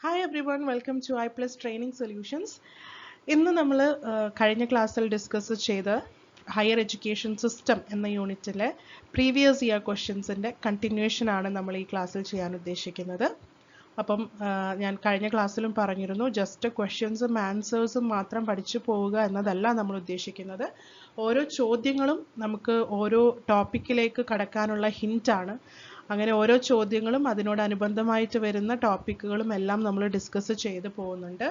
Hi everyone, welcome to iPlus Training Solutions. ഇന്ന് നമ്മൾ കഴിഞ്ഞ ക്ലാസ്സിൽ ഡിസ്കസ് ചെയ്ത ഹയർ എഡ്യൂക്കേഷൻ സിസ്റ്റം എന്ന യൂണിറ്റിലെ പ്രീവിയസ് ഇയർ ക്വസ്റ്റ്യൻസിൻ്റെ കണ്ടിന്യൂഷൻ ആണ് നമ്മൾ ഈ ക്ലാസ്സിൽ ചെയ്യാൻ ഉദ്ദേശിക്കുന്നത്. അപ്പം ഞാൻ കഴിഞ്ഞ ക്ലാസ്സിലും പറഞ്ഞിരുന്നു, ജസ്റ്റ് ക്വസ്റ്റ്യൻസും ആൻസേഴ്സും മാത്രം പഠിച്ചു പോവുക എന്നതല്ല നമ്മൾ ഉദ്ദേശിക്കുന്നത്. ഓരോ ചോദ്യങ്ങളും നമുക്ക് ഓരോ ടോപ്പിക്കിലേക്ക് കടക്കാനുള്ള ഹിൻ്റാണ്. അങ്ങനെ ഓരോ ചോദ്യങ്ങളും അതിനോടനുബന്ധമായിട്ട് വരുന്ന ടോപ്പിക്കുകളും എല്ലാം നമ്മൾ ഡിസ്കസ് ചെയ്ത് പോകുന്നുണ്ട്.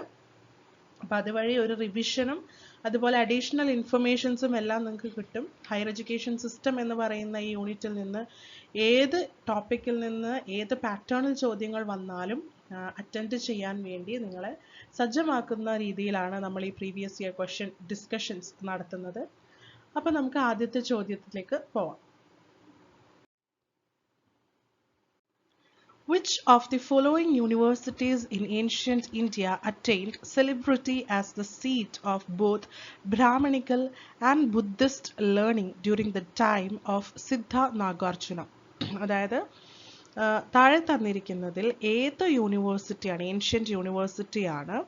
അപ്പം അതുവഴി ഒരു റിവിഷനും അതുപോലെ അഡീഷണൽ ഇൻഫർമേഷൻസും എല്ലാം നിങ്ങൾക്ക് കിട്ടും. ഹയർ എഡ്യൂക്കേഷൻ സിസ്റ്റം എന്ന് പറയുന്ന ഈ യൂണിറ്റിൽ നിന്ന് ഏത് ടോപ്പിക്കിൽ നിന്ന് ഏത് പാറ്റേണിൽ ചോദ്യങ്ങൾ വന്നാലും അറ്റൻഡ് ചെയ്യാൻ വേണ്ടി നിങ്ങളെ സജ്ജമാക്കുന്ന രീതിയിലാണ് നമ്മൾ ഈ പ്രീവിയസ് ഇയർ ക്വസ്റ്റ്യൻ ഡിസ്കഷൻസ് നടത്തുന്നത്. അപ്പം നമുക്ക് ആദ്യത്തെ ചോദ്യത്തിലേക്ക് പോവാം. Which of the following universities in ancient India attained celebrity as the seat of both Brahminical and Buddhist learning during the time of Siddha Nagarjuna? അതായത് താഴെ തന്നിരിക്കുന്നതിൽ ഏത് യൂണിവേഴ്സിറ്റിയാണ്, ഏൻഷ്യൻറ്റ് യൂണിവേഴ്സിറ്റിയാണ്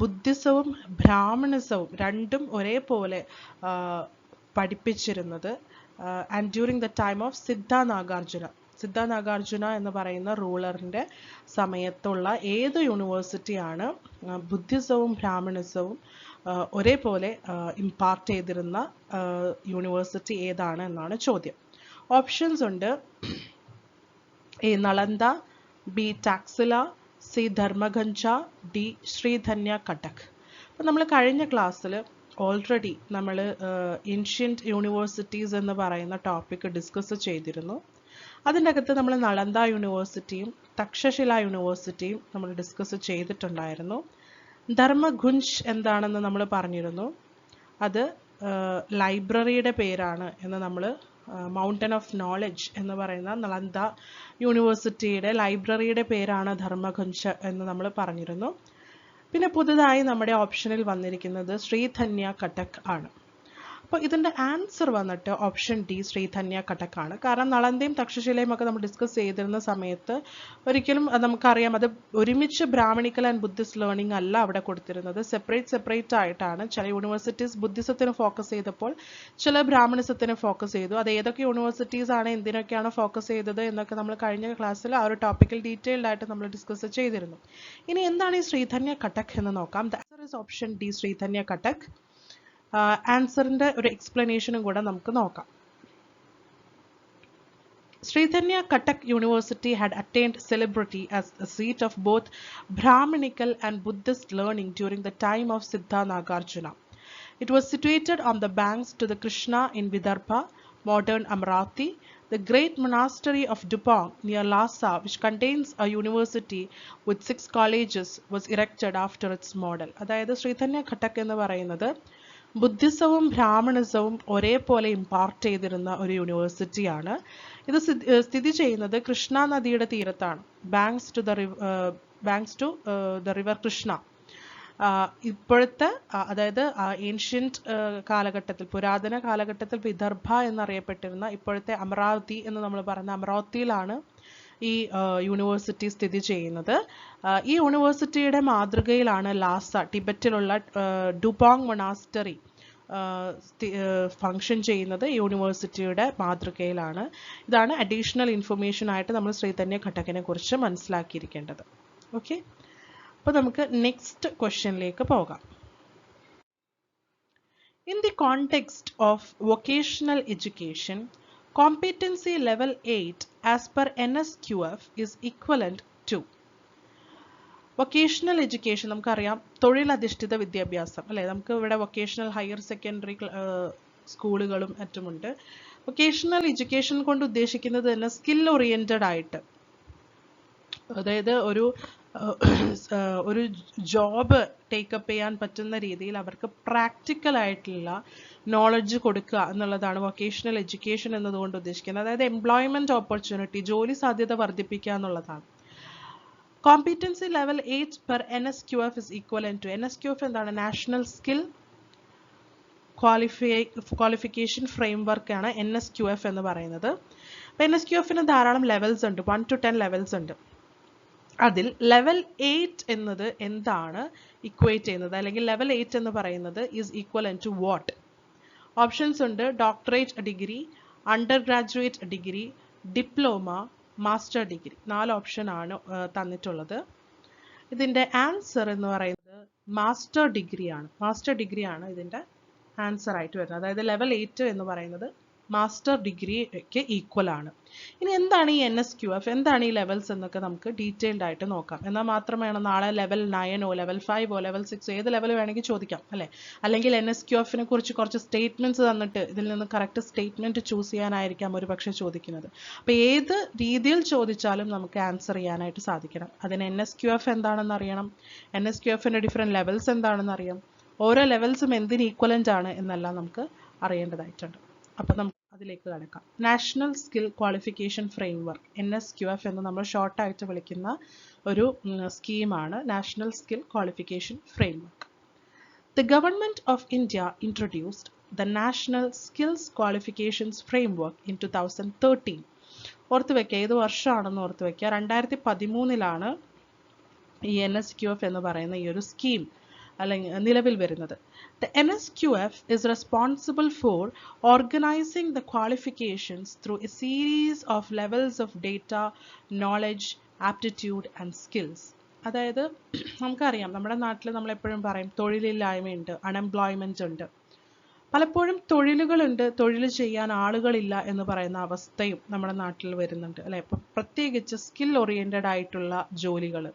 ബുദ്ധിസവും ബ്രാഹ്മണിസവും രണ്ടും ഒരേപോലെ പഠിപ്പിച്ചിരുന്നത് and during the time of Siddha Nagarjuna? Siddha Nagarjuna എന്ന് പറയുന്ന റൂളറിൻ്റെ സമയത്തുള്ള ഏത് യൂണിവേഴ്സിറ്റിയാണ് ബുദ്ധിസവും ബ്രാഹ്മണിസവും ഒരേപോലെ ഇമ്പാർട്ട് ചെയ്തിരുന്ന യൂണിവേഴ്സിറ്റി ഏതാണ് എന്നാണ് ചോദ്യം. ഓപ്ഷൻസ് ഉണ്ട്: A Nalanda, B Taxila, C Dharmaganja, D Sridhanya Kattak. അപ്പം നമ്മൾ കഴിഞ്ഞ ക്ലാസ്സിൽ ഓൾറെഡി നമ്മൾ ഏൻഷ്യൻറ്റ് യൂണിവേഴ്സിറ്റീസ് എന്ന് പറയുന്ന ടോപ്പിക്ക് ഡിസ്കസ് ചെയ്തിരുന്നു. അതിൻ്റെ അകത്ത് നമ്മൾ നളന്ദ യൂണിവേഴ്സിറ്റിയും തക്ഷശില യൂണിവേഴ്സിറ്റിയും നമ്മൾ ഡിസ്കസ് ചെയ്തിട്ടുണ്ടായിരുന്നു. ധർമ്മഗുഞ്ച് എന്താണെന്ന് നമ്മൾ പറഞ്ഞിരുന്നു. അത് ലൈബ്രറിയുടെ പേരാണ് എന്ന് നമ്മൾ മൗണ്ടൻ ഓഫ് നോളജ് എന്ന് പറയുന്ന നളന്ദ യൂണിവേഴ്സിറ്റിയുടെ ലൈബ്രറിയുടെ പേരാണ് ധർമ്മഗുഞ്ച് എന്ന് നമ്മൾ പറഞ്ഞിരുന്നു. പിന്നെ പുതുതായി നമ്മുടെ ഓപ്ഷനിൽ വന്നിരിക്കുന്നത് ശ്രീധന്യ കട്ടക് ആണ്. അപ്പോൾ ഇതിൻ്റെ ആൻസർ വന്നിട്ട് ഓപ്ഷൻ ഡി ശ്രീധന്യ കട്ടക് ആണ്. കാരണം നളന്ദയും തക്ഷശിലയും ഒക്കെ നമ്മൾ ഡിസ്കസ് ചെയ്തിരുന്ന സമയത്ത് ഒരിക്കലും നമുക്കറിയാം, അത് ഒരുമിച്ച് ബ്രാഹ്മണിക്കൽ ആൻഡ് ബുദ്ധിസ്റ്റ് ലേണിംഗ് അല്ല അവിടെ കൊടുത്തിരുന്നത്. സെപ്പറേറ്റ് ആയിട്ടാണ്. ചില യൂണിവേഴ്സിറ്റീസ് ബുദ്ധിസത്തിന് ഫോക്കസ് ചെയ്തപ്പോൾ ചില ബ്രാഹ്മണിസത്തിന് ഫോക്കസ് ചെയ്തു. അത് ഏതൊക്കെ യൂണിവേഴ്സിറ്റീസ് ആണ് എന്തിനൊക്കെയാണ് ഫോക്കസ് ചെയ്തത് എന്നൊക്കെ നമ്മൾ കഴിഞ്ഞ ക്ലാസ്സിൽ ആ ഒരു ടോപ്പിക്കിൽ ഡീറ്റെയിൽഡ് ആയിട്ട് നമ്മൾ ഡിസ്കസ് ചെയ്തിരുന്നു. ഇനി എന്താണ് ഈ ശ്രീധന്യ കട്ടക് എന്ന് നോക്കാം. The answer is option D Sridhanya Kattak. ആൻസറിൻ്റെ ഒരു എക്സ്പ്ലനേഷനും കൂടെ നമുക്ക് നോക്കാം. Sridhanya Katak University had attained celebrity as a seat of both Brahminical and Buddhist learning during the time of Siddha Nagarjuna. It was situated on the banks to the Krishna in Vidarbha, modern Amravati. The great monastery of Dupang near Lhasa, which contains a university with 6 colleges, was erected after its model. അതായത് ശ്രീധന്യ ഘട്ടക് എന്ന് പറയുന്നത് ബുദ്ധിസവും ബ്രാഹ്മണിസവും ഒരേപോലെ impart ചെയ്തിരുന്ന ഒരു യൂണിവേഴ്സിറ്റിയാണ്. ഇത് സ്ഥിതി ചെയ്യുന്നത് കൃഷ്ണ നദിയുടെ തീരത്താണ്. Banks to the river Krishna. ഇപ്പോഴത്തെ അതായത് ഏൻഷ്യൻറ്റ് കാലഘട്ടത്തിൽ, പുരാതന കാലഘട്ടത്തിൽ വിദർഭ എന്നറിയപ്പെട്ടിരുന്ന ഇപ്പോഴത്തെ അമരാവതി എന്ന് നമ്മൾ പറയുന്ന അമരാവതിയിലാണ് ഈ യൂണിവേഴ്സിറ്റി സ്ഥിതി ചെയ്യുന്നത്. ഈ യൂണിവേഴ്സിറ്റിയുടെ മാതൃകയിലാണ് ലാസ, ടിബറ്റിലുള്ള ഡുപോങ് മൊണാസ്റ്ററി ഫങ്ഷൻ ചെയ്യുന്നത്. യൂണിവേഴ്സിറ്റിയുടെ മാതൃകയിലാണ്. ഇതാണ് അഡീഷണൽ ഇൻഫർമേഷൻ ആയിട്ട് നമ്മൾ ശ്രീധന്യ ഘട്ടകിനെ കുറിച്ച് മനസ്സിലാക്കിയിരിക്കേണ്ടത്. ഓക്കെ, അപ്പോൾ നമുക്ക് നെക്സ്റ്റ് ക്വസ്റ്റ്യനിലേക്ക് പോകാം. In the context of vocational education, competency level 8 as per NSQF is equivalent to vocational education. നമുക്കറിയാം, തൊഴിലധിഷ്ഠിത വിദ്യാഭ്യാസം അല്ലേ. നമുക്ക് ഇവിടെ വൊക്കേഷണൽ ഹയർ സെക്കൻഡറി സ്കൂളുകളും മറ്റുമുണ്ട്. വൊക്കേഷണൽ എഡ്യൂക്കേഷൻ കൊണ്ട് ഉദ്ദേശിക്കുന്നത് തന്നെ സ്കിൽ ഓറിയൻറ്റഡ് ആയിട്ട്, അതായത് ഒരു ജോബ് ടേക്കപ്പ് ചെയ്യാൻ പറ്റുന്ന രീതിയിൽ അവർക്ക് പ്രാക്ടിക്കൽ ആയിട്ടുള്ള നോളജ് കൊടുക്കുക എന്നുള്ളതാണ് വൊക്കേഷണൽ എഡ്യൂക്കേഷൻ എന്നതുകൊണ്ട് ഉദ്ദേശിക്കുന്നത്. അതായത് എംപ്ലോയ്മെൻറ്റ് ഓപ്പർച്യൂണിറ്റി, ജോലി സാധ്യത വർദ്ധിപ്പിക്കുക എന്നുള്ളതാണ്. Competency level 8 per NSQF is equivalent to, NSQF എന്താണ്? നാഷണൽ സ്കിൽ ക്വാളിഫിക്കേഷൻ ഫ്രെയിംവർക്ക് ആണ് NSQF എന്ന് പറയുന്നത്. അപ്പോൾ NSQFന് ധാരാളം ലെവൽസ് ഉണ്ട്, 1 to 10 ലെവൽസ് ഉണ്ട്. അതിൽ ലെവൽ 8 എന്നത് എന്താണ് ഇക്വേറ്റ് ചെയ്യുന്നത്, അല്ലെങ്കിൽ ലെവൽ 8 എന്ന് പറയുന്നത് is equal to what? Options ഉണ്ട്: doctorate degree, under graduate degree, diploma, master degree. 4 option ആണ് തന്നിട്ടുള്ളത്. ഇതിൻ്റെ ആൻസർ എന്ന് പറയുന്നത് മാസ്റ്റർ ഡിഗ്രി ആണ്. മാസ്റ്റർ ഡിഗ്രി ആണ് ഇതിൻ്റെ ആൻസർ ആയിട്ട് വരുന്നത്. അതായത് ലെവൽ 8 എന്ന് പറയുന്നത് മാസ്റ്റർ ഡിഗ്രിക്ക് ഈക്വൽ ആണ്. ഇനി എന്താണ് ഈ NSQF, എന്താണ് ഈ ലെവൽസ് എന്നൊക്കെ നമുക്ക് ഡീറ്റെയിൽഡ് ആയിട്ട് നോക്കാം. എന്നാൽ മാത്രമാണ് നാളെ ലെവൽ 9 ലെവൽ 5 ലെവൽ 6 ഏത് ലെവൽ വേണമെങ്കിൽ ചോദിക്കാം അല്ലേ. അല്ലെങ്കിൽ NSQFനെ കുറിച്ച് കുറച്ച് സ്റ്റേറ്റ്മെന്റ്സ് തന്നിട്ട് ഇതിൽ നിന്ന് കറക്റ്റ് സ്റ്റേറ്റ്മെന്റ് ചൂസ് ചെയ്യാനായിരിക്കാം ഒരു പക്ഷേ ചോദിക്കുന്നത്. അപ്പോൾ ഏത് രീതിയിൽ ചോദിച്ചാലും നമുക്ക് ആൻസർ ചെയ്യാനായിട്ട് സാധിക്കണം. അതിന് NSQF എന്താണെന്ന് അറിയണം, NSQFന്റെ ഡിഫറെൻറ്റ് ലെവൽസ് എന്താണെന്ന് അറിയാം, ഓരോ ലെവൽസും എന്തിന് ഈക്വലൻ്റ് ആണ് എന്നെല്ലാം നമുക്ക് അറിയേണ്ടതായിട്ടുണ്ട്. അപ്പോൾ നമുക്ക് അതിലേക്ക് കടക്കാം. National skill qualification framework, NSQF എന്ന് നമ്മൾ ഷോർട്ടായിട്ട് വിളിക്കുന്ന ഒരു സ്കീമാണ് national skill qualification framework. The Government of India introduced the National Skills Qualifications Framework in 2013. ഓർത്ത് വയ്ക്കുക, ഏത് വർഷമാണെന്ന് ഓർത്ത് വയ്ക്കുക. 2013 ഈ NSQF എന്ന് പറയുന്ന ഈ ഒരു സ്കീം അല്ലെങ്കിൽ നിലവിൽ വരുന്നത്. The NSQF is responsible for organizing the qualifications through a series of levels of data, knowledge, aptitude and skills. അതായത് നമുക്കറിയാം, നമ്മുടെ നാട്ടിൽ നമ്മൾ എപ്പോഴും പറയും തൊഴിലില്ലായ്മയുണ്ട്, അൺഎംപ്ലോയ്മെന്റ് ഉണ്ട്. പലപ്പോഴും തൊഴിലുകളുണ്ട്, തൊഴിൽ ചെയ്യാൻ ആളുകളില്ല എന്ന് പറയുന്ന അവസ്ഥയും നമ്മുടെ നാട്ടിൽ വരുന്നുണ്ട് അല്ലെ. ഇപ്പം പ്രത്യേകിച്ച് സ്കിൽ ഓറിയന്റഡ് ആയിട്ടുള്ള ജോലികൾ.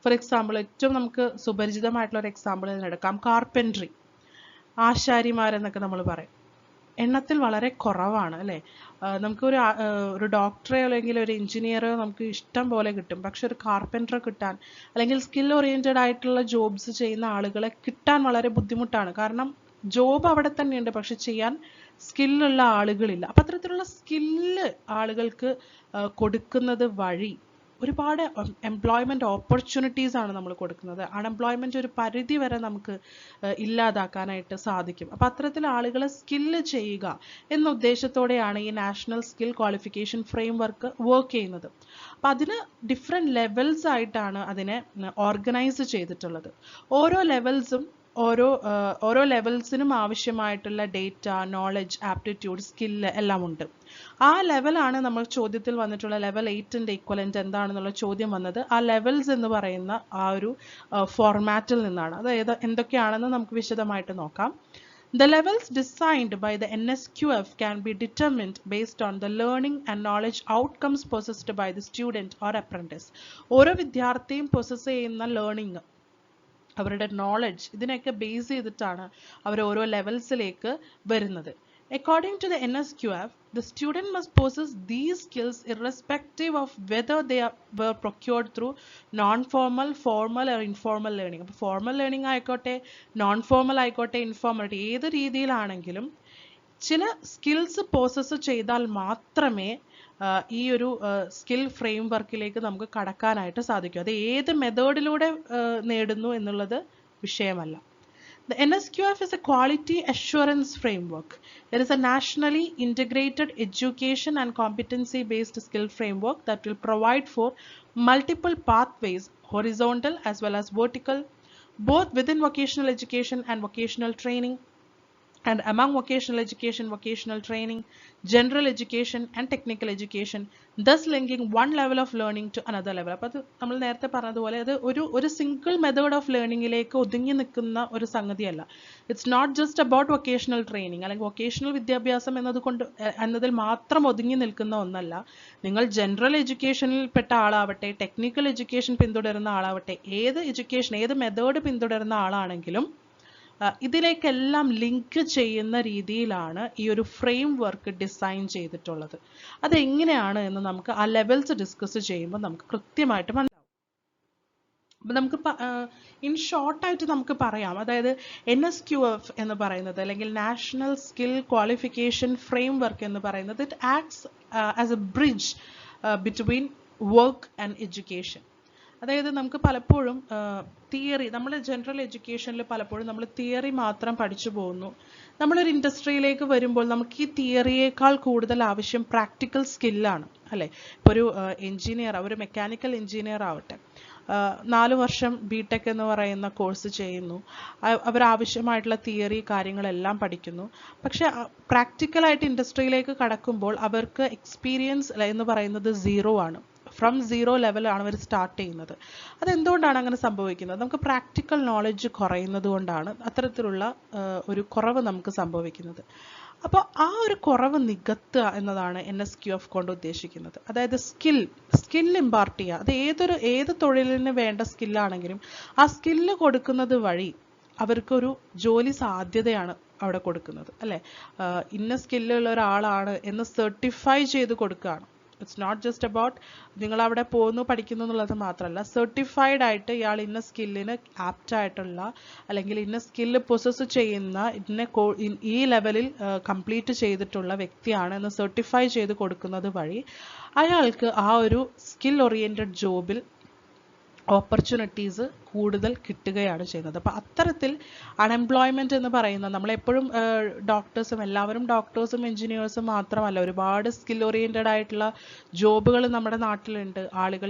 ഫോർ എക്സാമ്പിൾ, ഏറ്റവും നമുക്ക് സുപരിചിതമായിട്ടുള്ള ഒരു എക്സാമ്പിൾ ഇതിനെടുക്കാം. കാർപ്പൻട്രി, ആശാരിമാരെന്നൊക്കെ നമ്മൾ പറയും. എണ്ണത്തിൽ വളരെ കുറവാണ് അല്ലേ. ഒരു ഡോക്ടറെയോ അല്ലെങ്കിൽ ഒരു എഞ്ചിനീയറോ നമുക്ക് ഇഷ്ടം പോലെ കിട്ടും. പക്ഷെ ഒരു കാർപ്പൻറ്ററെ കിട്ടാൻ അല്ലെങ്കിൽ സ്കിൽ ഓറിയന്റഡ് ആയിട്ടുള്ള ജോബ്സ് ചെയ്യുന്ന ആളുകളെ കിട്ടാൻ വളരെ ബുദ്ധിമുട്ടാണ്. കാരണം ജോബ് അവിടെ തന്നെയുണ്ട്, പക്ഷെ ചെയ്യാൻ സ്കില്ലുള്ള ആളുകളില്ല. അപ്പം അത്തരത്തിലുള്ള സ്കില്ല് ആളുകൾക്ക് കൊടുക്കുന്നത് വഴി ഒരുപാട് എംപ്ലോയ്മെൻറ്റ് ഓപ്പർച്യൂണിറ്റീസ് ആണ് നമ്മൾ കൊടുക്കുന്നത്. അൺഎംപ്ലോയ്മെൻറ്റ് ഒരു പരിധി വരെ നമുക്ക് ഇല്ലാതാക്കാനായിട്ട് സാധിക്കും. അപ്പം അത്തരത്തിൽ ആളുകളെ സ്കില്ല് ചെയ്യുക എന്ന ഉദ്ദേശത്തോടെയാണ് ഈ national skill qualification framework work ചെയ്യുന്നത്. അപ്പം അതിന് ഡിഫറെൻറ്റ് ലെവൽസ് ആയിട്ടാണ് അതിനെ ഓർഗനൈസ് ചെയ്തിട്ടുള്ളത്. ഓരോ ലെവൽസും ഓരോ ലെവൽസിനും ആവശ്യമായിട്ടുള്ള ഡേറ്റ, നോളജ്, ആപ്റ്റിറ്റ്യൂഡ്, സ്കില്ല് എല്ലാം ഉണ്ട്. ആ ലെവലാണ് നമ്മൾ ചോദ്യത്തിൽ വന്നിട്ടുള്ള ലെവൽ 8ന്റെ ഇക്വലന്റ് എന്താണെന്നുള്ള ചോദ്യം വന്നത് ആ ലെവൽസ് എന്ന് പറയുന്ന ആ ഒരു ഫോർമാറ്റിൽ നിന്നാണ്. അത് എന്തൊക്കെയാണെന്ന് നമുക്ക് വിശദമായിട്ട് നോക്കാം. The levels designed by the NSQF can be determined based on the learning and knowledge outcomes possessed by the student or apprentice. ഓരോ വിദ്യാർത്ഥിയും പൊസസ് ചെയ്യുന്ന ലേണിംഗ്, അവരുടെ നോളജ്, ഇതിനൊക്കെ ബേസ് ചെയ്തിട്ടാണ് അവർ ഓരോ ലെവൽസിലേക്ക് വരുന്നത്. According to the NSQF, the student must possess these skills irrespective of whether they were procured through non-formal, formal or informal learning. അപ്പോൾ formal learning ആയിക്കോട്ടെ, നോൺ ഫോർമൽ ആയിക്കോട്ടെ, ഇൻഫോർമൽ, ഏത് രീതിയിലാണെങ്കിലും ചില സ്കിൽസ് പോസസ് ചെയ്താൽ മാത്രമേ ഈ ഒരു സ്കിൽ ഫ്രെയിം വർക്കിലേക്ക് നമുക്ക് കടക്കാനായിട്ട് സാധിക്കും. അത് ഏത് മെത്തേഡിലൂടെ നേടുന്നു എന്നുള്ളത് വിഷയമല്ല. The NSQF is a quality assurance framework. It is a nationally integrated education and competency-based skill framework that will provide for multiple pathways, horizontal as well as vertical, both within vocational education and vocational training, and among vocational education, vocational training, general education and technical education, thus linking one level of learning to another level. അപ്പോൾ അത് നമ്മൾ നേരത്തെ പറഞ്ഞതുപോലെ അത് ഒരു single method of ലേണിംഗിലേക്ക് ഒതുങ്ങി നിൽക്കുന്ന ഒരു സംഗതിയല്ല. It's not just about vocational training അല്ലെങ്കിൽ വൊക്കേഷണൽ വിദ്യാഭ്യാസം എന്നതിൽ മാത്രം ഒതുങ്ങി നിൽക്കുന്ന ഒന്നല്ല. നിങ്ങൾ ജനറൽ എഡ്യൂക്കേഷനിൽ പെട്ട ആളാവട്ടെ, ടെക്നിക്കൽ എഡ്യൂക്കേഷൻ പിന്തുടരുന്ന ആളാവട്ടെ, ഏത് മെത്തേഡ് പിന്തുടരുന്ന ആളാണെങ്കിലും ഇതിലേക്കെല്ലാം ലിങ്ക് ചെയ്യുന്ന രീതിയിലാണ് ഈ ഒരു ഫ്രെയിം വർക്ക് ഡിസൈൻ ചെയ്തിട്ടുള്ളത്. അതെങ്ങനെയാണ് എന്ന് നമുക്ക് ആ ലെവൽസ് ഡിസ്കസ് ചെയ്യുമ്പോൾ നമുക്ക് കൃത്യമായിട്ട് മനസ്സിലാവും. അപ്പം നമുക്ക് ഇൻ ഷോർട്ടായിട്ട് നമുക്ക് പറയാം, അതായത് NSQF എന്ന് പറയുന്നത് അല്ലെങ്കിൽ national skill qualification frame work എന്ന് പറയുന്നത് it acts as A bridge between work and education. അതായത് നമുക്ക് പലപ്പോഴും തിയറി, നമ്മൾ ജനറൽ എഡ്യൂക്കേഷനിൽ പലപ്പോഴും നമ്മൾ തിയറി മാത്രം പഠിച്ചു പോകുന്നു. നമ്മളൊരു ഇൻഡസ്ട്രിയിലേക്ക് വരുമ്പോൾ നമുക്ക് ഈ തിയറിയേക്കാൾ കൂടുതൽ ആവശ്യം പ്രാക്ടിക്കൽ സ്കില്ലാണ് അല്ലേ. ഇപ്പോൾ ഒരു എഞ്ചിനീയർ, ഒരു മെക്കാനിക്കൽ എഞ്ചിനീയർ ആവട്ടെ, 4 വർഷം ബിടെക് എന്ന് പറയുന്ന കോഴ്സ് ചെയ്യുന്നു, അവരാവശ്യമായിട്ടുള്ള തിയറി കാര്യങ്ങളെല്ലാം പഠിക്കുന്നു. പക്ഷെ പ്രാക്ടിക്കലായിട്ട് ഇൻഡസ്ട്രിയിലേക്ക് കടക്കുമ്പോൾ അവർക്ക് എക്സ്പീരിയൻസ് എന്ന് പറയുന്നത് 0 ആണ്. ഫ്രം 0 ലെവലാണ് അവർ സ്റ്റാർട്ട് ചെയ്യുന്നത്. അതെന്തുകൊണ്ടാണ് അങ്ങനെ സംഭവിക്കുന്നത്? നമുക്ക് പ്രാക്ടിക്കൽ നോളജ് കുറയുന്നത് കൊണ്ടാണ് അത്തരത്തിലുള്ള ഒരു കുറവ് നമുക്ക് സംഭവിക്കുന്നത്. അപ്പോൾ ആ ഒരു കുറവ് നികത്തുക എന്നതാണ് NSQF കൊണ്ട് ഉദ്ദേശിക്കുന്നത്. അതായത് സ്കിൽ ഇമ്പാർട്ട് ചെയ്യുക. അത് ഏത് തൊഴിലിന് വേണ്ട സ്കില്ലാണെങ്കിലും ആ സ്കില്ല് കൊടുക്കുന്നത് വഴി അവർക്കൊരു ജോലി സാധ്യതയാണ് അവിടെ കൊടുക്കുന്നത് അല്ലേ. ഇന്ന സ്കില്ലുള്ള ഒരാളാണ് എന്ന് സർട്ടിഫൈ ചെയ്ത് കൊടുക്കുകയാണ്. ഇറ്റ്സ് നോട്ട് ജസ്റ്റ് അബൌട്ട് നിങ്ങൾ അവിടെ പോകുന്നു പഠിക്കുന്നു എന്നുള്ളത് മാത്രമല്ല, സർട്ടിഫൈഡ് ആയിട്ട് ഇയാൾ ഇന്ന സ്കില്ലിന് ആപ്റ്റ് ആയിട്ടുള്ള അല്ലെങ്കിൽ ഇന്ന സ്കില്ല് പൊസസ് ചെയ്യുന്ന ഈ ലെവലിൽ കംപ്ലീറ്റ് ചെയ്തിട്ടുള്ള വ്യക്തിയാണ് എന്ന് സർട്ടിഫൈ ചെയ്ത് കൊടുക്കുന്നത് വഴി അയാൾക്ക് ആ ഒരു സ്കിൽ ഓറിയൻറ്റഡ് ജോബിൽ ഓപ്പർച്യൂണിറ്റീസ് കൂടുതൽ കിട്ടുകയാണ് ചെയ്യുന്നത്. അപ്പോൾ അത്തരത്തിൽ അൺഎംപ്ലോയ്മെൻറ്റ് എന്ന് പറയുന്ന, നമ്മളെപ്പോഴും എല്ലാവരും ഡോക്ടേഴ്സും എഞ്ചിനീയേഴ്സും മാത്രമല്ല, ഒരുപാട് സ്കിൽ ഓറിയൻറ്റഡ് ആയിട്ടുള്ള ജോബുകൾ നമ്മുടെ നാട്ടിലുണ്ട്. ആളുകൾ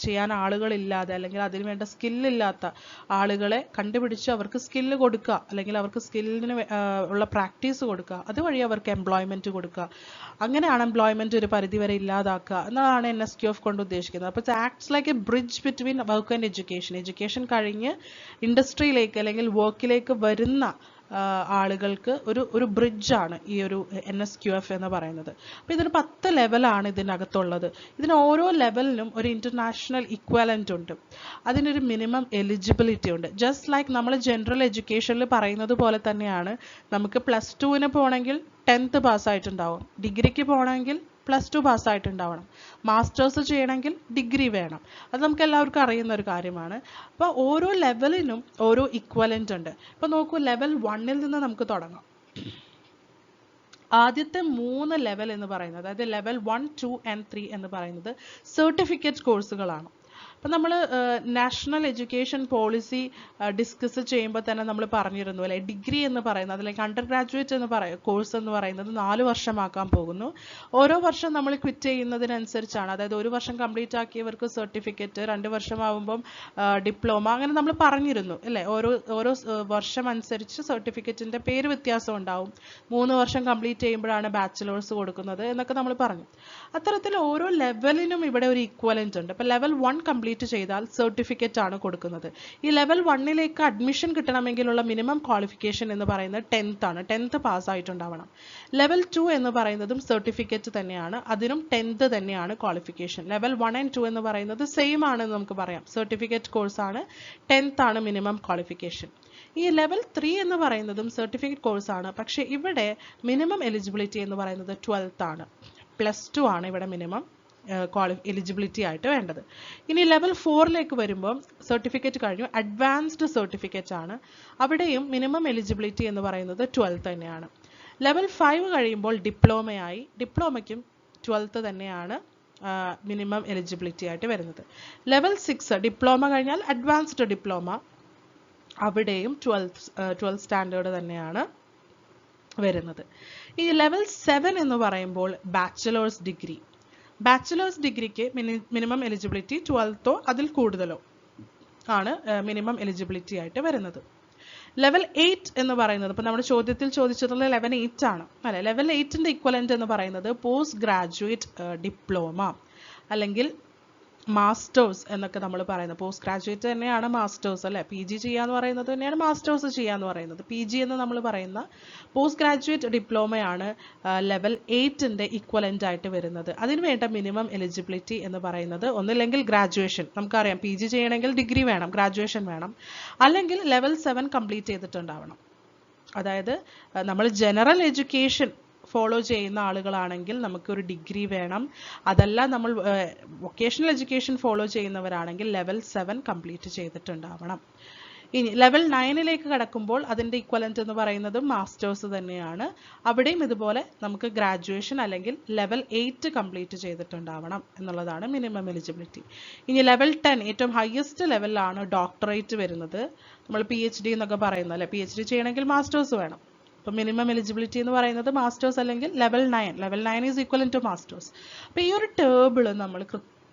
ചെയ്യാൻ ആളുകളില്ലാതെ അല്ലെങ്കിൽ അതിന് വേണ്ട സ്കില്ലില്ലാത്ത ആളുകളെ കണ്ടുപിടിച്ച് അവർക്ക് സ്കില്ല് കൊടുക്കുക, അല്ലെങ്കിൽ അവർക്ക് സ്കില്ലിന് ഉള്ള പ്രാക്ടീസ് കൊടുക്കുക, അതുവഴി അവർക്ക് എംപ്ലോയ്മെൻറ്റ് കൊടുക്കുക. അങ്ങനെ അൺഎംപ്ലോയ്മെൻറ്റ് ഒരു പരിധിവരെ ഇല്ലാതാക്കുക എന്നതാണ് NSQF കൊണ്ട് ഉദ്ദേശിക്കുന്നത്. അപ്പോൾ it acts like A bridge between work and education കഴിഞ്ഞ് ഇൻഡസ്ട്രിയിലേക്ക് അല്ലെങ്കിൽ വർക്കിലേക്ക് വരുന്ന ആളുകൾക്ക് ഒരു ബ്രിഡ്ജാണ് ഈ ഒരു NSQF എന്ന് പറയുന്നത്. അപ്പോൾ ഇതിന് 10 ലെവലാണ് ഇതിനകത്തുള്ളത്. ഇതിന് ഓരോ ലെവലിനും ഒരു ഇൻ്റർനാഷണൽ ഇക്വലൻ്റ് ഉണ്ട്. അതിനൊരു മിനിമം എലിജിബിലിറ്റി ഉണ്ട്. ജസ്റ്റ് ലൈക്ക് നമ്മൾ ജനറൽ എഡ്യൂക്കേഷനിൽ പറയുന്നത് പോലെ തന്നെയാണ്. നമുക്ക് +2 പോകണമെങ്കിൽ 10th പാസ്സായിട്ടുണ്ടാവും, ഡിഗ്രിക്ക് പോകണമെങ്കിൽ +2 പാസ്സായിട്ടുണ്ടാവണം, മാസ്റ്റേഴ്സ് ചെയ്യണമെങ്കിൽ ഡിഗ്രി വേണം. അത് നമുക്ക് എല്ലാവർക്കും അറിയുന്ന ഒരു കാര്യമാണ്. അപ്പോൾ ഓരോ ലെവലിനും ഓരോ ഇക്വലൻ്റ് ഉണ്ട്. ഇപ്പോൾ നോക്കൂ, ലെവൽ 1 നിന്ന് നമുക്ക് തുടങ്ങാം. ആദ്യത്തെ 3 ലെവൽ എന്ന് പറയുന്നത്, അതായത് ലെവൽ 1, 2 and 3 എന്ന് പറയുന്നത് സർട്ടിഫിക്കറ്റ് കോഴ്സുകളാണ്. അപ്പം നമ്മൾ നാഷണൽ എഡ്യൂക്കേഷൻ പോളിസി ഡിസ്കസ് ചെയ്യുമ്പോൾ തന്നെ നമ്മൾ പറഞ്ഞിരുന്നു അല്ലേ, ഡിഗ്രി എന്ന് പറയുന്നത് അല്ലെങ്കിൽ അണ്ടർ ഗ്രാജുവേറ്റ് കോഴ്സ് എന്ന് പറയുന്നത് 4 വർഷമാക്കാൻ പോകുന്നു. ഓരോ വർഷം നമ്മൾ ക്വിറ്റ് ചെയ്യുന്നതിനനുസരിച്ചാണ്, അതായത് 1 വർഷം കംപ്ലീറ്റ് ആക്കിയവർക്ക് സർട്ടിഫിക്കറ്റ്, 2 വർഷമാകുമ്പം ഡിപ്ലോമ, അങ്ങനെ നമ്മൾ പറഞ്ഞിരുന്നു അല്ലേ. ഓരോ വർഷം അനുസരിച്ച് സർട്ടിഫിക്കറ്റിൻ്റെ പേര് വ്യത്യാസം ഉണ്ടാവും. 3 വർഷം കംപ്ലീറ്റ് ചെയ്യുമ്പോഴാണ് ബാച്ചിലേഴ്സ് കൊടുക്കുന്നത് എന്നൊക്കെ നമ്മൾ പറഞ്ഞു. അത്തരത്തിൽ ഓരോ ലെവലിനും ഇവിടെ ഒരു ഇക്വലൻ്റ് ഉണ്ട്. അപ്പോൾ ലെവൽ 1 കംപ്ലീറ്റ് ചെയ്താൽ സർട്ടിഫിക്കറ്റ് ആണ് കൊടുക്കുന്നത്. ഈ ലെവൽ 1ലേക്ക് അഡ്മിഷൻ കിട്ടണമെങ്കിലുള്ള മിനിമം ക്വാളിഫിക്കേഷൻ എന്ന് പറയുന്നത് 10th ആണ്. 10th പാസ്സായിട്ടുണ്ടാവണം. ലെവൽ 2 എന്ന് പറയുന്നതും സർട്ടിഫിക്കറ്റ് തന്നെയാണ്, അതിനും 10th തന്നെയാണ് ക്വാളിഫിക്കേഷൻ. ലെവൽ 1 and 2 എന്ന് പറയുന്നത് സെയിം ആണെന്ന് നമുക്ക് പറയാം, സർട്ടിഫിക്കറ്റ് കോഴ്സാണ്, 10th ആണ് മിനിമം ക്വാളിഫിക്കേഷൻ. ഈ ലെവൽ 3 എന്ന് പറയുന്നതും സർട്ടിഫിക്കറ്റ് കോഴ്സാണ്, പക്ഷേ ഇവിടെ മിനിമം എലിജിബിലിറ്റി എന്ന് പറയുന്നത് 12th ആണ്. +2 ആണ് ഇവിടെ മിനിമം എലിജിബിലിറ്റി ആയിട്ട് വേണ്ടത്. ഇനി ലെവൽ 4ലേക്ക് വരുമ്പോൾ സർട്ടിഫിക്കറ്റ് കഴിഞ്ഞു, അഡ്വാൻസ്ഡ് സർട്ടിഫിക്കറ്റ് ആണ്. അവിടെയും മിനിമം എലിജിബിലിറ്റി എന്ന് പറയുന്നത് 12th തന്നെയാണ്. ലെവൽ 5 കഴിയുമ്പോൾ ഡിപ്ലോമയായി, ഡിപ്ലോമയ്ക്കും 12th തന്നെയാണ് മിനിമം എലിജിബിലിറ്റി ആയിട്ട് വരുന്നത്. ലെവൽ 6 ഡിപ്ലോമ കഴിഞ്ഞാൽ അഡ്വാൻസ്ഡ് ഡിപ്ലോമ, അവിടെയും 12th സ്റ്റാൻഡേർഡ് തന്നെയാണ് വരുന്നത്. ഈ ലെവൽ 7 എന്ന് പറയുമ്പോൾ ബാച്ചിലേഴ്സ് ഡിഗ്രിക്ക് മിനിമം എലിജിബിലിറ്റി 12th അതിൽ കൂടുതലോ ആണ് മിനിമം എലിജിബിലിറ്റി ആയിട്ട് വരുന്നത്. ലെവൽ 8 എന്ന് പറയുന്നത്, ഇപ്പോൾ നമ്മുടെ ചോദ്യത്തിൽ ചോദിച്ചിട്ടുള്ള ലെവൽ 8 ആണ് അല്ലെ. ലെവൽ 8ന്റെ ഇക്വലൻ്റ് എന്ന് പറയുന്നത് പോസ്റ്റ് ഗ്രാജുവേറ്റ് ഡിപ്ലോമ അല്ലെങ്കിൽ മാസ്റ്റേഴ്സ് എന്നൊക്കെ നമ്മൾ പറയുന്നത്. പോസ്റ്റ് ഗ്രാജുവേറ്റ് തന്നെയാണ് മാസ്റ്റേഴ്സ് അല്ലേ. PG ചെയ്യാന്ന് പറയുന്നത് തന്നെയാണ് മാസ്റ്റേഴ്സ് ചെയ്യാന്ന് പറയുന്നത്. PG എന്ന് നമ്മൾ പറയുന്ന പോസ്റ്റ് ഗ്രാജുവേറ്റ് ഡിപ്ലോമയാണ് ലെവൽ 8ന്റെ ഇക്വലൻ്റ് ആയിട്ട് വരുന്നത്. അതിന് വേണ്ട മിനിമം എലിജിബിലിറ്റി എന്ന് പറയുന്നത് ഒന്നില്ലെങ്കിൽ ഗ്രാജുവേഷൻ, നമുക്കറിയാം PG ചെയ്യണമെങ്കിൽ ഡിഗ്രി വേണം, ഗ്രാജുവേഷൻ വേണം, അല്ലെങ്കിൽ ലെവൽ 7 കംപ്ലീറ്റ് ചെയ്തിട്ടുണ്ടാവണം. അതായത് നമ്മൾ ജനറൽ എഡ്യൂക്കേഷൻ ഫോളോ ചെയ്യുന്ന ആളുകളാണെങ്കിൽ നമുക്കൊരു ഡിഗ്രി വേണം. അതല്ല നമ്മൾ വൊക്കേഷണൽ എഡ്യൂക്കേഷൻ ഫോളോ ചെയ്യുന്നവരാണെങ്കിൽ ലെവൽ 7 കംപ്ലീറ്റ് ചെയ്തിട്ടുണ്ടാവണം. ഇനി ലെവൽ 9ലേക്ക് കടക്കുമ്പോൾ അതിൻ്റെ ഇക്വലന്റ് എന്ന് പറയുന്നത് മാസ്റ്റേഴ്സ് തന്നെയാണ്. അവിടെയും ഇതുപോലെ നമുക്ക് ഗ്രാജുവേഷൻ അല്ലെങ്കിൽ ലെവൽ 8 കംപ്ലീറ്റ് ചെയ്തിട്ടുണ്ടാവണം എന്നുള്ളതാണ് മിനിമം എലിജിബിലിറ്റി. ഇനി ലെവൽ 10 ഏറ്റവും ഹയസ്റ്റ് ലെവലിലാണ് ഡോക്ടറേറ്റ് വരുന്നത്. നമ്മൾ PhD എന്നൊക്കെ പറയുന്നത് അല്ലേ, PhD ചെയ്യണമെങ്കിൽ മാസ്റ്റേഴ്സ് വേണം. അപ്പോൾ മിനിമം എലിജിബിലിറ്റി എന്ന് പറയുന്നത് മാസ്റ്റേഴ്സ് അല്ലെങ്കിൽ level 9 is equal to masters. അപ്പോൾ ഈ ഒരു ടേബിൾ നമ്മൾ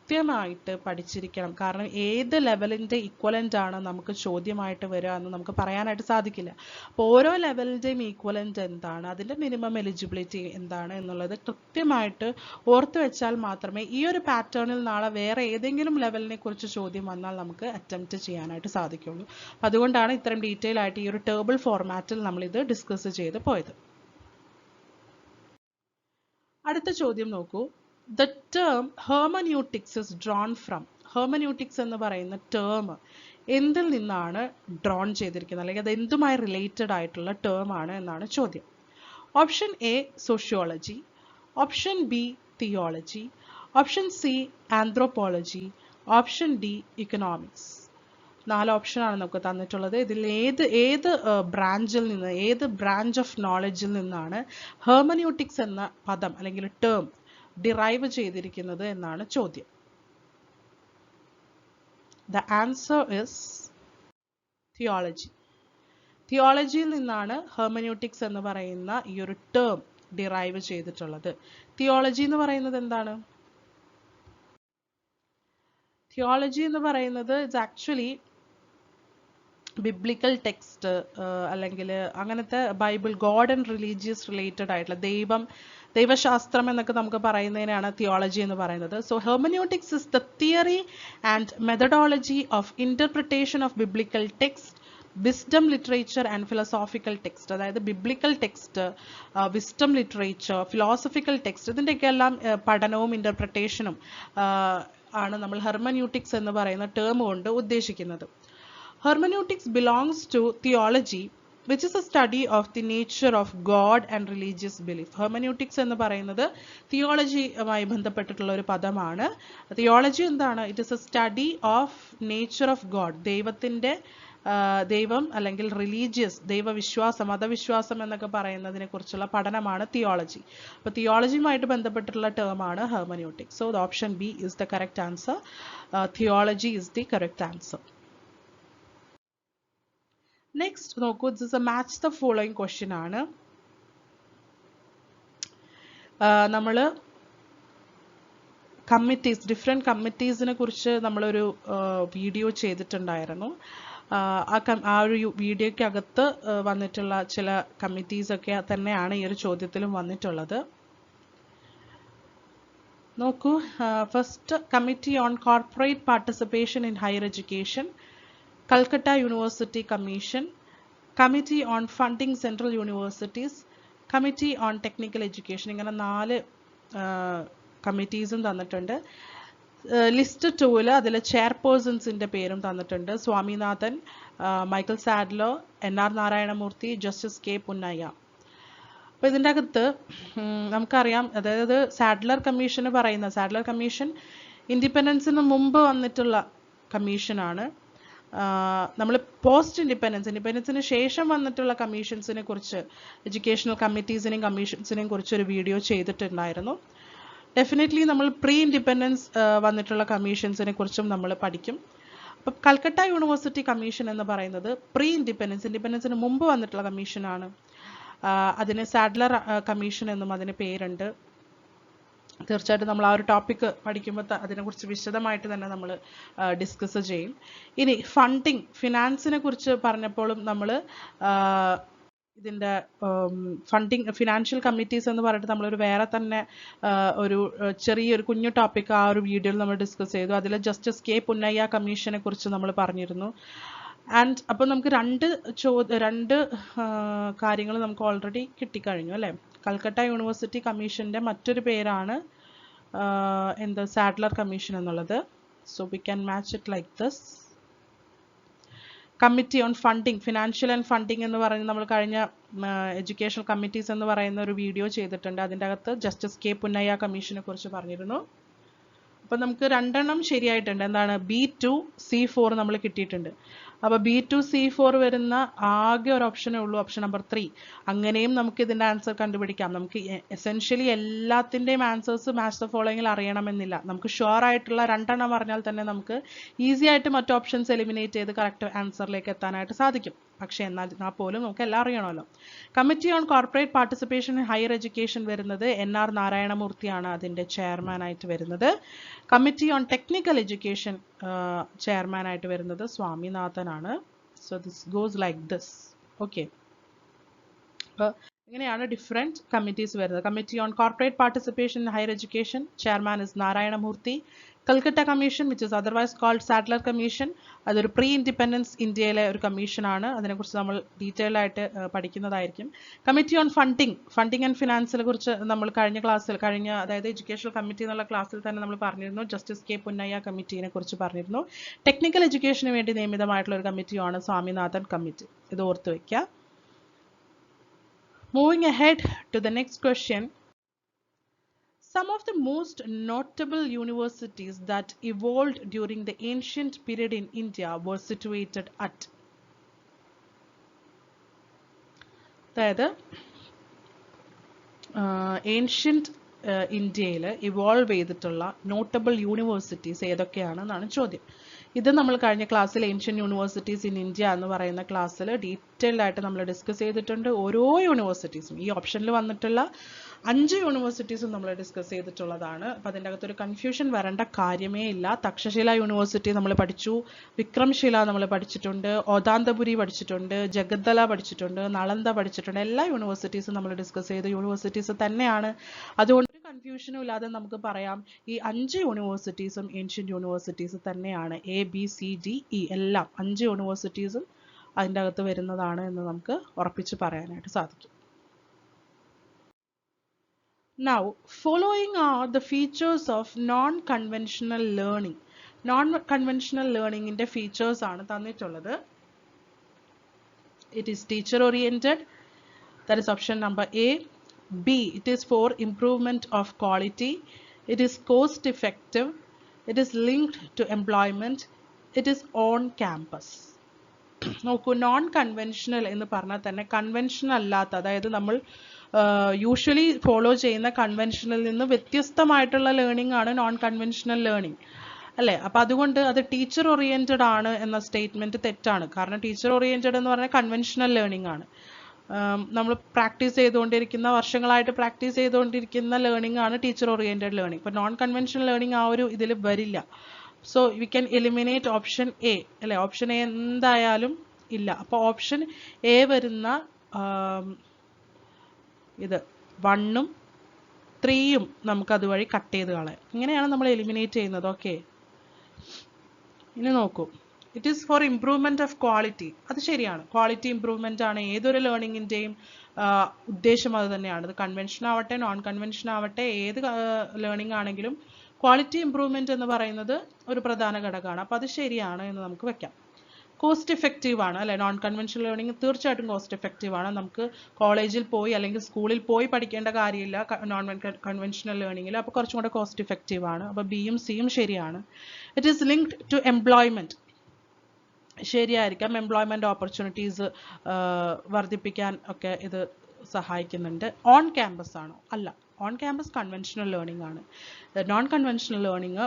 കൃത്യമായിട്ട് പഠിച്ചിരിക്കണം. കാരണം ഏത് ലെവലിൻ്റെ ഇക്വലൻ്റ് ആണ് നമുക്ക് ചോദ്യമായിട്ട് വരിക എന്ന് നമുക്ക് പറയാനായിട്ട് സാധിക്കില്ല. അപ്പോൾ ഓരോ ലെവലിൻ്റെയും ഈക്വലൻ്റ് എന്താണ്, അതിൻ്റെ മിനിമം എലിജിബിലിറ്റി എന്താണ് എന്നുള്ളത് കൃത്യമായിട്ട് ഓർത്ത് വെച്ചാൽ മാത്രമേ ഈ ഒരു പാറ്റേണിൽ നാളെ വേറെ ഏതെങ്കിലും ലെവലിനെ കുറിച്ച് ചോദ്യം വന്നാൽ നമുക്ക് അറ്റംപ്റ്റ് ചെയ്യാനായിട്ട് സാധിക്കുള്ളൂ. അപ്പോൾ അതുകൊണ്ടാണ് ഇത്രയും ഡീറ്റെയിൽ ആയിട്ട് ഈ ഒരു ടേബിൾ ഫോർമാറ്റിൽ നമ്മളിത് ഡിസ്കസ് ചെയ്ത് പോയത്. അടുത്ത ചോദ്യം നോക്കൂ. The term hermeneutics is drawn from. Hermeneutics എന്ന് പറയുന്ന ടേം എന്തിൽ നിന്നാണ് ഡ്രോൺ ചെയ്തിരിക്കുന്നത്, അല്ലെങ്കിൽ അത് എന്തുമായി റിലേറ്റഡ് ആയിട്ടുള്ള ടേം ആണ് എന്നാണ് ചോദ്യം. Option A sociology, option B theology, option C anthropology, option D economics. 4 ഓപ്ഷനാണ് നമുക്ക് തന്നിട്ടുള്ളത്. ഇതിൽ ഏത് ബ്രാഞ്ചിൽ നിന്ന്, ഏത് ബ്രാഞ്ച് ഓഫ് നോളജിൽ നിന്നാണ് ഹെർമന്യൂട്ടിക്സ് എന്ന പദം അല്ലെങ്കിൽ ടേം ഡിറൈവ് ചെയ്തിരിക്കുന്നത് എന്നാണ് ചോദ്യം. The answer is theology. തിയോളജിയിൽ നിന്നാണ് ഹെർമന്യൂട്ടിക്സ് എന്ന് പറയുന്ന ഈ ഒരു ടേം ഡിറൈവ് ചെയ്തിട്ടുള്ളത്. തിയോളജി എന്ന് പറയുന്നത് എന്താണ്? തിയോളജി എന്ന് പറയുന്നത് ഇറ്റ്സ് ആക്ച്വലി ബിബ്ലിക്കൽ ടെക്സ്റ്റ് അല്ലെങ്കിൽ അങ്ങനത്തെ Bible, God and religious related ആയിട്ടുള്ള ദൈവശാസ്ത്രം എന്നൊക്കെ നമുക്ക് പറയുന്നതിനാണ് തിയോളജി എന്ന് പറയുന്നത്. So hermeneutics is the theory and methodology of interpretation of biblical text, wisdom literature and philosophical text. അതായത് biblical text, wisdom literature, philosophical text, ഇതിൻ്റെയൊക്കെ എല്ലാം പഠനവും ഇന്റർപ്രിട്ടേഷനും ആണ് നമ്മൾ ഹെർമന്യൂട്ടിക്സ് എന്ന് പറയുന്ന ടേം കൊണ്ട് ഉദ്ദേശിക്കുന്നത്. Hermeneutics belongs to theology, which is a study of the nature of God and religious belief. Hermeneutics എന്ന് പറയുന്നത് തിയോളജിയുമായി ബന്ധപ്പെട്ടിട്ടുള്ള ഒരു പദമാണ്. തിയോളജി എന്താണ്? It is A study of nature of God. ദൈവം അല്ലെങ്കിൽ റിലീജിയസ്, ദൈവവിശ്വാസം, മതവിശ്വാസം എന്നൊക്കെ പറയുന്നതിനെ കുറിച്ചുള്ള പഠനമാണ് തിയോളജി. അപ്പോൾ തിയോളജിയുമായിട്ട് ബന്ധപ്പെട്ടിട്ടുള്ള ടേമാണ് hermeneutics. So option B is the correct answer. Theology is the correct answer. Next നോക്കൂ, this is a match the following question ആണ്. നമ്മൾ കമ്മിറ്റീസ്, ഡിഫറെൻറ്റ് കമ്മിറ്റീസിനെ കുറിച്ച് നമ്മളൊരു വീഡിയോ ചെയ്തിട്ടുണ്ടായിരുന്നു. ആ ഒരു വീഡിയോയ്ക്കകത്ത് വന്നിട്ടുള്ള ചില കമ്മിറ്റീസൊക്കെ തന്നെയാണ് ഈ ഒരു ചോദ്യത്തിലും വന്നിട്ടുള്ളത്. നോക്കൂ, first committee on corporate participation in higher education, Calcutta University Commission, Committee on Funding Central Universities, Committee on Technical Education. ഇങ്ങനെ 4 കമ്മിറ്റീസും തന്നിട്ടുണ്ട്. ലിസ്റ്റ് 2-ൽ അതിൽ ചെയർപേഴ്സൺസിൻ്റെ പേരും തന്നിട്ടുണ്ട്. Swaminathan, Michael Sadler, NR Narayanamurthy, justice K Punnayya. അപ്പോൾ ഇതിൻ്റെ അകത്ത് നമുക്കറിയാം, അതായത് സാഡ്ലർ കമ്മീഷൻ ഇൻഡിപെൻഡൻസിന് മുമ്പ് വന്നിട്ടുള്ള കമ്മീഷനാണ്. നമ്മൾ പോസ്റ്റ് ഇൻഡിപെൻഡൻസിന് ശേഷം വന്നിട്ടുള്ള കമ്മീഷൻസിനെ കുറിച്ച്, എഡ്യൂക്കേഷണൽ കമ്മിറ്റീസിനെയും കമ്മീഷൻസിനെയും കുറിച്ച് ഒരു വീഡിയോ ചെയ്തിട്ടുണ്ടായിരുന്നു. ഡെഫിനറ്റ്ലി നമ്മൾ പ്രീ ഇൻഡിപെൻഡൻസ് വന്നിട്ടുള്ള കമ്മീഷൻസിനെ കുറിച്ചും നമ്മൾ പഠിക്കും. അപ്പം കൽക്കട്ട യൂണിവേഴ്സിറ്റി കമ്മീഷൻ എന്ന് പറയുന്നത് പ്രീ ഇൻഡിപെൻഡൻസിന് മുമ്പ് വന്നിട്ടുള്ള കമ്മീഷനാണ്. അതിന് സാഡ്ലർ കമ്മീഷൻ എന്നും അതിന് പേരുണ്ട്. തീർച്ചയായിട്ടും നമ്മൾ ആ ഒരു ടോപ്പിക്ക് പഠിക്കുമ്പോൾ അതിനെക്കുറിച്ച് വിശദമായിട്ട് തന്നെ നമ്മൾ ഡിസ്കസ് ചെയ്യും. ഇനി ഫിനാൻസിനെ കുറിച്ച് പറഞ്ഞപ്പോഴും നമ്മൾ ഇതിൻ്റെ ഫിനാൻഷ്യൽ കമ്മിറ്റീസ് എന്ന് പറഞ്ഞിട്ട് നമ്മളൊരു വേറെ തന്നെ ഒരു ചെറിയൊരു കുഞ്ഞു ടോപ്പിക്ക് ആ ഒരു വീഡിയോയിൽ നമ്മൾ ഡിസ്കസ് ചെയ്തു. അതിൽ ജസ്റ്റിസ് K പുന്നയ്യ കമ്മീഷനെ കുറിച്ച് നമ്മൾ പറഞ്ഞിരുന്നു. ആൻഡ് അപ്പോൾ നമുക്ക് രണ്ട് കാര്യങ്ങൾ നമുക്ക് ഓൾറെഡി കിട്ടിക്കഴിഞ്ഞു അല്ലേ. കൽക്കട്ട യൂണിവേഴ്സിറ്റി കമ്മീഷൻ്റെ മറ്റൊരു പേരാണ് സാഡ്ലർ കമ്മീഷൻ എന്നുള്ളത്. So we can match it like this. Committee on financial and funding എന്ന് പറയുന്നത് നമ്മൾ കഴിഞ്ഞ എഡ്യൂക്കേഷണൽ കമ്മിറ്റീസ് എന്ന് പറയുന്ന ഒരു വീഡിയോ ചെയ്തിട്ടുണ്ട്. അതിൻ്റെ അകത്ത് ജസ്റ്റിസ് K പുന്നയ്യ കമ്മീഷനെ കുറിച്ച് പറഞ്ഞിരുന്നു. അപ്പോൾ നമുക്ക് 2 ശരിയായിട്ടുണ്ട്. എന്താണ്? B2 C4 നമ്മൾ കിട്ടിയിട്ടുണ്ട്. അപ്പോൾ B2C4 വരുന്ന ആകെ ഒരു ഓപ്ഷനേ ഉള്ളൂ, ഓപ്ഷൻ നമ്പർ 3. അങ്ങനെയും നമുക്ക് ഇതിൻ്റെ ആൻസർ കണ്ടുപിടിക്കാം. നമുക്ക് എസെൻഷ്യലി എല്ലാത്തിൻ്റെയും ആൻസേഴ്സ് മാച്ച് ദ ഫോളോയിങ്ങിൽ അറിയണമെന്നില്ല. നമുക്ക് ഷുവർ ആയിട്ടുള്ള 2 എണ്ണം പറഞ്ഞാൽ തന്നെ നമുക്ക് ഈസി ആയിട്ട് മറ്റ് ഓപ്ഷൻസ് എലിമിനേറ്റ് ചെയ്ത് കറക്റ്റ് ആൻസറിലേക്ക് എത്താനായിട്ട് സാധിക്കും. പക്ഷേ എന്നാൽ പോലും നമുക്ക് എല്ലാം അറിയണമല്ലോ. Committee on corporate participation in higher education വരുന്നത് NR നാരായണമൂർത്തിയാണ് അതിൻ്റെ ചെയർമാനായിട്ട് വരുന്നത്. കമ്മിറ്റി ഓൺ ടെക്നിക്കൽ എഡ്യൂക്കേഷൻ ചെയർമാനായിട്ട് വരുന്നത് സ്വാമിനാഥനാണ്. So this goes like this. Okay, അപ്പോൾ ഇങ്ങനെയാണ് ഡിഫറെൻറ്റ് കമ്മിറ്റീസ് വരുന്നത്. Committee on corporate participation in higher education chairman is Narayanamurthy. Calcutta commission which is otherwise called Sadler commission, അതൊരു പ്രീ ഇൻഡിപെൻഡൻസ് ഇന്ത്യയിലെ ഒരു കമ്മീഷനാണ്. അതിനെക്കുറിച്ച് നമ്മൾ ഡീറ്റെയിൽ ആയിട്ട് പഠിക്കുന്നതായിരിക്കും. കമ്മിറ്റി ഓൺ ഫണ്ടിങ് ആൻഡ് ഫിനാൻസിനെ കുറിച്ച് നമ്മൾ അതായത് എഡ്യൂക്കേഷണൽ കമ്മിറ്റി എന്നുള്ള ക്ലാസ്സിൽ തന്നെ നമ്മൾ പറഞ്ഞിരുന്നു. ജസ്റ്റിസ് കെ പുന്നയ്യ കമ്മിറ്റീനെ കുറിച്ച് പറഞ്ഞിരുന്നു. ടെക്നിക്കൽ എഡ്യൂക്കേഷന് വേണ്ടി നിയമിതമായിട്ടുള്ള ഒരു കമ്മിറ്റിയാണ് സ്വാമിനാഥൻ കമ്മിറ്റി. ഇത് ഓർത്ത് വയ്ക്കുക. Moving ahead to the next question. Some of the most notable universities that evolved during the ancient period in India were situated at. അതായത് ഏൻഷ്യൻറ്റ് ഇന്ത്യയിൽ ഇവോൾവ് ചെയ്തിട്ടുള്ള നോട്ടബിൾ യൂണിവേഴ്സിറ്റീസ് ഏതൊക്കെയാണെന്നാണ് ചോദ്യം. ഇത് നമ്മൾ കഴിഞ്ഞ ക്ലാസ്സിൽ ഏൻഷ്യൻ യൂണിവേഴ്സിറ്റീസ് ഇൻ ഇന്ത്യ എന്ന് പറയുന്ന ക്ലാസ്സിൽ ഡീറ്റെയിൽഡ് ആയിട്ട് നമ്മൾ ഡിസ്കസ് ചെയ്തിട്ടുണ്ട്. ഓരോ യൂണിവേഴ്സിറ്റീസും ഈ ഓപ്ഷനിൽ വന്നിട്ടുള്ള 5 യൂണിവേഴ്സിറ്റീസും നമ്മൾ ഡിസ്കസ് ചെയ്തിട്ടുള്ളതാണ്. അപ്പോൾ അതിൻ്റെ അകത്തൊരു കൺഫ്യൂഷൻ വരേണ്ട കാര്യമേ ഇല്ല. തക്ഷശില യൂണിവേഴ്സിറ്റി നമ്മൾ പഠിച്ചു, വിക്രംശില നമ്മൾ പഠിച്ചിട്ടുണ്ട്, ഓദാന്തപുരി പഠിച്ചിട്ടുണ്ട്, ജഗദ്ദല പഠിച്ചിട്ടുണ്ട്, നളന്ദ പഠിച്ചിട്ടുണ്ട്. എല്ലാ യൂണിവേഴ്സിറ്റീസും നമ്മൾ ഡിസ്കസ് ചെയ്ത യൂണിവേഴ്സിറ്റീസ് തന്നെയാണ്. അതുകൊണ്ട് ഒരു കൺഫ്യൂഷനും ഇല്ലാതെ നമുക്ക് പറയാം ഈ 5 യൂണിവേഴ്സിറ്റീസും ഏൻഷ്യൻറ്റ് യൂണിവേഴ്സിറ്റീസ് തന്നെയാണ്. ABCDE എല്ലാം 5 യൂണിവേഴ്സിറ്റീസും അതിൻ്റെ അകത്ത് വരുന്നതാണ് എന്ന് നമുക്ക് ഉറപ്പിച്ച് പറയാനായിട്ട് സാധിക്കും. Now, following are the features of non-conventional learning. Non-conventional learning ന്റെ features ആണ് തന്നിട്ടുള്ളത്. It is teacher oriented. That is option number A. B. It is for improvement of quality. It is cost effective. It is linked to employment. It is on campus. നോക്കൂ, non conventional എന്ന് പറഞ്ഞാൽ തന്നെ conventional അല്ലാത്ത, അതായത് നമ്മൾ usually follow ചെയ്യുന്ന കൺവെൻഷനിൽ നിന്ന് വ്യത്യസ്തമായിട്ടുള്ള ലേണിംഗ് ആണ് നോൺ കൺവെൻഷണൽ ലേണിംഗ്, അല്ലേ? അപ്പം അതുകൊണ്ട് അത് ടീച്ചർ ഓറിയൻറ്റഡ് ആണ് എന്ന സ്റ്റേറ്റ്മെൻറ്റ് തെറ്റാണ്. കാരണം ടീച്ചർ ഓറിയൻറ്റഡ് എന്ന് പറഞ്ഞാൽ കൺവെൻഷണൽ ലേണിംഗ് ആണ്. നമ്മൾ പ്രാക്ടീസ് ചെയ്തുകൊണ്ടിരിക്കുന്ന, വർഷങ്ങളായിട്ട് പ്രാക്ടീസ് ചെയ്തുകൊണ്ടിരിക്കുന്ന ലേണിംഗ് ആണ് ടീച്ചർ ഓറിയൻറ്റഡ് ലേണിംഗ്. ഇപ്പോൾ നോൺ കൺവെൻഷണൽ ലേണിംഗ് ആ ഒരു ഇതിൽ വരില്ല. So we can eliminate option A, അല്ലേ? ഓപ്ഷൻ എ എന്തായാലും ഇല്ല. അപ്പോൾ ഓപ്ഷൻ എ വരുന്ന ഇത് 1ഉം 3യും നമുക്ക് അതുവഴി കട്ട് ചെയ്ത് കളയാം. ഇങ്ങനെയാണ് നമ്മൾ എലിമിനേറ്റ് ചെയ്യുന്നത്. ഓക്കെ, ഇനി നോക്കൂ, it is four improvement of quality. അത് ശരിയാണ്, ക്വാളിറ്റി ഇംപ്രൂവ്മെൻ്റ് ആണ് ഏതൊരു ലേണിങ്ങിൻ്റെയും ഉദ്ദേശം. അത് തന്നെയാണ്. ഇത് കൺവെൻഷൻ ആവട്ടെ നോൺ കൺവെൻഷൻ ആവട്ടെ ഏത് ലേണിംഗ് ആണെങ്കിലും ക്വാളിറ്റി ഇംപ്രൂവ്മെൻറ്റ് എന്ന് പറയുന്നത് ഒരു പ്രധാന ഘടകമാണ്. അപ്പോൾ അത് ശരിയാണ് എന്ന് നമുക്ക് വെക്കാം. കോസ്റ്റ് എഫക്റ്റീവ് ആണ്, അല്ലേ? നോൺ കൺവെൻഷണൽ ലേണിംഗ് തീർച്ചയായിട്ടും കോസ്റ്റ് എഫക്റ്റീവ് ആണ്. നമുക്ക് കോളേജിൽ പോയി അല്ലെങ്കിൽ സ്കൂളിൽ പോയി പഠിക്കേണ്ട കാര്യമില്ല നോൺ കൺവെൻഷണൽ ലേണിംഗിൽ. അപ്പോൾ കുറച്ചും കൂടെ കോസ്റ്റ് എഫക്റ്റീവ് ആണ്. അപ്പോൾ ബിയും സിയും ശരിയാണ്. It is linked to employment. ശരിയായിരിക്കാം, എംപ്ലോയ്മെൻറ്റ് ഓപ്പർച്യൂണിറ്റീസ് വർദ്ധിപ്പിക്കാൻ ഒക്കെ ഇത് സഹായിക്കുന്നുണ്ട്. ഓൺ ക്യാമ്പസ് ആണോ? അല്ല, ഓൺ ക്യാമ്പസ് കൺവെൻഷണൽ ലേണിംഗ് ആണ്. Non conventional learning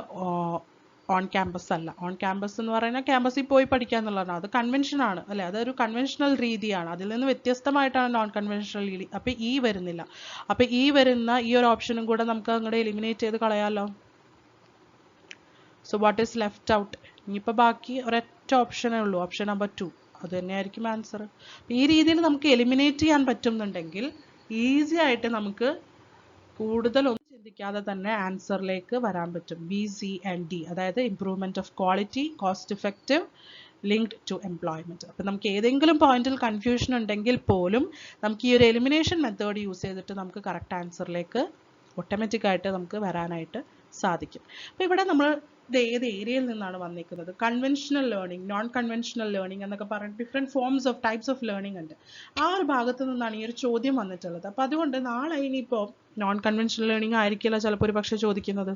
on campus അല്ല. ഓൺ ക്യാമ്പസ് എന്ന് പറയുന്നത് ക്യാമ്പസിൽ പോയി പഠിക്കുക എന്നുള്ളതാണ്. അത് കൺവെൻഷനാണ്, അല്ലേ? അതൊരു കൺവെൻഷണൽ രീതിയാണ്. അതിൽ നിന്ന് വ്യത്യസ്തമായിട്ടാണ് നോൺ കൺവെൻഷണൽ രീതി. അപ്പോൾ ഈ വരുന്നില്ല. അപ്പോൾ ഈ വരുന്ന ഈ ഒരു ഓപ്ഷനും കൂടെ നമുക്ക് അങ്ങോട്ട് എലിമിനേറ്റ് ചെയ്ത് കളയാമല്ലോ. So what is left out? ഇനിയിപ്പോൾ ബാക്കി ഒരൊറ്റ ഓപ്ഷനേ ഉള്ളൂ, ഓപ്ഷൻ നമ്പർ 2. അത് തന്നെയായിരിക്കും ആൻസർ. ഈ രീതിയിൽ നമുക്ക് എലിമിനേറ്റ് ചെയ്യാൻ പറ്റുന്നുണ്ടെങ്കിൽ ഈസി ആയിട്ട് നമുക്ക് കൂടുതലൊന്നും ചിന്തിക്കാതെ തന്നെ ആൻസറിലേക്ക് വരാൻ പറ്റും. ബി, സി ആൻഡ് ഡി, അതായത് improvement of quality, cost effective, linked to employment. അപ്പം നമുക്ക് ഏതെങ്കിലും പോയിന്റിൽ കൺഫ്യൂഷൻ ഉണ്ടെങ്കിൽ പോലും നമുക്ക് ഈ ഒരു എലിമിനേഷൻ മെത്തേഡ് യൂസ് ചെയ്തിട്ട് നമുക്ക് കറക്റ്റ് ആൻസറിലേക്ക് ഓട്ടോമാറ്റിക്കായിട്ട് നമുക്ക് വരാനായിട്ട് സാധിക്കും. അപ്പോൾ ഇവിടെ നമ്മൾ ഇത് ഏത് ഏരിയയിൽ നിന്നാണ് വന്നിരിക്കുന്നത്? Conventional learning, non conventional learning എന്നൊക്കെ പറഞ്ഞിട്ട് different forms of types of learning ഉണ്ട്. ആ ഒരു ഭാഗത്ത് നിന്നാണ് ഈ ഒരു ചോദ്യം വന്നിട്ടുള്ളത്. അപ്പോൾ അതുകൊണ്ട് നാളെ ഇനിയിപ്പോൾ നോൺ കൺവെൻഷണൽ ലേണിംഗ് ആയിരിക്കില്ല ചിലപ്പോൾ ഒരു പക്ഷേ ചോദിക്കുന്നത്.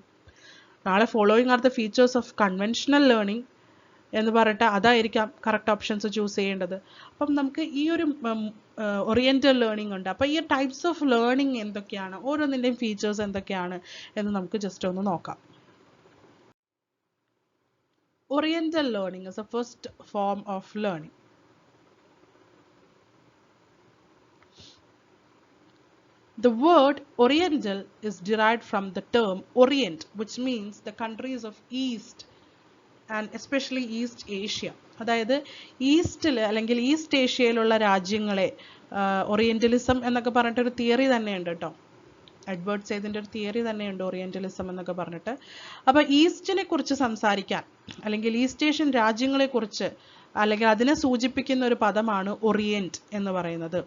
നാളെ following are the features of conventional learning എന്ന് പറഞ്ഞിട്ട് അതായിരിക്കാം കറക്റ്റ് ഓപ്ഷൻസ് ചൂസ് ചെയ്യേണ്ടത്. അപ്പം നമുക്ക് ഈ ഒരു ഓറിയന്റൽ ലേണിംഗ് ഉണ്ട്. അപ്പോൾ ഈ ടൈപ്സ് ഓഫ് ലേണിംഗ് എന്തൊക്കെയാണ്, ഓരോന്നിൻ്റെയും ഫീച്ചേഴ്സ് എന്തൊക്കെയാണ് എന്ന് നമുക്ക് ജസ്റ്റ് ഒന്ന് നോക്കാം. Oriental learning is a first form of learning. The word Oriental is derived from the term Orient, which means the countries of East and especially East Asia. അതായത് ഈസ്റ്റിൽ അല്ലെങ്കിൽ ഈസ്റ്റ് ഏഷ്യയിലുള്ള രാജ്യങ്ങളെ ഓറിയന്റലിസം എന്നൊക്കെ പറഞ്ഞിട്ടൊരു തിയറി തന്നെയുണ്ട് കേട്ടോ. എഡ്വേർഡ് സെയ്ദിൻ്റെ ഒരു theory തന്നെയുണ്ട് ഓറിയന്റലിസം എന്നൊക്കെ പറഞ്ഞിട്ട്. അപ്പോൾ ഈസ്റ്റിനെ കുറിച്ച് സംസാരിക്കാൻ അല്ലെങ്കിൽ ഈസ്റ്റ് ഏഷ്യൻ രാജ്യങ്ങളെ കുറിച്ച് അല്ലെങ്കിൽ അതിനെ സൂചിപ്പിക്കുന്ന ഒരു പദമാണ് ഓറിയന്റ് എന്ന് പറയുന്നത്.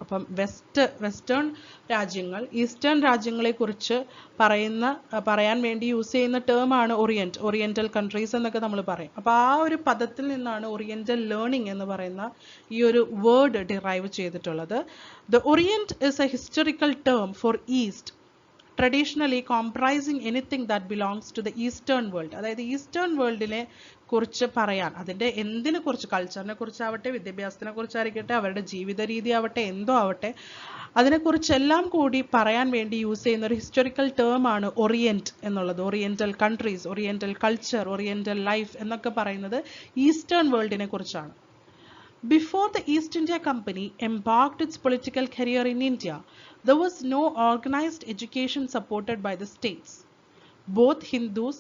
അപ്പം വെസ്റ്റേൺ രാജ്യങ്ങൾ, ഈസ്റ്റേൺ രാജ്യങ്ങളെ കുറിച്ച് പറയാൻ വേണ്ടി യൂസ് ചെയ്യുന്ന ടേമാണ് ഓറിയന്റൽ കൺട്രീസ് എന്നൊക്കെ നമ്മൾ പറയും. അപ്പോൾ ആ ഒരു പദത്തിൽ നിന്നാണ് ഓറിയന്റൽ ലേണിംഗ് എന്ന് പറയുന്ന ഈ ഒരു വേർഡ് ഡിറൈവ് ചെയ്തിട്ടുള്ളത്. The Orient is a historical term for east, traditionally comprising anything that belongs to the eastern world. അതായത് ഈസ്റ്റേൺ വേൾഡിനെ കുറിച്ച് പറയാൻ, അതിൻ്റെ എന്തിനെ കുറിച്ച്, കൾച്ചറിനെ കുറിച്ചാവട്ടെ, വിദ്യാഭ്യാസത്തിനെ കുറിച്ചായിരിക്കട്ടെ, അവരുടെ ജീവിത രീതി ആവട്ടെ, എന്തോ ആവട്ടെ, അതിനെക്കുറിച്ചെല്ലാം കൂടി പറയാൻ വേണ്ടി യൂസ് ചെയ്യുന്ന ഒരു ഹിസ്റ്റോറിക്കൽ ടേം ആണ് ഓറിയന്റ് എന്നുള്ളത്. Oriental countries, oriental culture, oriental life എന്നൊക്കെ പറയുന്നത് ഈസ്റ്റേൺ വേൾഡിനെ കുറിച്ചാണ്. Before the East India Company embarked its political career in India, there was no organized education supported by the states. Both Hindus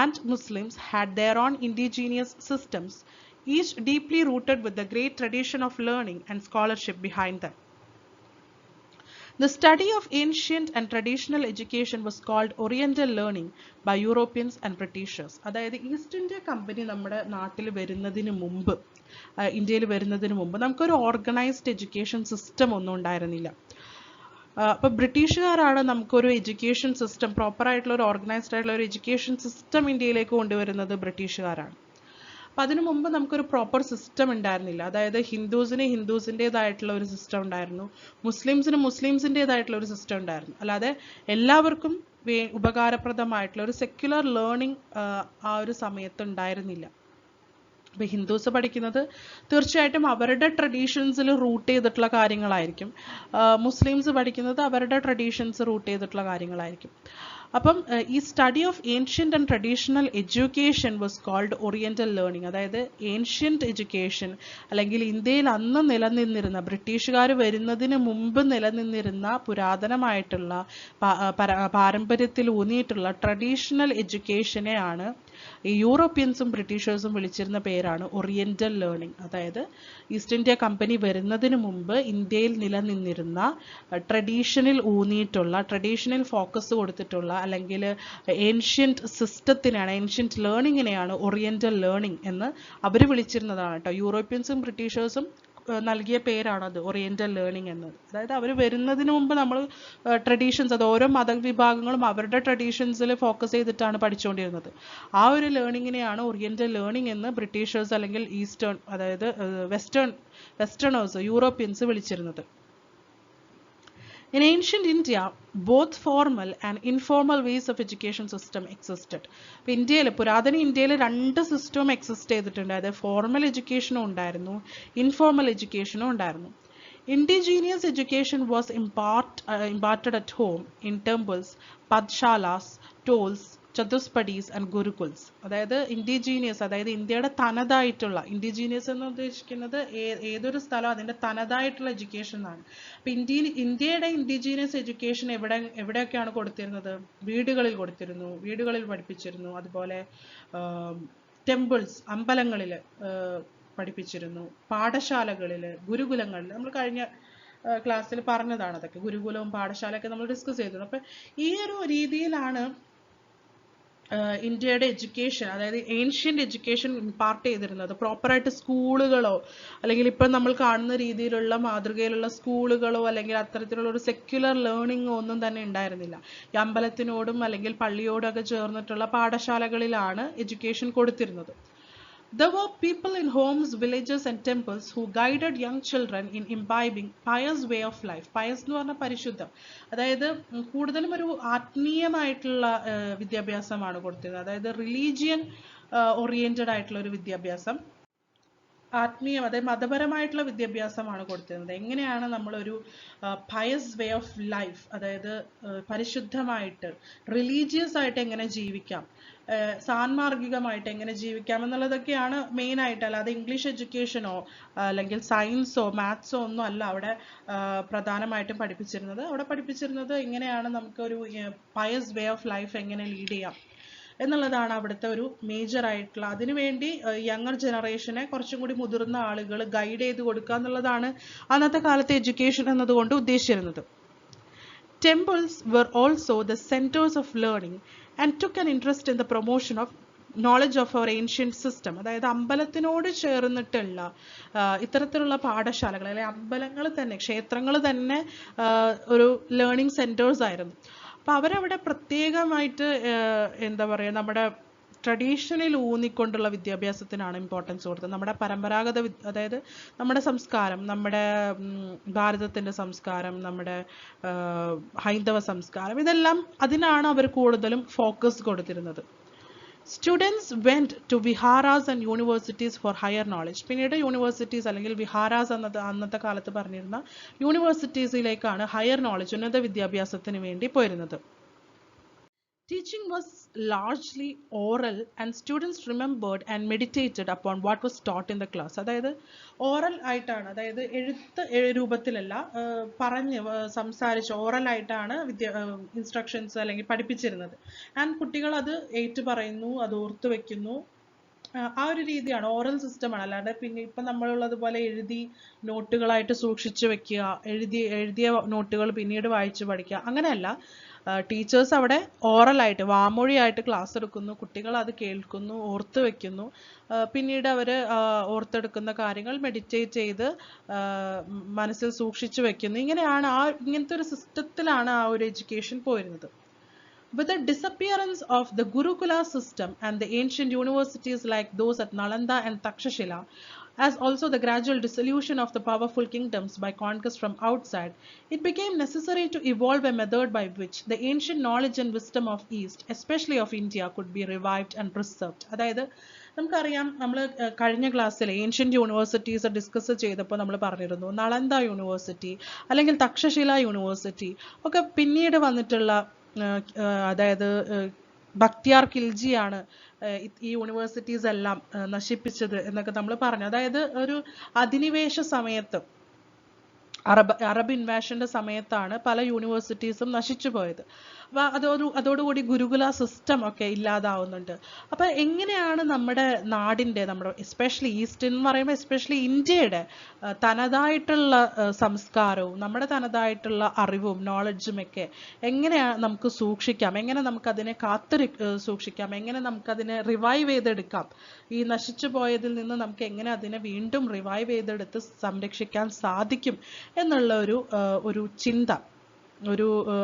and Muslims had their own indigenous systems, each deeply rooted with the great tradition of learning and scholarship behind them. The study of ancient and traditional education was called Oriental learning by Europeans and Britishers. അതായത് east India company നമ്മുടെ നാട്ടിൽ വരുന്നതിന് മുമ്പ്, ഇന്ത്യയിൽ വരുന്നതിന് മുമ്പ് നമുക്കൊരു organised education system ഒന്നും ഉണ്ടായിരുന്നില്ല. അപ്പോൾ ബ്രിട്ടീഷുകാരാണ് നമുക്കൊരു എഡ്യൂക്കേഷൻ സിസ്റ്റം, പ്രോപ്പറായിട്ടുള്ള ഒരു ഓർഗനൈസ്ഡ് ആയിട്ടുള്ള ഒരു എഡ്യൂക്കേഷൻ സിസ്റ്റം ഇന്ത്യയിലേക്ക് കൊണ്ടുവരുന്നത് ബ്രിട്ടീഷുകാരാണ്. അപ്പം അതിനു മുമ്പ് നമുക്കൊരു പ്രോപ്പർ സിസ്റ്റം ഉണ്ടായിരുന്നില്ല. അതായത് ഹിന്ദുസിൻ്റെതായിട്ടുള്ള ഒരു സിസ്റ്റം ഉണ്ടായിരുന്നു, മുസ്ലിംസിൻ്റെതായിട്ടുള്ള ഒരു സിസ്റ്റം ഉണ്ടായിരുന്നു. അല്ലാതെ എല്ലാവർക്കും ഉപകാരപ്രദമായിട്ടുള്ള ഒരു സെക്യുലർ ലേണിംഗ് ആ ഒരു സമയത്ത് ഉണ്ടായിരുന്നില്ല. അപ്പോൾ ഹിന്ദുസ് പഠിക്കുന്നത് തീർച്ചയായിട്ടും അവരുടെ ട്രഡീഷൻസിൽ റൂട്ട് ചെയ്തിട്ടുള്ള കാര്യങ്ങളായിരിക്കും, മുസ്ലിംസ് പഠിക്കുന്നത് അവരുടെ ട്രഡീഷൻസ് റൂട്ട് ചെയ്തിട്ടുള്ള കാര്യങ്ങളായിരിക്കും. അപ്പം ഈ study of ancient and traditional education was called oriental learning. അതായത് ഏൻഷ്യൻ്റ് എഡ്യൂക്കേഷൻ അല്ലെങ്കിൽ ഇന്ത്യയിൽ അന്ന് നിലനിന്നിരുന്ന, ബ്രിട്ടീഷുകാർ വരുന്നതിന് മുമ്പ് നിലനിന്നിരുന്ന പുരാതനമായിട്ടുള്ള പാരമ്പര്യത്തിൽ ഊന്നിയിട്ടുള്ള ട്രഡീഷണൽ എഡ്യൂക്കേഷനെയാണ് ഈ യൂറോപ്യൻസും ബ്രിട്ടീഷേഴ്സും വിളിച്ചിരുന്ന പേരാണ് ഓറിയന്റൽ ലേണിംഗ്. അതായത് ഈസ്റ്റ് ഇന്ത്യ കമ്പനി വരുന്നതിന് മുമ്പ് ഇന്ത്യയിൽ നിലനിന്നിരുന്ന ട്രഡീഷനിൽ ഊന്നിയിട്ടുള്ള, ട്രഡീഷണൽ ഫോക്കസ് കൊടുത്തിട്ടുള്ള അല്ലെങ്കിൽ ഏൻഷ്യൻ്റ് സിസ്റ്റത്തിനെയാണ്, ഏൻഷ്യൻ്റ് ലേണിങ്ങിനെയാണ് ഓറിയന്റൽ ലേണിംഗ് എന്ന് അവർ വിളിച്ചിരുന്നതാണ് കേട്ടോ. യൂറോപ്യൻസും ബ്രിട്ടീഷേഴ്സും നൽകിയ പേരാണത് ഓറിയന്റൽ ലേണിംഗ് എന്നത്. അതായത് അവർ വരുന്നതിന് മുമ്പ് നമ്മൾ ട്രഡീഷൻസ്, അത് ഓരോ മതവിഭാഗങ്ങളും അവരുടെ ട്രഡീഷൻസിൽ ഫോക്കസ് ചെയ്തിട്ടാണ് പഠിച്ചുകൊണ്ടിരുന്നത്. ആ ഒരു ലേണിങ്ങിനെയാണ് ഓറിയന്റൽ ലേണിംഗ് എന്ന് ബ്രിട്ടീഷേഴ്സ് അല്ലെങ്കിൽ ഈസ്റ്റേൺ, അതായത് വെസ്റ്റേണേഴ്സ്, യൂറോപ്യൻസ് വിളിച്ചിരുന്നത്. In ancient India, both formal and informal ways of education system existed. ഇപ്പോൾ ഇന്ത്യയിൽ, പുരാതന ഇന്ത്യയിൽ രണ്ട് സിസ്റ്റവും എക്സിസ്റ്റ് ചെയ്തിട്ടുണ്ട്. അതായത് ഫോർമൽ എഡ്യൂക്കേഷനും ഉണ്ടായിരുന്നു, ഇൻഫോർമൽ എഡ്യൂക്കേഷനും ഉണ്ടായിരുന്നു. Indigenous education was imparted at home in temples, pathshalas, tolls, chatuspathis and gurukuls. അതായത് ഇൻഡിജീനിയസ്, അതായത് ഇന്ത്യയുടെ തനതായിട്ടുള്ള, ഇൻഡിജീനിയസ് എന്ന് ഉദ്ദേശിക്കുന്നത് ഏതൊരു സ്ഥലം അതിൻ്റെ തനതായിട്ടുള്ള എഡ്യൂക്കേഷൻ എന്നാണ്. അപ്പം ഇന്ത്യയുടെ ഇൻഡിജീനിയസ് എഡ്യൂക്കേഷൻ എവിടെയൊക്കെയാണ് കൊടുത്തിരുന്നത്? വീടുകളിൽ കൊടുത്തിരുന്നു, വീടുകളിൽ പഠിപ്പിച്ചിരുന്നു. അതുപോലെ ടെമ്പിൾസ്, അമ്പലങ്ങളിൽ പഠിപ്പിച്ചിരുന്നു, പാഠശാലകളിൽ, ഗുരുകുലങ്ങളിൽ. നമ്മൾ കഴിഞ്ഞ ക്ലാസ്സിൽ പറഞ്ഞതാണ് അതൊക്കെ, ഗുരുകുലവും പാഠശാലയൊക്കെ നമ്മൾ ഡിസ്കസ് ചെയ്തിരുന്നു. അപ്പം ഈ ഒരു രീതിയിലാണ് ഇന്ത്യയുടെ എഡ്യൂക്കേഷൻ, അതായത് ഏൻഷ്യൻ്റ് എഡ്യൂക്കേഷൻ ഇമ്പാർട്ട് ചെയ്തിരുന്നത്. പ്രോപ്പറായിട്ട് സ്കൂളുകളോ അല്ലെങ്കിൽ ഇപ്പം നമ്മൾ കാണുന്ന രീതിയിലുള്ള മാതൃകയിലുള്ള സ്കൂളുകളോ അല്ലെങ്കിൽ അത്തരത്തിലുള്ള ഒരു സെക്യുലർ ലേണിംഗോ ഒന്നും തന്നെ ഉണ്ടായിരുന്നില്ല. ഈ അമ്പലത്തിനോടും അല്ലെങ്കിൽ പള്ളിയോടൊക്കെ ചേർന്നിട്ടുള്ള പാഠശാലകളിലാണ് എഡ്യൂക്കേഷൻ കൊടുത്തിരുന്നത്. There were people in homes, villages and temples who guided young children in imbibing pious way of life. Pious എന്ന് പറഞ്ഞാൽ പരിശുദ്ധം, അതായത് കൂടുതലും ഒരു ആത്മീയമായിട്ടുള്ള വിദ്യാഭ്യാസമാണ് കൊടുത്തിരുന്നത്. അതായത് റിലീജിയൻ ഓറിയന്റഡ് ആയിട്ടുള്ള ഒരു വിദ്യാഭ്യാസം, ആത്മീയം, അതായത് മതപരമായിട്ടുള്ള വിദ്യാഭ്യാസമാണ് കൊടുത്തിരുന്നത്. എങ്ങനെയാണ് നമ്മളൊരു പയസ് വേ ഓഫ് ലൈഫ്, അതായത് പരിശുദ്ധമായിട്ട് റിലീജിയസ് ആയിട്ട് എങ്ങനെ ജീവിക്കാം, സാൻമാർഗികമായിട്ട് എങ്ങനെ ജീവിക്കാം എന്നുള്ളതൊക്കെയാണ് മെയിൻ ആയിട്ട്. അല്ലാതെ ഇംഗ്ലീഷ് എഡ്യൂക്കേഷനോ അല്ലെങ്കിൽ സയൻസോ മാത്സോ ഒന്നും അല്ല അവിടെ പ്രധാനമായിട്ടും പഠിപ്പിച്ചിരുന്നത്. അവിടെ പഠിപ്പിച്ചിരുന്നത് എങ്ങനെയാണ് നമുക്കൊരു പയസ് വേ ഓഫ് ലൈഫ് എങ്ങനെ ലീഡ് ചെയ്യാം എന്നുള്ളതാണ് അവിടുത്തെ ഒരു മേജർ ആയിട്ടുള്ള. അതിനുവേണ്ടി യങ്ങർ ജനറേഷനെ കുറച്ചും കൂടി മുതിർന്ന ആളുകൾ ഗൈഡ് ചെയ്ത് കൊടുക്കുക എന്നുള്ളതാണ് അന്നത്തെ കാലത്തെ എഡ്യൂക്കേഷൻ എന്നതുകൊണ്ട് ഉദ്ദേശിച്ചിരുന്നത്. Temples were also the centers of learning and took an interest in the promotion of knowledge of our ancient system. അതായത് അമ്പലത്തിനോട് ചേർന്നിട്ടുള്ള ഇത്തരത്തിലുള്ള പാഠശാലകൾ അല്ലെങ്കിൽ അമ്പലങ്ങൾ തന്നെ, ക്ഷേത്രങ്ങൾ തന്നെ ഒരു ലേണിംഗ് സെന്റേഴ്സ് ആയിരുന്നു. അപ്പോൾ അവരവിടെ പ്രത്യേകമായിട്ട് എന്താ പറയുക, നമ്മുടെ ട്രഡീഷനിൽ ഊന്നിക്കൊണ്ടുള്ള വിദ്യാഭ്യാസത്തിനാണ് ഇമ്പോർട്ടൻസ് കൊടുത്തത്. നമ്മുടെ പരമ്പരാഗത അതായത് നമ്മുടെ സംസ്കാരം, നമ്മുടെ ഭാരതത്തിൻ്റെ സംസ്കാരം, നമ്മുടെ ഹൈന്ദവ സംസ്കാരം, ഇതെല്ലാം അതിനാണ് അവർ കൂടുതലും ഫോക്കസ് കൊടുത്തിരുന്നത്. Students went to viharas and universities for higher knowledge. പിന്നീട് യൂണിവേഴ്സിറ്റീസ് അല്ലെങ്കിൽ വിഹാരാസ് അന്നത്തെ കാലത്ത് പറഞ്ഞിരുന്ന യൂണിവേഴ്സിറ്റീസിലേക്കാണ് ഹയർ നോളജ്, ഉന്നത വിദ്യാഭ്യാസത്തിന് വേണ്ടി പോയിരുന്നത്. Teaching was largely oral and students remembered and meditated upon what was taught in the class. അതായത് ഓറൽ ആയിട്ടാണ്, അതായത് എഴുത്ത് രൂപത്തിലല്ല, പറഞ്ഞ് സംസാരിച്ച് ഓറൽ ആയിട്ടാണ് ഇൻസ്ട്രക്ഷൻസ് അല്ലെങ്കിൽ പഠിപ്പിച്ചിരുന്നത്. ആൻഡ് കുട്ടികൾ അത് ഏറ്റു പറയുന്നു, അത് ഓർത്തു വെക്കുന്നു. ആ ഒരു രീതിയാണ്, ഓറൽ സിസ്റ്റമാണ്. അല്ലാതെ പിന്നെ ഇപ്പം നമ്മളുള്ളതുപോലെ എഴുതി നോട്ടുകളായിട്ട് സൂക്ഷിച്ചു വെക്കുക, എഴുതിയ നോട്ടുകൾ പിന്നീട് വായിച്ച് പഠിക്കുക, അങ്ങനെയല്ല. ടീച്ചേഴ്സ് അവിടെ ഓറലായിട്ട്, വാമൊഴിയായിട്ട് ക്ലാസ് എടുക്കുന്നു, കുട്ടികൾ അത് കേൾക്കുന്നു, ഓർത്ത് വെക്കുന്നു, പിന്നീട് അവർ ഓർത്തെടുക്കുന്ന കാര്യങ്ങൾ മെഡിറ്റേറ്റ് ചെയ്ത് മനസ്സിൽ സൂക്ഷിച്ചു വെക്കുന്നു. ഇങ്ങനത്തെ ഒരു സിസ്റ്റത്തിലാണ് ആ ഒരു എഡ്യൂക്കേഷൻ പോയിരുന്നത്. With the disappearance of the Gurukula system and the ancient universities like those at Nalanda and Takshashila, as also the gradual dissolution of the powerful kingdoms by conquest from outside, it became necessary to evolve a method by which the ancient knowledge and wisdom of East, especially of India, could be revived and preserved. അതായത് നമുക്കറിയാം, നമ്മൾ കഴിഞ്ഞ ക്ലാസ്സിൽ ancient universities discuss ചെയ്തപ്പോൾ നമ്മൾ പറഞ്ഞിരുന്നു, Nalanda university അല്ലെങ്കിൽ Takshashila university ഒക്കെ പിന്നീട് വന്നിട്ടുള്ള, അതായത് ബക്തിയാർ ഖിൽജിയാണ് ഈ യൂണിവേഴ്സിറ്റീസ് എല്ലാം നശിപ്പിച്ചത് എന്നൊക്കെ നമ്മൾ പറഞ്ഞു. അതായത് ഒരു അധിനിവേശ സമയത്ത്, അറബ് ഇൻവാഷന്റെ സമയത്താണ് പല യൂണിവേഴ്സിറ്റീസും നശിച്ചു പോയത്. അപ്പോൾ അതോടുകൂടി ഗുരുകുല സിസ്റ്റം ഒക്കെ ഇല്ലാതാവുന്നുണ്ട്. അപ്പോൾ എങ്ങനെയാണ് നമ്മുടെ നാടിൻ്റെ, നമ്മുടെ എസ്പെഷ്യലി ഈസ്റ്റ് എന്ന് പറയുമ്പോൾ എസ്പെഷ്യലി ഇന്ത്യയുടെ തനതായിട്ടുള്ള സംസ്കാരവും നമ്മുടെ തനതായിട്ടുള്ള അറിവും നോളജും ഒക്കെ എങ്ങനെയാണ് നമുക്ക് സൂക്ഷിക്കാം, എങ്ങനെ നമുക്കതിനെ സൂക്ഷിക്കാം, എങ്ങനെ നമുക്കതിനെ റിവൈവ് ചെയ്തെടുക്കാം, ഈ നശിച്ചു പോയതിൽ നിന്ന് നമുക്ക് എങ്ങനെ അതിനെ വീണ്ടും റിവൈവ് ചെയ്തെടുത്ത് സംരക്ഷിക്കാൻ സാധിക്കും എന്നുള്ള ഒരു ചിന്ത,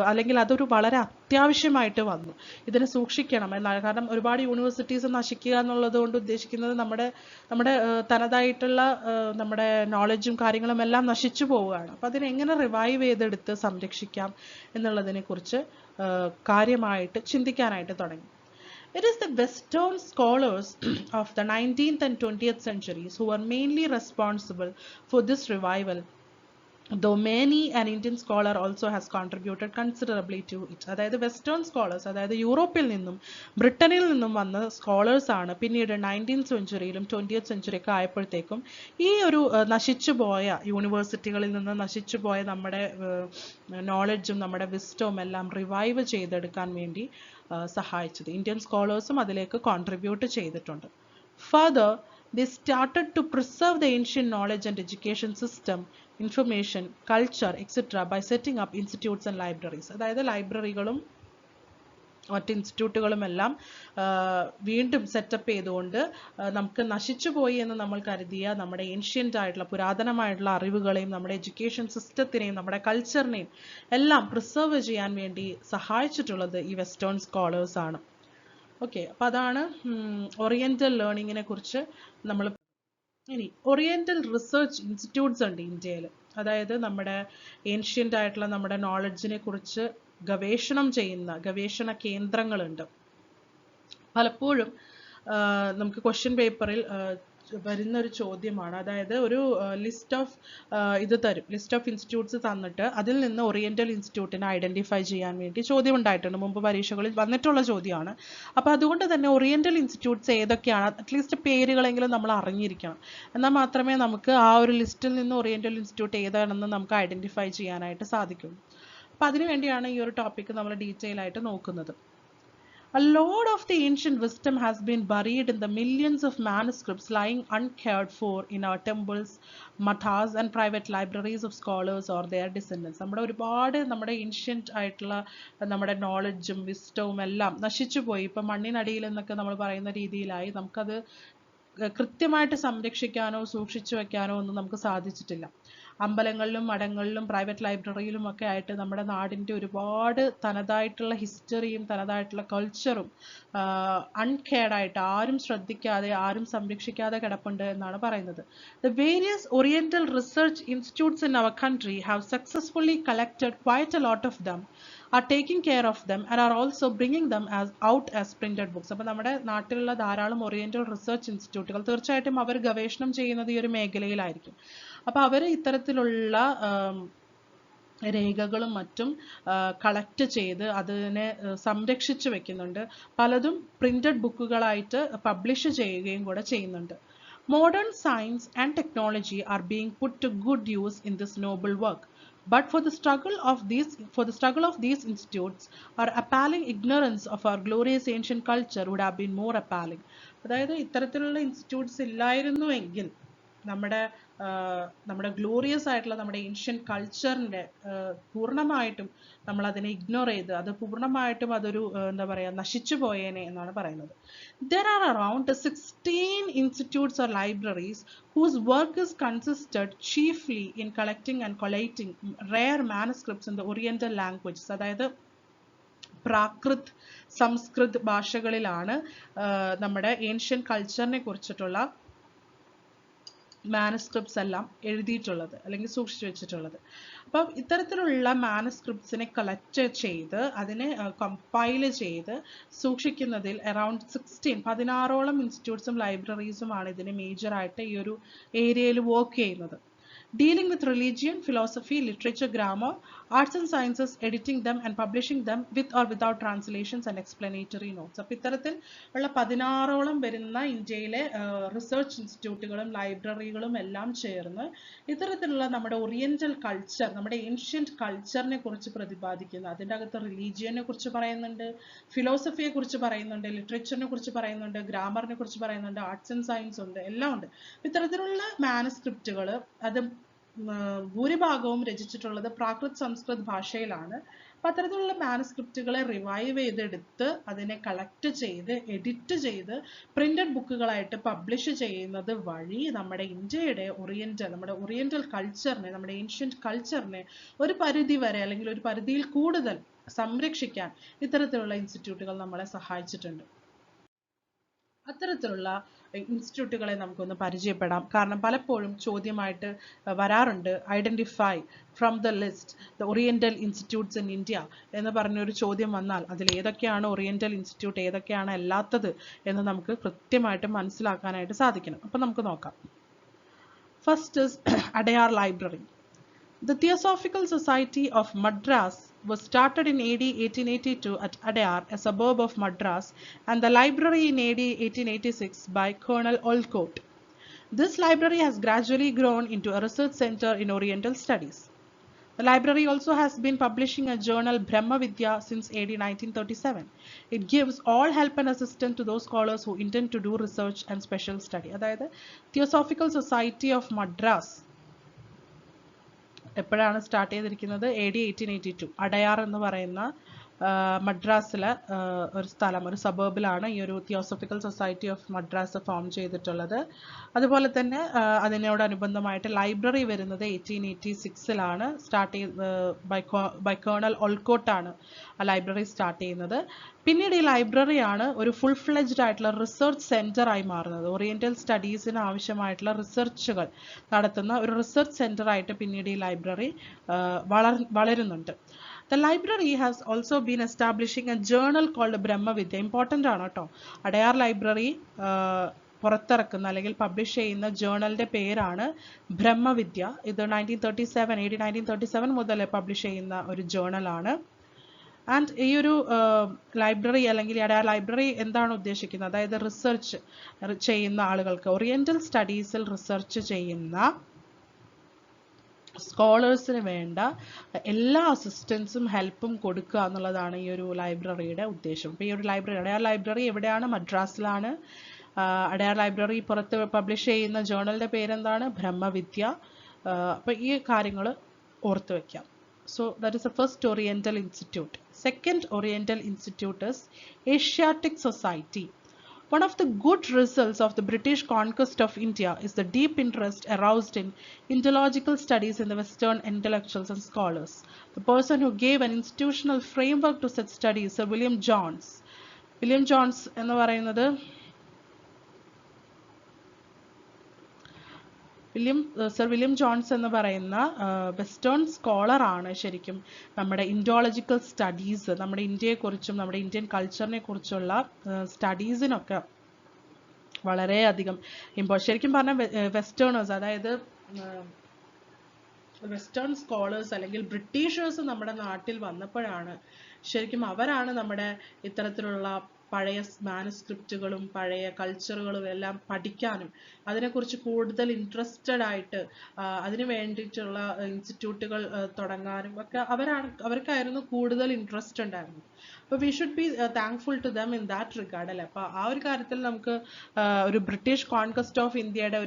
അല്ലെങ്കിൽ അതൊരു വളരെ അത്യാവശ്യമായിട്ട് വന്നു. ഇതിനെ സൂക്ഷിക്കണം എന്നാണ്. കാരണം ഒരുപാട് യൂണിവേഴ്സിറ്റീസ് നശിക്കുക എന്നുള്ളത് കൊണ്ട് ഉദ്ദേശിക്കുന്നത് നമ്മുടെ തനതായിട്ടുള്ള നമ്മുടെ നോളജും കാര്യങ്ങളും എല്ലാം നശിച്ചു പോവുകയാണ്. അപ്പം അതിനെങ്ങനെ റിവൈവ് ചെയ്തെടുത്ത് സംരക്ഷിക്കാം എന്നുള്ളതിനെ കുറിച്ച് കാര്യമായിട്ട് ചിന്തിക്കാനായിട്ട് തുടങ്ങി. It is the Western scholars of the 19th and 20th centuries who were mainly responsible for this revival, though many an Indian scholar also has contributed considerably to it. അതായത് വെസ്റ്റേൺ സ്കോളേഴ്സ്, അതായത് യൂറോപ്പിൽ നിന്നും ബ്രിട്ടനിൽ നിന്നും വന്ന scholars ആണ് പിന്നീട് 19th സെഞ്ചുറിയിലും 20th സെഞ്ചുറിയൊക്കെ ആയപ്പോഴത്തേക്കും ഈ ഒരു നശിച്ചുപോയ യൂണിവേഴ്സിറ്റികളിൽ നിന്ന് നശിച്ചുപോയ നമ്മുടെ നോളജും നമ്മുടെ വിസ്ഡവും എല്ലാം റിവൈവ് ചെയ്തെടുക്കാൻ വേണ്ടി സഹായിച്ചത്. ഇന്ത്യൻ സ്കോളേഴ്സും അതിലേക്ക് കോൺട്രിബ്യൂട്ട് ചെയ്തിട്ടുണ്ട്. Further, they started to preserve the ancient knowledge and education system, information, culture, etc. by setting up institutes and libraries. അതായത് ലൈബ്രറികളും മറ്റ് ഇൻസ്റ്റിറ്റ്യൂട്ടുകളും എല്ലാം വീണ്ടും സെറ്റപ്പ് ചെയ്തുകൊണ്ട് നമുക്ക് നശിച്ചുപോയി എന്ന് നമ്മൾ കരുതിയ നമ്മുടെ ഏൻഷ്യൻ്റ് ആയിട്ടുള്ള പുരാതനമായിട്ടുള്ള അറിവുകളെയും നമ്മുടെ എഡ്യൂക്കേഷൻ സിസ്റ്റത്തിനെയും നമ്മുടെ കൾച്ചറിനെയും എല്ലാം പ്രിസർവ് ചെയ്യാൻ വേണ്ടി സഹായിച്ചിട്ടുള്ളത് ഈ വെസ്റ്റേൺ സ്കോളേഴ്സ് ആണ്. ഓക്കെ, അപ്പോൾ അതാണ് ഓറിയന്റൽ ലേണിങ്ങിനെ കുറിച്ച് നമ്മൾ. ഇനി ഓറിയന്റൽ റിസർച്ച് ഇൻസ്റ്റിറ്റ്യൂട്ട്സ് ഉണ്ട് ഇന്ത്യയിൽ. അതായത് നമ്മുടെ ഏൻഷ്യൻ്റ് ആയിട്ടുള്ള നമ്മുടെ നോളജിനെ കുറിച്ച് ഗവേഷണം ചെയ്യുന്ന ഗവേഷണ കേന്ദ്രങ്ങളുണ്ട്. പലപ്പോഴും നമുക്ക് ക്വസ്റ്റ്യൻ പേപ്പറിൽ വരുന്ന ഒരു ചോദ്യമാണ്. അതായത് ഒരു list of list of institutes തന്നിട്ട് അതിൽ നിന്ന് ഓറിയന്റൽ ഇൻസ്റ്റിറ്റ്യൂട്ടിനെ ഐഡന്റിഫൈ ചെയ്യാൻ വേണ്ടി ചോദ്യം ഉണ്ടായിട്ടുണ്ട്. മുമ്പ് പരീക്ഷകളിൽ വന്നിട്ടുള്ള ചോദ്യമാണ്. അപ്പോൾ അതുകൊണ്ട് തന്നെ ഓറിയന്റൽ ഇൻസ്റ്റിറ്റ്യൂട്ട്സ് ഏതൊക്കെയാണ് അറ്റ്ലീസ്റ്റ് പേരുകളെങ്കിലും നമ്മൾ അറിഞ്ഞിരിക്കണം. എന്നാൽ മാത്രമേ നമുക്ക് ആ ഒരു ലിസ്റ്റിൽ നിന്ന് ഓറിയന്റൽ ഇൻസ്റ്റിറ്റ്യൂട്ട് ഏതാണെന്ന് നമുക്ക് ഐഡന്റിഫൈ ചെയ്യാനായിട്ട് സാധിക്കും. അപ്പോൾ അതിനുവേണ്ടിയാണ് ഈ ഒരു ടോപ്പിക്ക് നമ്മൾ ഡീറ്റെയിൽ ആയിട്ട് നോക്കുന്നത്. A lot of the ancient wisdom has been buried in the millions of manuscripts lying uncared for in our temples, mathas and private libraries of scholars or their descendants. നമ്മുടെ ഒരുപാട് നമ്മുടെ ancient ആയിട്ടുള്ള നമ്മുടെ നോളജും വിസ്ഡവും എല്ലാം നശിച്ചു പോയി. ഇപ്പം മണ്ണിനടിയിൽ എന്നൊക്കെ നമ്മൾ പറയുന്ന രീതിയിലായി. നമുക്കത് കൃത്യമായിട്ട് സംരക്ഷിക്കാനോ സൂക്ഷിച്ചു വെക്കാനോ ഒന്നും നമുക്ക് സാധിച്ചിട്ടില്ല. അമ്പലങ്ങളിലും മഠങ്ങളിലും പ്രൈവറ്റ് ലൈബ്രറിയിലും ഒക്കെ ആയിട്ട് നമ്മുടെ നാടിൻ്റെ ഒരുപാട് തനതായിട്ടുള്ള ഹിസ്റ്ററിയും തനതായിട്ടുള്ള കൾച്ചറും അൺകെയർഡായിട്ട് ആരും ശ്രദ്ധിക്കാതെ ആരും സംരക്ഷിക്കാതെ കിടപ്പുണ്ട് എന്നാണ് പറയുന്നത്. The various oriental research institutes in our country have successfully collected quite a lot of them, are taking care of them and are also bringing them out as printed books. അപ്പോൾ നമ്മുടെ നാട്ടിലുള്ള ധാരാളം ഓറിയന്റൽ റിസർച്ച് ഇൻസ്റ്റിറ്റ്യൂട്ടുകൾ തീർച്ചയായിട്ടും അവർ ഗവേഷണം ചെയ്യുന്നത് ഈ ഒരു മേഖലയിലായിരിക്കും. അപ്പോൾ അവർ ഇത്തരത്തിലുള്ള രേഖകളും മറ്റും കളക്ട് ചെയ്ത് അതിനെ സംരക്ഷിച്ചു വെക്കുന്നുണ്ട്. പലതും പ്രിന്റഡ് ബുക്കുകളായിട്ട് പബ്ലിഷ് ചെയ്യുകയും കൂടെ ചെയ്യുന്നുണ്ട്. Modern science and technology are being put to good use in this noble work. But for the struggle of these institutes, our appalling ignorance of our glorious ancient culture would have been more appalling. അതായത് ഇത്തരത്തിലുള്ള institutes ഇല്ലായിരുന്നുവെങ്കിൽ നമ്മുടെ glorious ആയിട്ടുള്ള നമ്മുടെ ancient കൾച്ചറിൻ്റെ പൂർണ്ണമായിട്ടും നമ്മൾ അതിനെ ignore ചെയ്ത് അത് പൂർണ്ണമായിട്ടും അതൊരു എന്താ പറയുക നശിച്ചു പോയേനെ എന്നാണ് പറയുന്നത്. There are around 16 institutes or libraries whose work is consisted chiefly in collecting and collating rare manuscripts in the Oriental languages. അതായത് പ്രാകൃത് സംസ്കൃത് ഭാഷകളിലാണ് നമ്മുടെ ഏൻഷ്യൻ കൾച്ചറിനെ കുറിച്ചിട്ടുള്ള മാനസ്ക്രിപ്റ്റ്സ് എല്ലാം എഴുതിയിട്ടുള്ളത് അല്ലെങ്കിൽ സൂക്ഷിച്ചു വെച്ചിട്ടുള്ളത്. അപ്പം ഇത്തരത്തിലുള്ള മാനസ്ക്രിപ്റ്റ്സിനെ കളക്ട് ചെയ്ത് അതിനെ കമ്പൈൽ ചെയ്ത് സൂക്ഷിക്കുന്നതിൽ അറൗണ്ട് 16 ഇൻസ്റ്റിറ്റ്യൂട്ട്സും ലൈബ്രറീസുമാണ് ഇതിന് മേജറായിട്ട് ഈ ഒരു ഏരിയയിൽ വർക്ക് ചെയ്യുന്നത്. Dealing with religion, philosophy, literature, grammar, arts and sciences, editing them and publishing them with or without translations and explanatory notes. അപ്പോൾ ഇത്തരത്തിൽ ഉള്ള 16 വരുന്ന ഇന്ത്യയിലെ റിസർച്ച് ഇൻസ്റ്റിറ്റ്യൂട്ടുകളും ലൈബ്രറികളും എല്ലാം ചേർന്ന് ഇത്തരത്തിലുള്ള നമ്മുടെ ഓറിയന്റൽ കൾച്ചർ, നമ്മുടെ ഏൻഷ്യൻ്റ് കൾച്ചറിനെ കുറിച്ച് പ്രതിപാദിക്കുന്ന, അതിൻ്റെ അകത്ത് റിലീജിയനെ കുറിച്ച് പറയുന്നുണ്ട്, ഫിലോസഫിയെ കുറിച്ച് പറയുന്നുണ്ട്, ലിറ്ററേച്ചറിനെ കുറിച്ച് പറയുന്നുണ്ട്, ഗ്രാമറിനെ കുറിച്ച് പറയുന്നുണ്ട്, ആർട്സ് ആൻഡ് സയൻസ് ഉണ്ട്, എല്ലാം ഉണ്ട്. ഇത്തരത്തിലുള്ള മാനസ്ക്രിപ്റ്റുകൾ അത് ഭൂരിഭാഗവും രചിച്ചിട്ടുള്ളത് പ്രാകൃത് സംസ്കൃത് ഭാഷയിലാണ്. അപ്പം അത്തരത്തിലുള്ള മാനസ്ക്രിപ്റ്റുകളെ റിവൈവ് ചെയ്തെടുത്ത് അതിനെ കളക്ട് ചെയ്ത് എഡിറ്റ് ചെയ്ത് പ്രിന്റഡ് ബുക്കുകളായിട്ട് പബ്ലിഷ് ചെയ്യുന്നത് വഴി നമ്മുടെ ഇന്ത്യയുടെ നമ്മുടെ ഓറിയന്റൽ കൾച്ചറിനെ, നമ്മുടെ ഏൻഷ്യൻ്റ് കൾച്ചറിനെ ഒരു പരിധി വരെ അല്ലെങ്കിൽ ഒരു പരിധിയിൽ കൂടുതൽ സംരക്ഷിക്കാൻ ഇത്തരത്തിലുള്ള ഇൻസ്റ്റിറ്റ്യൂട്ടുകൾ നമ്മളെ സഹായിച്ചിട്ടുണ്ട്. അത്തരത്തിലുള്ള ഇൻസ്റ്റിറ്റ്യൂട്ടുകളെ നമുക്കൊന്ന് പരിചയപ്പെടാം. കാരണം പലപ്പോഴും ചോദ്യമായിട്ട് വരാറുണ്ട്, identify from the list the oriental institutes in India എന്ന് പറഞ്ഞൊരു ചോദ്യം വന്നാൽ അതിൽ ഏതൊക്കെയാണ് ഓറിയന്റൽ ഇൻസ്റ്റിറ്റ്യൂട്ട്, ഏതൊക്കെയാണ് അല്ലാത്തത് എന്ന് നമുക്ക് കൃത്യമായിട്ട് മനസ്സിലാക്കാനായിട്ട് സാധിക്കണം. അപ്പം നമുക്ക് നോക്കാം. First is Adyar library. The Theosophical Society of Madras was started in AD 1882 at Adayar, a suburb of Madras, and the library in AD 1886 by Colonel Olcott. This library has gradually grown into a research center in Oriental studies. The library also has been publishing a journal Brahmavidya since AD 1937. It gives all help and assistance to those scholars who intend to do research and special study. അതായത് Theosophical Society of Madras എപ്പോഴാണ് start ചെയ്തിരിക്കുന്നത്? AD 1882 Adyar എന്ന് പറയുന്ന മദ്രാസിലെ ഒരു സ്ഥലം, ഒരു സബർബിലാണ് ഈ ഒരു theosophical society of Madras form ചെയ്തിട്ടുള്ളത്. അതുപോലെ തന്നെ അതിനോടനുബന്ധമായിട്ട് ലൈബ്രറി വരുന്നത് 1886 സ്റ്റാർട്ട് ചെയ്ത് ബൈ കേണൽ ഒൾക്കോട്ടാണ് ആ ലൈബ്രറി സ്റ്റാർട്ട് ചെയ്യുന്നത്. പിന്നീട് ഈ ലൈബ്രറിയാണ് ഒരു ഫുൾ ഫ്ലെജ്ഡ് ആയിട്ടുള്ള റിസർച്ച് സെന്റർ ആയി മാറുന്നത്. ഓറിയന്റൽ സ്റ്റഡീസിന് ആവശ്യമായിട്ടുള്ള റിസർച്ചുകൾ നടത്തുന്ന ഒരു റിസർച്ച് സെന്റർ ആയിട്ട് പിന്നീട് ഈ ലൈബ്രറി വളരുന്നുണ്ട്. The library has also been establishing a journal called Brahmavidya. Important ആണ് കേട്ടോ. അടയാർ ലൈബ്രറി പുറത്തിറക്കുന്ന അല്ലെങ്കിൽ പബ്ലിഷ് ചെയ്യുന്ന ജേർണലിന്റെ പേരാണ് ബ്രഹ്മവിദ്യ. ഇത് 1937 മുതൽ പബ്ലിഷ് ചെയ്യുന്ന ഒരു ജേർണലാണ്. ആൻഡ് ഈ ഒരു ലൈബ്രറി അല്ലെങ്കിൽ അടയാർ ലൈബ്രറി എന്താണ് ഉദ്ദേശിക്കുന്നത്? അതായത് റിസർച്ച് ചെയ്യുന്ന ആളുകൾക്ക്, ഓറിയന്റൽ സ്റ്റഡീസിൽ റിസർച്ച് ചെയ്യുന്ന സ്കോളേഴ്സിന് വേണ്ട എല്ലാ അസിസ്റ്റൻസും ഹെൽപ്പും കൊടുക്കുക എന്നുള്ളതാണ് ഈ ഒരു ലൈബ്രറിയുടെ ഉദ്ദേശം. അപ്പോൾ ഈ ഒരു ലൈബ്രറി, അടയാർ ലൈബ്രറി എവിടെയാണ്? മദ്രാസിലാണ്. അടയാർ ലൈബ്രറി പുറത്ത് പബ്ലിഷ് ചെയ്യുന്ന ജേർണലിന്റെ പേരെന്താണ്? ബ്രഹ്മവിദ്യ. അപ്പോൾ ഈ കാര്യങ്ങൾ ഓർത്ത് വയ്ക്കാം. So that is the first Oriental Institute. Second Oriental Institute is Asiatic Society. One of the good results of the British conquest of India is the deep interest aroused in Indological studies in the Western intellectuals and scholars. The person who gave an institutional framework to such studies, Sir William Jones. William Jones എന്ന് പറയുന്നത് sir William Jones എന്ന് പറയുന്ന western scholar ആണ് ശരിക്കും നമ്മുടെ Indological studies, നമ്മുടെ ഇന്ത്യയെക്കുറിച്ചും നമ്മുടെ Indian കൾച്ചറിനെ കുറിച്ചുള്ള സ്റ്റഡീസിനൊക്കെ വളരെയധികം ശരിക്കും പറഞ്ഞാൽ വെസ്റ്റേണേഴ്സ്, അതായത് വെസ്റ്റേൺ സ്കോളേഴ്സ് അല്ലെങ്കിൽ ബ്രിട്ടീഷേഴ്സ് നമ്മുടെ നാട്ടിൽ വന്നപ്പോഴാണ് ശരിക്കും അവരാണ് നമ്മുടെ ഇത്തരത്തിലുള്ള പഴയ മാനുസ്ക്രിപ്റ്റുകളും പഴയ കൾച്ചറുകളും എല്ലാം പഠിക്കാനും അതിനെക്കുറിച്ച് കൂടുതൽ ഇൻട്രസ്റ്റഡ് ആയിട്ട് അതിനു വേണ്ടിയിട്ടുള്ള ഇൻസ്റ്റിറ്റ്യൂട്ടുകൾ തുടങ്ങാനും ഒക്കെ അവർക്കായിരുന്നു കൂടുതൽ ഇൻട്രസ്റ്റ് ഉണ്ടായിരുന്നത്. അപ്പോൾ we should be thankful to them in that regard അല്ലേ. അപ്പോൾ ആ ഒരു കാര്യത്തിൽ നമുക്ക് ഒരു ബ്രിട്ടീഷ് കോൺക്വസ്റ്റ് ഓഫ് ഇന്ത്യയുടെ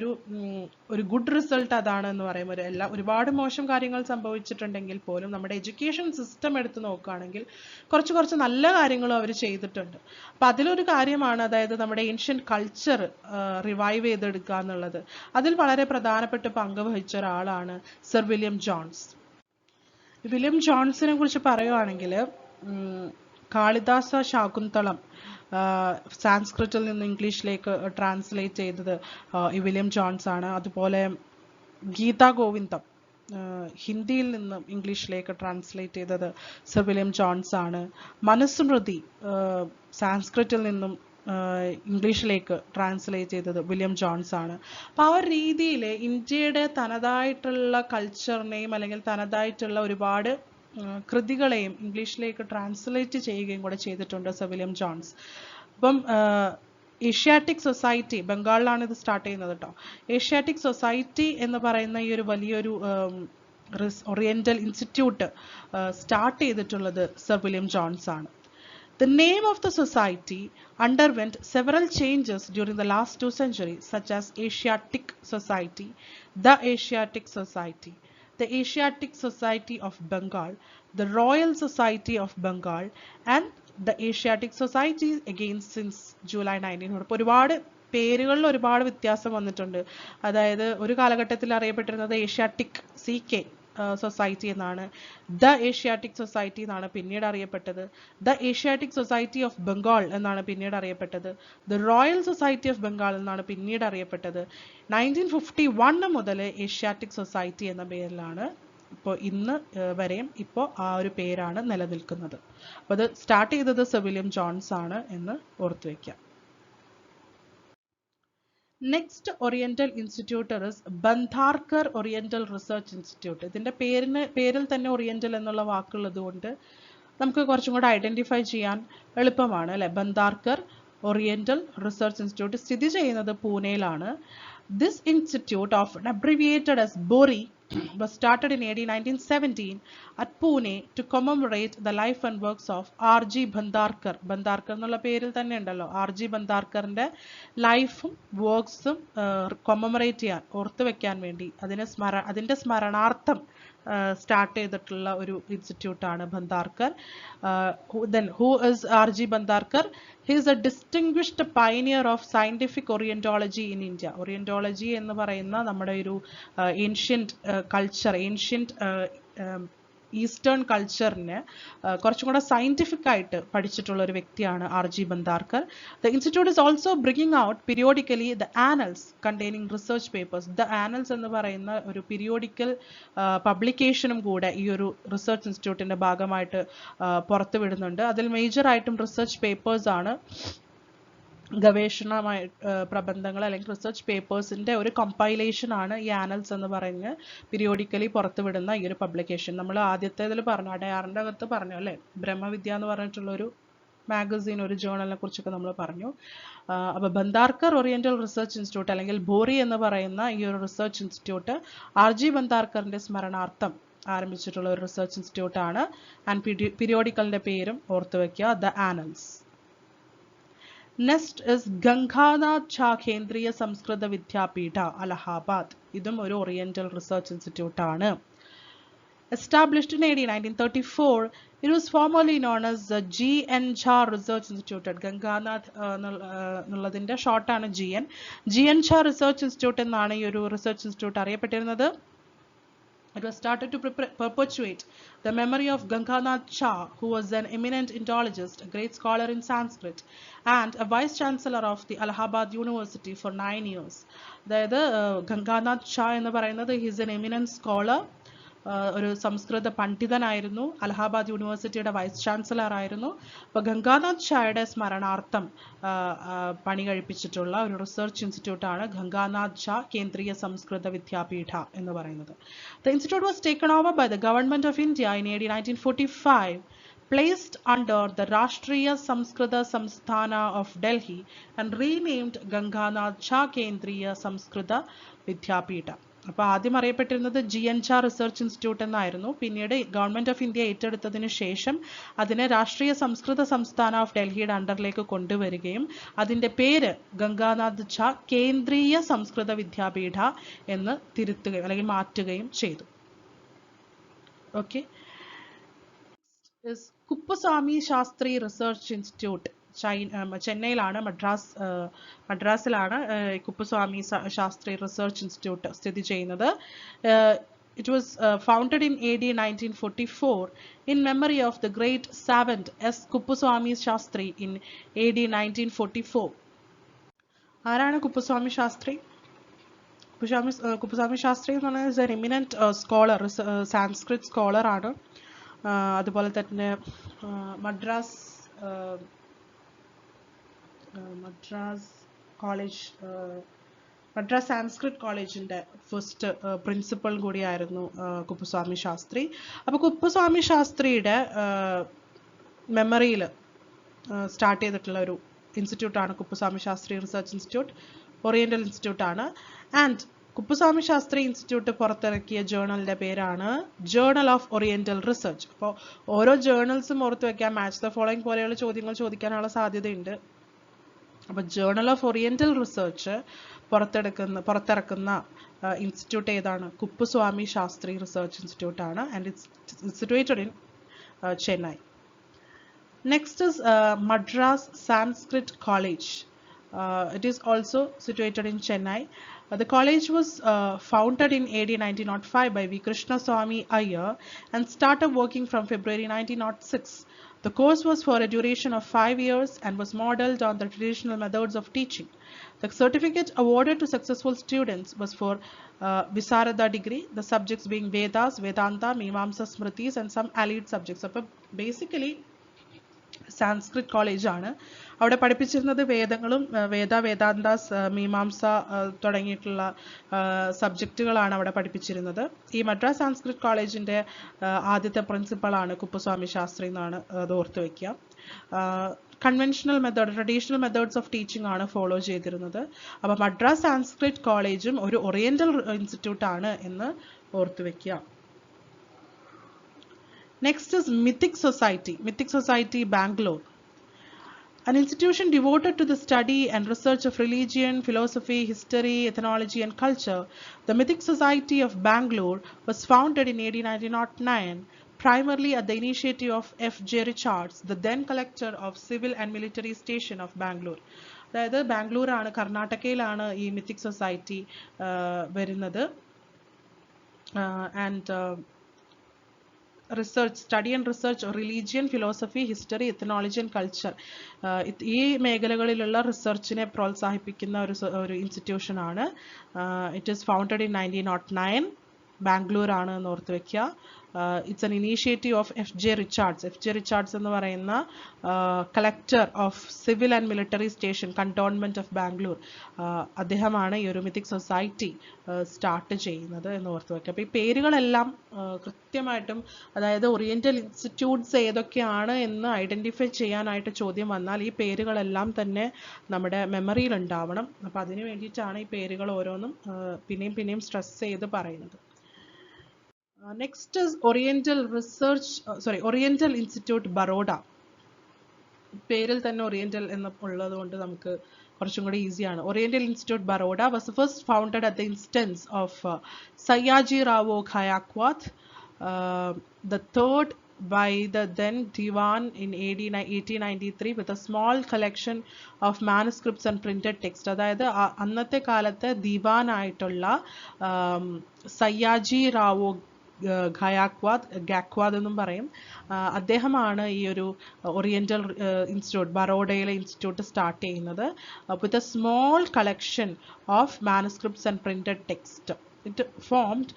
ഒരു ഗുഡ് റിസൾട്ട് അതാണ് എന്ന് പറയുമ്പോൾ ഒരുപാട് മോശം കാര്യങ്ങൾ സംഭവിച്ചിട്ടുണ്ടെങ്കിൽ പോലും നമ്മുടെ എഡ്യൂക്കേഷൻ സിസ്റ്റം എടുത്ത് നോക്കുകയാണെങ്കിൽ കുറച്ച് നല്ല കാര്യങ്ങളും അവർ ചെയ്തിട്ടുണ്ട്. അപ്പം അതിലൊരു കാര്യമാണ്, അതായത് നമ്മുടെ ഏൻഷ്യൻ കൾച്ചർ റിവൈവ് ചെയ്തെടുക്കുക എന്നുള്ളത്. അതിൽ വളരെ പ്രധാനപ്പെട്ട പങ്ക് വഹിച്ച ഒരാളാണ് സർ വില്യം ജോൺസ്. വില്യം ജോൺസിനെ കുറിച്ച് പറയുകയാണെങ്കിൽ കാളിദാസ ശാകുന്തളം സാൻസ്ക്രിറ്റിൽ നിന്ന് ഇംഗ്ലീഷിലേക്ക് ട്രാൻസ്ലേറ്റ് ചെയ്തത് ഈ വില്യം ജോൺസ് ആണ്. അതുപോലെ ഗീതാ ഗോവിന്ദം ഹിന്ദിയിൽ നിന്നും ഇംഗ്ലീഷിലേക്ക് ട്രാൻസ്ലേറ്റ് ചെയ്തത് സർ വില്യം ജോൺസ് ആണ്. മനുസ്മൃതി സാൻസ്ക്രിറ്റിൽ നിന്നും ഇംഗ്ലീഷിലേക്ക് ട്രാൻസ്ലേറ്റ് ചെയ്തത് വില്യം ജോൺസ് ആണ്. അപ്പോൾ ആ ഒരു രീതിയിൽ ഇന്ത്യയുടെ തനതായിട്ടുള്ള കൾച്ചറിനെയും അല്ലെങ്കിൽ തനതായിട്ടുള്ള ഒരുപാട് കൃതികളെയും ഇംഗ്ലീഷിലേക്ക് ട്രാൻസ്ലേറ്റ് ചെയ്യുകയും കൂടെ ചെയ്തിട്ടുണ്ട് സർ വില്യം ജോൺസ്. അപ്പം ഏഷ്യാറ്റിക് സൊസൈറ്റി, ബംഗാളിലാണ് ഇത് സ്റ്റാർട്ട് ചെയ്യുന്നത് കേട്ടോ. ഏഷ്യാറ്റിക് സൊസൈറ്റി എന്ന് പറയുന്ന ഈ ഒരു വലിയൊരു ഓറിയന്റൽ ഇൻസ്റ്റിറ്റ്യൂട്ട് സ്റ്റാർട്ട് ചെയ്തിട്ടുള്ളത് സർ വില്യം ജോൺസ് ആണ്. The name of the society underwent several changes during the last 2 centuries, such as Asiatic Society, the Asiatic Society, the Asiatic Society of Bengal, the Royal Society of Bengal, and the Asiatic Society again since July 1900. ഒരുപാട് പേരുകളിൽ ഒരുപാട് വ്യത്യാസം വന്നിട്ടുണ്ട്. അതായത് ഒരു കാലഘട്ടത്തിൽ അറിയപ്പെട്ടിരുന്നത് Asiatic CK society എന്നാണ്, ദ ഏഷ്യാറ്റിക് സൊസൈറ്റി എന്നാണ് പിന്നീട് അറിയപ്പെട്ടത്. The Asiatic society of Bengal എന്നാണ് പിന്നീട് അറിയപ്പെട്ടത്. The royal society of Bengal എന്നാണ് പിന്നീട് അറിയപ്പെട്ടത്. 1951 മുതൽ ഏഷ്യാറ്റിക് സൊസൈറ്റി എന്ന പേരിലാണ് ഇപ്പോൾ ഇന്ന് വരെയും ഇപ്പോൾ ആ ഒരു പേരാണ് നിലനിൽക്കുന്നത്. അപ്പോൾ അത് സ്റ്റാർട്ട് ചെയ്തത് സർ വില്യം ജോൺസ് ആണ് എന്ന് ഓർത്തു വയ്ക്കാം. Next oriental institute is Bhandarkar Oriental research Institute. ഇതിന്റെ പേരിൽ തന്നെ ഓറിയന്റൽ എന്നുള്ള വാക്കുള്ളത് കൊണ്ട് നമുക്ക് കുറച്ചും കൂടെ ഐഡന്റിഫൈ ചെയ്യാൻ എളുപ്പമാണ് അല്ലെ. ബന്ധാർക്കർ ഓറിയന്റൽ റിസർച്ച് ഇൻസ്റ്റിറ്റ്യൂട്ട് സ്ഥിതി ചെയ്യുന്നത് പൂനെയിലാണ്. This institute, often abbreviated as BORI, was started in AD 1917 at Pune to commemorate the life and works of R.G. Bhandarkar. ബന്ധാർക്കർ എന്നുള്ള പേരിൽ തന്നെ ഉണ്ടല്ലോ. R.G. ബന്ധാർക്കറിന്റെ ലൈഫും വർക്ക്സും കൊമമറേറ്റ് ചെയ്യാൻ, ഓർത്തു വെക്കാൻ വേണ്ടി, അതിന്റെ സ്മരണാർത്ഥം സ്റ്റാർട്ട് ചെയ്തിട്ടുള്ള ഒരു ഇൻസ്റ്റിറ്റ്യൂട്ടാണ് ബന്ദാർക്കർ. Who is R.G. Bandarkar? He is a distinguished pioneer of scientific Orientology in India. Orientology എന്ന് പറയുന്ന നമ്മുടെ ഒരു ഏൻഷ്യൻറ്റ് കൾച്ചർ, ഏൻഷ്യൻറ്റ് ഈസ്റ്റേൺ കൾച്ചറിനെ കുറച്ചും കൂടെ സയൻറ്റിഫിക് ആയിട്ട് പഠിച്ചിട്ടുള്ള ഒരു വ്യക്തിയാണ് R.G. Bandarkar. The institute is also bringing out periodically the annals containing research papers. The annals എന്ന് പറയുന്ന ഒരു പീരിയോഡിക്കൽ പബ്ലിക്കേഷനും കൂടെ ഈ ഒരു റിസർച്ച് ഇൻസ്റ്റിറ്റ്യൂട്ടിൻ്റെ ഭാഗമായിട്ട് പുറത്തുവിടുന്നുണ്ട്. അതിൽ മേജറായിട്ടും റിസർച്ച് പേപ്പേഴ്സ് ആണ്, ഗവേഷണമായി പ്രബന്ധങ്ങൾ അല്ലെങ്കിൽ റിസർച്ച് പേപ്പേഴ്സിൻ്റെ ഒരു കമ്പൈലേഷൻ ആണ് ഈ ആനൽസ് എന്ന് പറഞ്ഞ് പീരിയോഡിക്കലി പുറത്തുവിടുന്ന ഈ ഒരു പബ്ലിക്കേഷൻ. നമ്മൾ ആദ്യത്തേതിൽ പറഞ്ഞു, അടയാറിൻ്റെ അകത്ത് പറഞ്ഞു അല്ലേ, ബ്രഹ്മവിദ്യ എന്ന് പറഞ്ഞിട്ടുള്ളൊരു മാഗസീൻ, ഒരു ജേണലിനെ കുറിച്ചൊക്കെ നമ്മൾ പറഞ്ഞു. അപ്പോൾ ബന്ദാർക്കർ ഓറിയന്റൽ റിസർച്ച് ഇൻസ്റ്റിറ്റ്യൂട്ട് അല്ലെങ്കിൽ ബോറി എന്ന് പറയുന്ന ഈ ഒരു റിസർച്ച് ഇൻസ്റ്റിറ്റ്യൂട്ട് R.G. ബന്ദാർക്കറിൻ്റെ സ്മരണാർത്ഥം ആരംഭിച്ചിട്ടുള്ള ഒരു റിസർച്ച് ഇൻസ്റ്റിറ്റ്യൂട്ടാണ്. ആൻഡ് പീരിയോഡിക്കലിൻ്റെ പേരും ഓർത്തു വയ്ക്കുക, the Annals. Next is Ganganath Jha Kendriya Samskrita Vidyapita, Allahabad. ഇതും ഒരു ഓറിയന്റൽ റിസർച്ച് ഇൻസ്റ്റിറ്റ്യൂട്ട് ആണ്. Established in AD 1934, it was formerly known as the G.N. Jha Research Institute. Ganganath എന്നുള്ളതിൻ്റെ ഷോർട്ടാണ് GN. G.N. Jha Research Institute എന്നാണ് ഈ ഒരു research institute അറിയപ്പെട്ടിരുന്നത്. It was started to perpetuate the memory of Ganganath Jha, who was an eminent Indologist, a great scholar in Sanskrit, and a vice chancellor of the Allahabad University for 9 years. അതായത് Ganganath Jha എന്ന് പറയുന്നത് he is an eminent scholar, ഒരു സംസ്കൃത പണ്ഡിതനായിരുന്നു, അലഹാബാദ് യൂണിവേഴ്സിറ്റിയുടെ vice chancellor ആയിരുന്നു. അപ്പോൾ ഗംഗാനാഥ് ഷായുടെ സ്മരണാർത്ഥം പണി കഴിപ്പിച്ചിട്ടുള്ള ഒരു റിസർച്ച് ഇൻസ്റ്റിറ്റ്യൂട്ടാണ് ഗംഗാനാഥ് ഷാ കേന്ദ്രീയ സംസ്കൃത വിദ്യാപീഠ എന്ന് പറയുന്നത്. The institute was taken over by the government of India in AD 1945, placed under the Rashtriya Samskrita Samsthana of Delhi and renamed Ganganath Jha Kendriya Samskrita Vidyapita. അപ്പോൾ ആദ്യം അറിയപ്പെട്ടിരുന്നത് G.N. Jha റിസർച്ച് ഇൻസ്റ്റിറ്റ്യൂട്ട് എന്നായിരുന്നു. പിന്നീട് government of India ഏറ്റെടുത്തതിന് ശേഷം അതിനെ രാഷ്ട്രീയ സംസ്കൃത സംസ്ഥാന ഓഫ് ഡൽഹിയുടെ അണ്ടറിലേക്ക് കൊണ്ടുവരികയും അതിൻ്റെ പേര് ഗംഗാനാഥ് ഝാ കേന്ദ്രീയ സംസ്കൃത വിദ്യാപീഠ എന്ന് തിരുത്തുകയും അല്ലെങ്കിൽ മാറ്റുകയും ചെയ്തു. Okay, Kuppuswamy Sastri Research Institute ചെന്നൈയിലാണ്, മദ്രാസിലാണ് കുപ്പസ്വാമി ശാസ്ത്രി റിസർച്ച് ഇൻസ്റ്റിറ്റ്യൂട്ട് സ്ഥിതി ചെയ്യുന്നത്. It was founded in AD 1944 in memory of the great savant S. Kuppuswamy Shastri in AD 1944. ആരാണ് കുപ്പസ്വാമി ശാസ്ത്രി? കുപ്പസ്വാമി ശാസ്ത്രി എന്ന് പറഞ്ഞാൽ an eminent scholar, Sanskrit scholar ആണ്. അതുപോലെ തന്നെ മദ്രാസ് കോളേജ്, മദ്രാസ് സാൻസ്ക്രിറ്റ് കോളേജിൻ്റെ ഫസ്റ്റ് പ്രിൻസിപ്പൽ കൂടിയായിരുന്നു കുപ്പസ്വാമി ശാസ്ത്രി. അപ്പോൾ കുപ്പസ്വാമി ശാസ്ത്രിയുടെ മെമ്മറിയിൽ സ്റ്റാർട്ട് ചെയ്തിട്ടുള്ള ഒരു ഇൻസ്റ്റിറ്റ്യൂട്ടാണ് Kuppuswamy Sastri Research Institute, oriental ഇൻസ്റ്റിറ്റ്യൂട്ടാണ്. ആൻഡ് കുപ്പസ്വാമി ശാസ്ത്രി ഇൻസ്റ്റിറ്റ്യൂട്ട് പുറത്തിറക്കിയ ജേണലിൻ്റെ പേരാണ് ജേണൽ ഓഫ് ഓറിയന്റൽ റിസർച്ച്. അപ്പോൾ ഓരോ ജേണൽസും ഓർത്ത് വയ്ക്കാം, മാച്ച് ദ ഫോളോയിങ് പോലെയുള്ള ചോദ്യങ്ങൾ ചോദിക്കാനുള്ള സാധ്യതയുണ്ട്. അപ്പോൾ ജേണൽ ഓഫ് ഓറിയന്റൽ റിസർച്ച് പുറത്തിറക്കുന്ന ഇൻസ്റ്റിറ്റ്യൂട്ട് ഏതാണ്? കുപ്പസ്വാമി ശാസ്ത്രി റിസർച്ച് ഇൻസ്റ്റിറ്റ്യൂട്ട് ആണ്. And it's situated in Chennai. Next is Madras Sanskrit college. It is also situated in Chennai. The college was founded in AD 1905 by V. Krishnaswamy Iyer and started working from February 1906. The course was for a duration of 5 years and was modeled on the traditional methods of teaching. The certificate awarded to successful students was for Visarada degree, the subjects being Vedas, Vedanta, Mimamsa, Smritis and some allied subjects. So basically Sanskrit കോളേജാണ്. അവിടെ പഠിപ്പിച്ചിരുന്നത് വേദങ്ങളും വേദാന്താസ്, മീമാംസ തുടങ്ങിയിട്ടുള്ള സബ്ജക്റ്റുകളാണ് അവിടെ പഠിപ്പിച്ചിരുന്നത്. ഈ മദ്രാസ് സാൻസ്ക്രിറ്റ് കോളേജിൻ്റെ ആദ്യത്തെ പ്രിൻസിപ്പളാണ് കുപ്പസ്വാമി ശാസ്ത്രി എന്നാണ് അത് ഓർത്ത് വയ്ക്കുക. Conventional method, traditional methods of teaching ആണ് ഫോളോ ചെയ്തിരുന്നത്. അപ്പോൾ മദ്രാസ് സാൻസ്ക്രിറ്റ് കോളേജും ഒരു ഓറിയന്റൽ ഇൻസ്റ്റിറ്റ്യൂട്ടാണ് എന്ന് ഓർത്ത് വയ്ക്കുക. Next is Mythic Society, Bangalore. An institution devoted to the study and research of religion, philosophy, history, ethnology, and culture, the Mythic Society of Bangalore was founded in AD 1909, primarily at the initiative of F.J. Richards, the then collector of Civil and Military Station of Bangalore. അതായത് ബാംഗ്ലൂരാണ്, കർണാടകയിലാണ് ഈ Mythic Society വരുന്നത്. And research, study and research religion, philosophy, history, ethnology and culture, ഈ മേഖലകളിലുള്ള റിസർച്ചിനെ പ്രോത്സാഹിപ്പിക്കുന്ന ഒരു ഇൻസ്റ്റിറ്റ്യൂഷനാണ്. It is founded in 1909. Bangalore ആണ് എന്ന് ഓർത്ത് വെക്കുക. It's an initiative of F.J. Richards. F.J. Richards എന്ന് പറയുന്ന collector of civil and military station, cantonment of Bangalore, അദ്ദേഹമാണ് ഈ ഒരു മിത്തിക് സൊസൈറ്റി സ്റ്റാർട്ട് ചെയ്യുന്നത് എന്ന് ഓർത്ത് വെക്കുക. അപ്പോൾ ഈ പേരുകളെല്ലാം കൃത്യമായിട്ടും, അതായത് ഓറിയന്റൽ ഇൻസ്റ്റിറ്റ്യൂട്ട്സ് ഏതൊക്കെയാണ് എന്ന് ഐഡന്റിഫൈ ചെയ്യാനായിട്ട് ചോദ്യം വന്നാൽ ഈ പേരുകളെല്ലാം തന്നെ നമ്മുടെ മെമ്മറിയിൽ ഉണ്ടാവണം. അപ്പോൾ അതിന് വേണ്ടിയിട്ടാണ് ഈ പേരുകൾ ഓരോന്നും പിന്നെയും പിന്നെയും സ്ട്രെസ് ചെയ്ത് പറയുന്നത്. Next is Oriental Institute Baroda. പേരിൽ തന്നെ ഓറിയന്റൽ എന്ന് ഉള്ളത് കൊണ്ട് നമുക്ക് കുറച്ചും കൂടി ഈസിയാണ്. Oriental Institute Baroda was first founded at the instance of Sayyaji Rao Gaikwad, the third by the then Diwan in AD 1893 with a small collection of manuscripts and printed text. അതായത് അന്നത്തെ കാലത്തെ ദിവാൻ ആയിട്ടുള്ള സയ്യാജി റാവോ ഗാക്വാദ് എന്നും പറയും, അദ്ദേഹമാണ് ഈ ഒരു ഓറിയന്റൽ ഇൻസ്റ്റിറ്റ്യൂട്ട്, ബറോഡയിലെ ഇൻസ്റ്റിറ്റ്യൂട്ട് സ്റ്റാർട്ട് ചെയ്യുന്നത്. With a small collection of manuscripts and printed text. It formed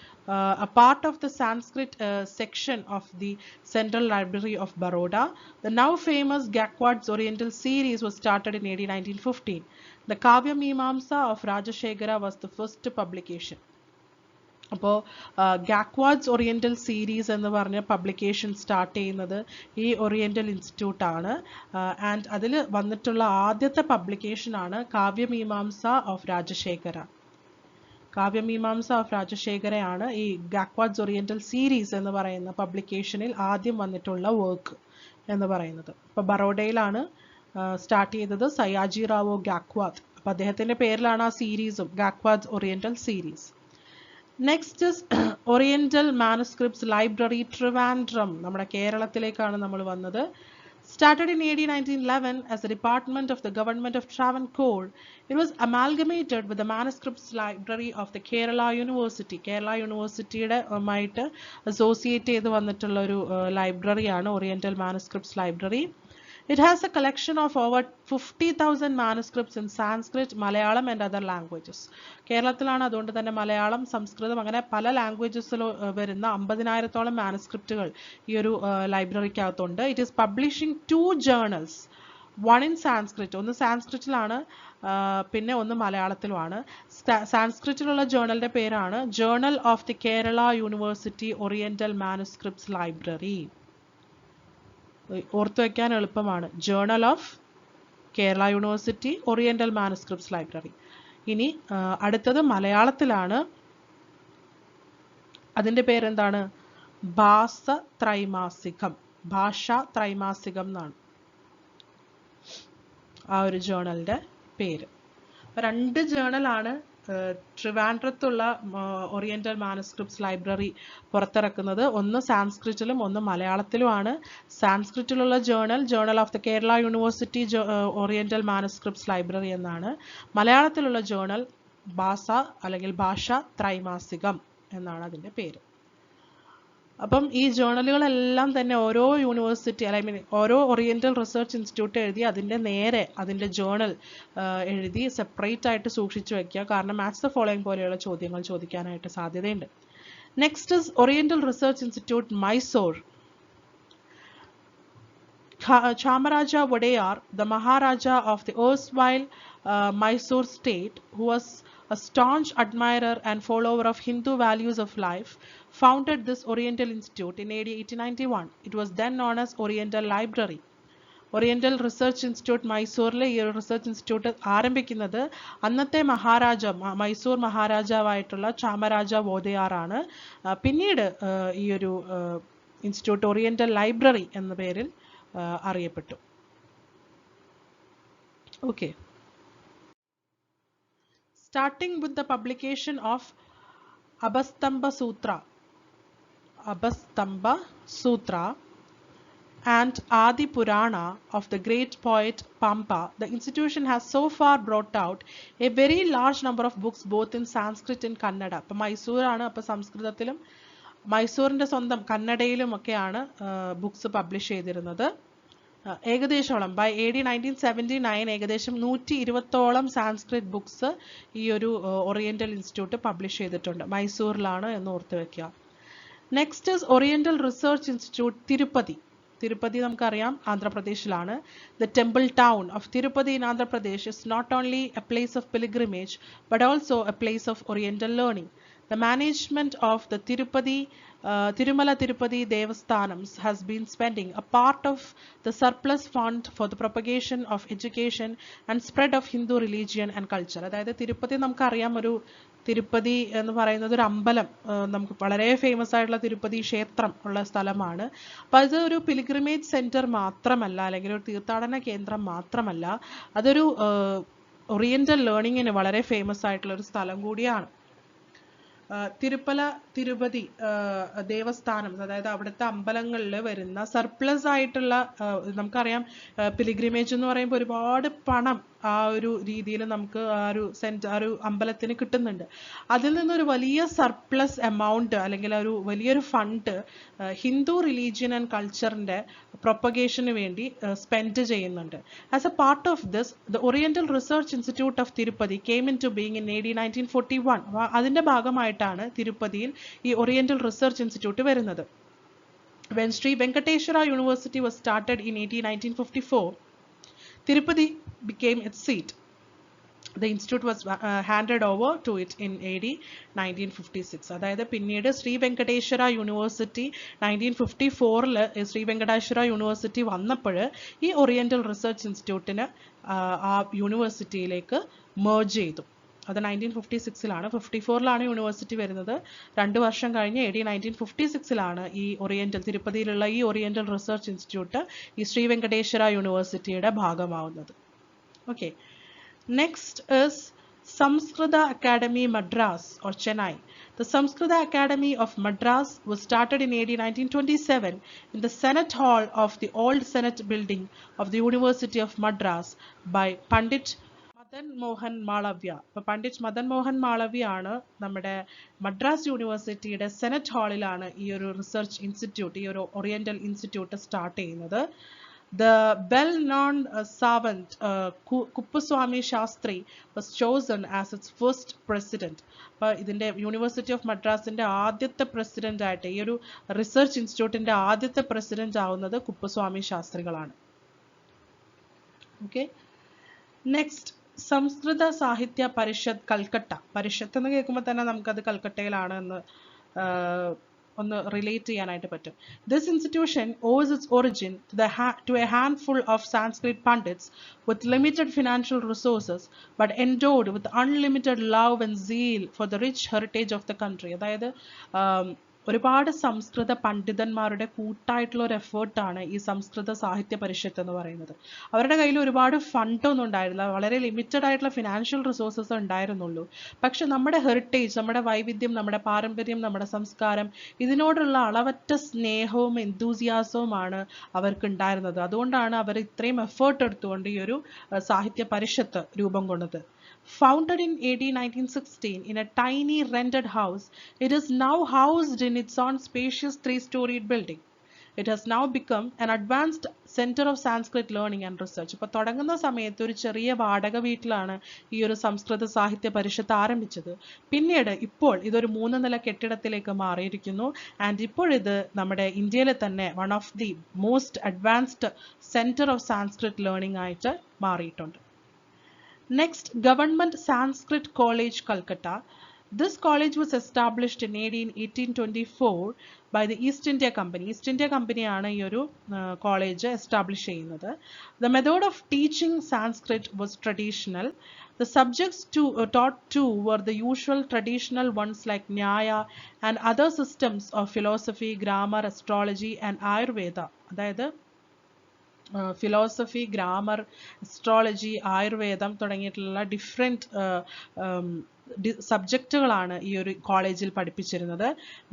a part of the Sanskrit section of the Central Library of Baroda. The now famous Gakwad's Oriental series was started in AD 1915. The Kavya Mimamsa of Rajashekara was the first publication. അപ്പോൾ ഗാക്വാഡ്സ് Oriental series എന്ന് പറഞ്ഞ publication start ചെയ്യുന്നത് ഈ oriental institute ആണ്. And അതിൽ വന്നിട്ടുള്ള ആദ്യത്തെ പബ്ലിക്കേഷനാണ് കാവ്യമീമാംസ of Rajasekhara. കാവ്യമീമാംസ of രാജശേഖരയാണ് ഈ ഗാക്വാഡ്സ് ഓറിയന്റൽ സീരീസ് എന്ന് പറയുന്ന പബ്ലിക്കേഷനിൽ ആദ്യം വന്നിട്ടുള്ള വർക്ക് എന്ന് പറയുന്നത്. ഇപ്പോൾ ബറോഡയിലാണ് സ്റ്റാർട്ട് ചെയ്തത് സയ്യാജി റാവോ ഗാക്വാദ്. അപ്പം അദ്ദേഹത്തിൻ്റെ പേരിലാണ് ആ സീരീസും, Gaekwad's Oriental Series. Next is Oriental Manuscripts Library, Trivandrum. നമ്മുടെ കേരളത്തിലേക്കാണ് നമ്മൾ വന്നത്. Started in AD 1911 as a department of the government of Travancore, it was amalgamated with the Manuscripts Library of the Kerala University. Kerala Universityയുടെ ആയിട്ട് associate ചെയ്ത് വന്നിട്ടുള്ള ഒരു ലൈബ്രറിയാണ് Oriental Manuscripts Library. It has a collection of over 50,000 manuscripts in Sanskrit, Malayalam and other languages. കേരളത്തിലാണ്, അതുകൊണ്ട് തന്നെ മലയാളം, സംസ്കൃതം, അങ്ങനെ പല ലാംഗ്വേജസിൽ വരുന്ന 50,000-ഓളം മാനുസ്ക്രിപ്റ്റുകൾ ഈ ഒരു ലൈബ്രറിക്കകത്തുണ്ട്. It is publishing 2 journals, one in Sanskrit, ഒന്ന് സാൻസ്ക്രിറ്റിലാണ്, പിന്നെ ഒന്ന് മലയാളത്തിലുമാണ്. സാൻസ്ക്രിറ്റിലുള്ള ജേർണലിന്റെ പേരാണ് journal of the Kerala University Oriental Manuscripts library. ഓർത്തു വയ്ക്കാൻ എളുപ്പമാണ്, journal of Kerala University Oriental Manuscripts library. ഇനി അടുത്തത് മലയാളത്തിലാണ്. അതിൻ്റെ പേരെന്താണ്? ഭാഷാ ത്രൈമാസികം എന്നാണ് ആ ഒരു ജേർണലിൻ്റെ പേര്. 2 ജേർണലാണ് ട്രിവാൻഡ്രത്തുള്ള ഓറിയന്റൽ മാനുസ്ക്രിപ്റ്റ്സ് ലൈബ്രറി പുറത്തിറക്കുന്നത്. ഒന്ന് സാൻസ്ക്രിറ്റിലും ഒന്ന് മലയാളത്തിലുമാണ്. സാൻസ്ക്രിറ്റിലുള്ള journal of the Kerala University Oriental Manuscripts Library എന്നാണ്. മലയാളത്തിലുള്ള ജേർണൽ ഭാഷാ ത്രൈമാസികം എന്നാണ് അതിൻ്റെ പേര്. അപ്പം ഈ ജേർണലുകളെല്ലാം തന്നെ ഓരോ യൂണിവേഴ്സിറ്റി, ഓരോ ഓറിയന്റൽ റിസർച്ച് ഇൻസ്റ്റിറ്റ്യൂട്ട് എഴുതി അതിൻ്റെ ജേർണൽ എഴുതി സെപ്പറേറ്റ് ആയിട്ട് സൂക്ഷിച്ചു വെക്കുക. കാരണം മാച്ച് ദ ഫോളോയിങ് പോലെയുള്ള ചോദ്യങ്ങൾ ചോദിക്കാനായിട്ട് സാധ്യതയുണ്ട്. Next is oriental research institute Mysore. Chamaraja Wadeyar, the Maharaja of the erstwhile Mysore state, who was a staunch admirer and follower of Hindu values of life, founded this Oriental Institute in AD 1891. It was then known as Oriental Library. Oriental research Institute മൈസൂരിലെ ഈ ഒരു research institute ആരംഭിക്കുന്നത് അന്നത്തെ മൈസൂർ മഹാരാജാവായിട്ടുള്ള ചാമരാജ വോദയാറാണ്. പിന്നീട് ഈ ഒരു institute oriental library എന്ന പേരിൽ അറിയപ്പെട്ടു. Okay. Starting with the publication of Abhastamba Sutra and Adi Purana of the great poet Pampa, the institution has so far brought out a very large number of books both in Sanskrit and Kannada. അപ്പോൾ മൈസൂരാണ്, അപ്പോൾ സംസ്കൃതത്തിലും മൈസൂറിൻ്റെ സ്വന്തം കന്നഡയിലും ഒക്കെയാണ് books publish ചെയ്തിരുന്നത്. ഏകദേശോളം by AD 1979 ഏകദേശം 120ഓളം Sanskrit books ഈ ഒരു oriental institute publish ചെയ്തിട്ടുണ്ട്. മൈസൂരിലാണ് എന്ന് ഓർത്ത് വെക്കുക. Next is oriental research institute Tirupati. Tirupati നമുക്കറിയാം ആന്ധ്രാപ്രദേശിലാണ്. The temple town of Tirupati in Andhra Pradesh is not only a place of pilgrimage but also a place of oriental learning. The management of the Tirumala Tirupati Devasthanams has been spending a part of the surplus fund for the propagation of education and spread of Hindu religion and culture. അതായത് തിരുപ്പതി നമുക്കറിയാം, ഒരു തിരുപ്പതി എന്ന് പറയുന്നത് ഒരു അമ്പലം, നമുക്ക് വളരെ famous ആയിട്ടുള്ള തിരുപ്പതി ക്ഷേത്രം ഉള്ള സ്ഥലമാണ്. അപ്പോൾ അത് ഒരു പിലിഗ്രിമേജ് സെൻറ്റർ മാത്രമല്ല, അല്ലെങ്കിൽ ഒരു തീർത്ഥാടന കേന്ദ്രം മാത്രമല്ല, അതൊരു ഓറിയന്റൽ ലേണിങ്ങിന് വളരെ ഫേമസ് ആയിട്ടുള്ള ഒരു സ്ഥലം കൂടിയാണ്. തിരുപ്പതി ദേവസ്ഥാനം, അതായത് അവിടുത്തെ അമ്പലങ്ങളിൽ വരുന്ന സർപ്ലസ് ആയിട്ടുള്ള, നമുക്കറിയാം പിലിഗ്രിമേജ് എന്ന് പറയുമ്പോൾ ഒരുപാട് പണം ആ ഒരു രീതിയിൽ നമുക്ക് ആ ഒരു അമ്പലത്തിന് കിട്ടുന്നുണ്ട്. അതിൽ നിന്നൊരു വലിയ സർപ്ലസ് എമൗണ്ട് അല്ലെങ്കിൽ ഒരു വലിയൊരു ഫണ്ട് ഹിന്ദു റിലീജിയൻ ആൻഡ് കൾച്ചറിന്റെ പ്രൊപ്പഗേഷന് വേണ്ടി സ്പെൻഡ് ചെയ്യുന്നുണ്ട്. As a part of this, the Oriental research Institute of Tirupati came into being in AD 1941. അതിന്റെ ഭാഗമായിട്ടാണ് തിരുപ്പതിയിൽ ഈ ഓറിയന്റൽ റിസർച്ച് ഇൻസ്റ്റിറ്റ്യൂട്ട് വരുന്നത്. When Sri Venkateshwara University was started in AD 1954, Tirupati became its seat. The institute was handed over to it in AD 1956. അതായത് പിന്നീട് Shri Venkateswara university 1954 Shri Venkateswara university വന്നപ്പോൾ ഈ ഓറിയന്റൽ റിസർച്ച് ഇൻസ്റ്റിറ്റ്യൂട്ടിന് ആ യൂണിവേഴ്സിറ്റിയിലേക്ക് മെർജ് ചെയ്തു. അത് 1956 54 യൂണിവേഴ്സിറ്റി വരുന്നത്. 2 വർഷം കഴിഞ്ഞ് AD 1956 ഈ തിരുപ്പതിയിലുള്ള ഈ ഓറിയന്റൽ റിസർച്ച് ഇൻസ്റ്റിറ്റ്യൂട്ട് ഈ ശ്രീ വെങ്കടേശ്വര യൂണിവേഴ്സിറ്റിയുടെ ഭാഗമാവുന്നത്. Okay. Next is Samskrita Academy Madras or Chennai. The Samskrita Academy of Madras was started in AD 1927 in the Senate Hall of the old Senate building of the University of Madras by Pandit Madan Mohan Malaviya. അപ്പോൾ പണ്ഡിറ്റ് മദൻ മോഹൻ മാളവ്യ ആണ് നമ്മുടെ മദ്രാസ് യൂണിവേഴ്സിറ്റിയുടെ senate ഹാളിലാണ് ഈ ഒരു research institute, ഈ ഒരു oriental institute start ചെയ്യുന്നത്. The well-known savant Kuppuswamy Shastri was chosen as its first president. അപ്പോൾ ഇതിന്റെ യൂണിവേഴ്സിറ്റി ഓഫ് മദ്രാസിന്റെ ആദ്യത്തെ പ്രസിഡന്റ് ആയിട്ട്, ഈ ഒരു റിസർച്ച് ഇൻസ്റ്റിറ്റ്യൂട്ടിന്റെ ആദ്യത്തെ പ്രസിഡന്റ് ആവുന്നത് കുപ്പസ്വാമി ശാസ്ത്രികളാണ്. ഓക്കെ. നെക്സ്റ്റ് സംസ്കൃത സാഹിത്യ പരിഷത്ത് കൽക്കട്ട. പരിഷത്ത് എന്ന് കേൾക്കുമ്പോൾ തന്നെ നമുക്കത് കൽക്കട്ടയിലാണ് എന്ന് ഒന്ന് റിലേറ്റ് ചെയ്യാനായിട്ട് പറ്റും. This institution owes its origin to a handful of Sanskrit pundits with limited financial resources but endowed with unlimited love and zeal for the rich heritage of the country. അതായത് ഒരുപാട് സംസ്കൃത പണ്ഡിതന്മാരുടെ കൂട്ടായിട്ടുള്ള ഒരു എഫേർട്ടാണ് ഈ സംസ്കൃത സാഹിത്യ പരിഷത്ത് എന്ന് പറയുന്നത്. അവരുടെ കയ്യിൽ ഒരുപാട് ഫണ്ടൊന്നും ഉണ്ടായിരുന്നില്ല, വളരെ ലിമിറ്റഡ് ആയിട്ടുള്ള ഫിനാൻഷ്യൽ റിസോഴ്സസ് ഉണ്ടായിരുന്നുള്ളൂ. പക്ഷെ നമ്മുടെ ഹെറിറ്റേജ്, നമ്മുടെ വൈവിധ്യം, നമ്മുടെ പാരമ്പര്യം, നമ്മുടെ സംസ്കാരം, ഇതിനോടുള്ള അളവറ്റ സ്നേഹവും എന്തൂസിയാസവുമാണ് അവർക്ക് ഉണ്ടായിരുന്നത്. അതുകൊണ്ടാണ് അവർ ഇത്രയും എഫേർട്ട് എടുത്തുകൊണ്ട് ഈ ഒരു സാഹിത്യ പരിഷത്ത് രൂപം കൊണ്ടത്. Founded in AD 1916 in a tiny rented house, it is now housed in its own spacious 3-storied building. It has now become an advanced center of Sanskrit learning and research. ഇപ്പോൾ തുടങ്ങുന്ന സമയത്ത് ഒരു ചെറിയ വാടക വീട്ടിലാണ് ഈ ഒരു സംസ്കൃത സാഹിത്യ പരിഷത്ത് ആരംഭിച്ചത്. പിന്നീട് ഇപ്പോൾ ഇതൊരു 3 നില കെട്ടിടത്തിലേക്ക് മാറിയിരിക്കുന്നു. ആൻഡ് ഇപ്പോൾ ഇത് നമ്മുടെ ഇന്ത്യയിലെ തന്നെ one of the most advanced centre of Sanskrit learning ആയിട്ട് മാറിയിട്ടുണ്ട്. Next, Government Sanskrit College, Calcutta. This college was established in AD 1824 by the East India Company. East India Company ആണ് ഈ ഒരു കോളേജ് എസ്റ്റാബ്ലിഷ് ചെയ്യുന്നത്. The method of teaching Sanskrit was traditional. The subjects taught too were the usual traditional ones like Nyaya and other systems of philosophy, grammar, astrology and Ayurveda. അതായത് philosophy, grammar, astrology, ആയുർവേദം തുടങ്ങിയിട്ടുള്ള different സബ്ജക്റ്റുകളാണ് ഈ ഒരു കോളേജിൽ പഠിപ്പിച്ചിരുന്നത്.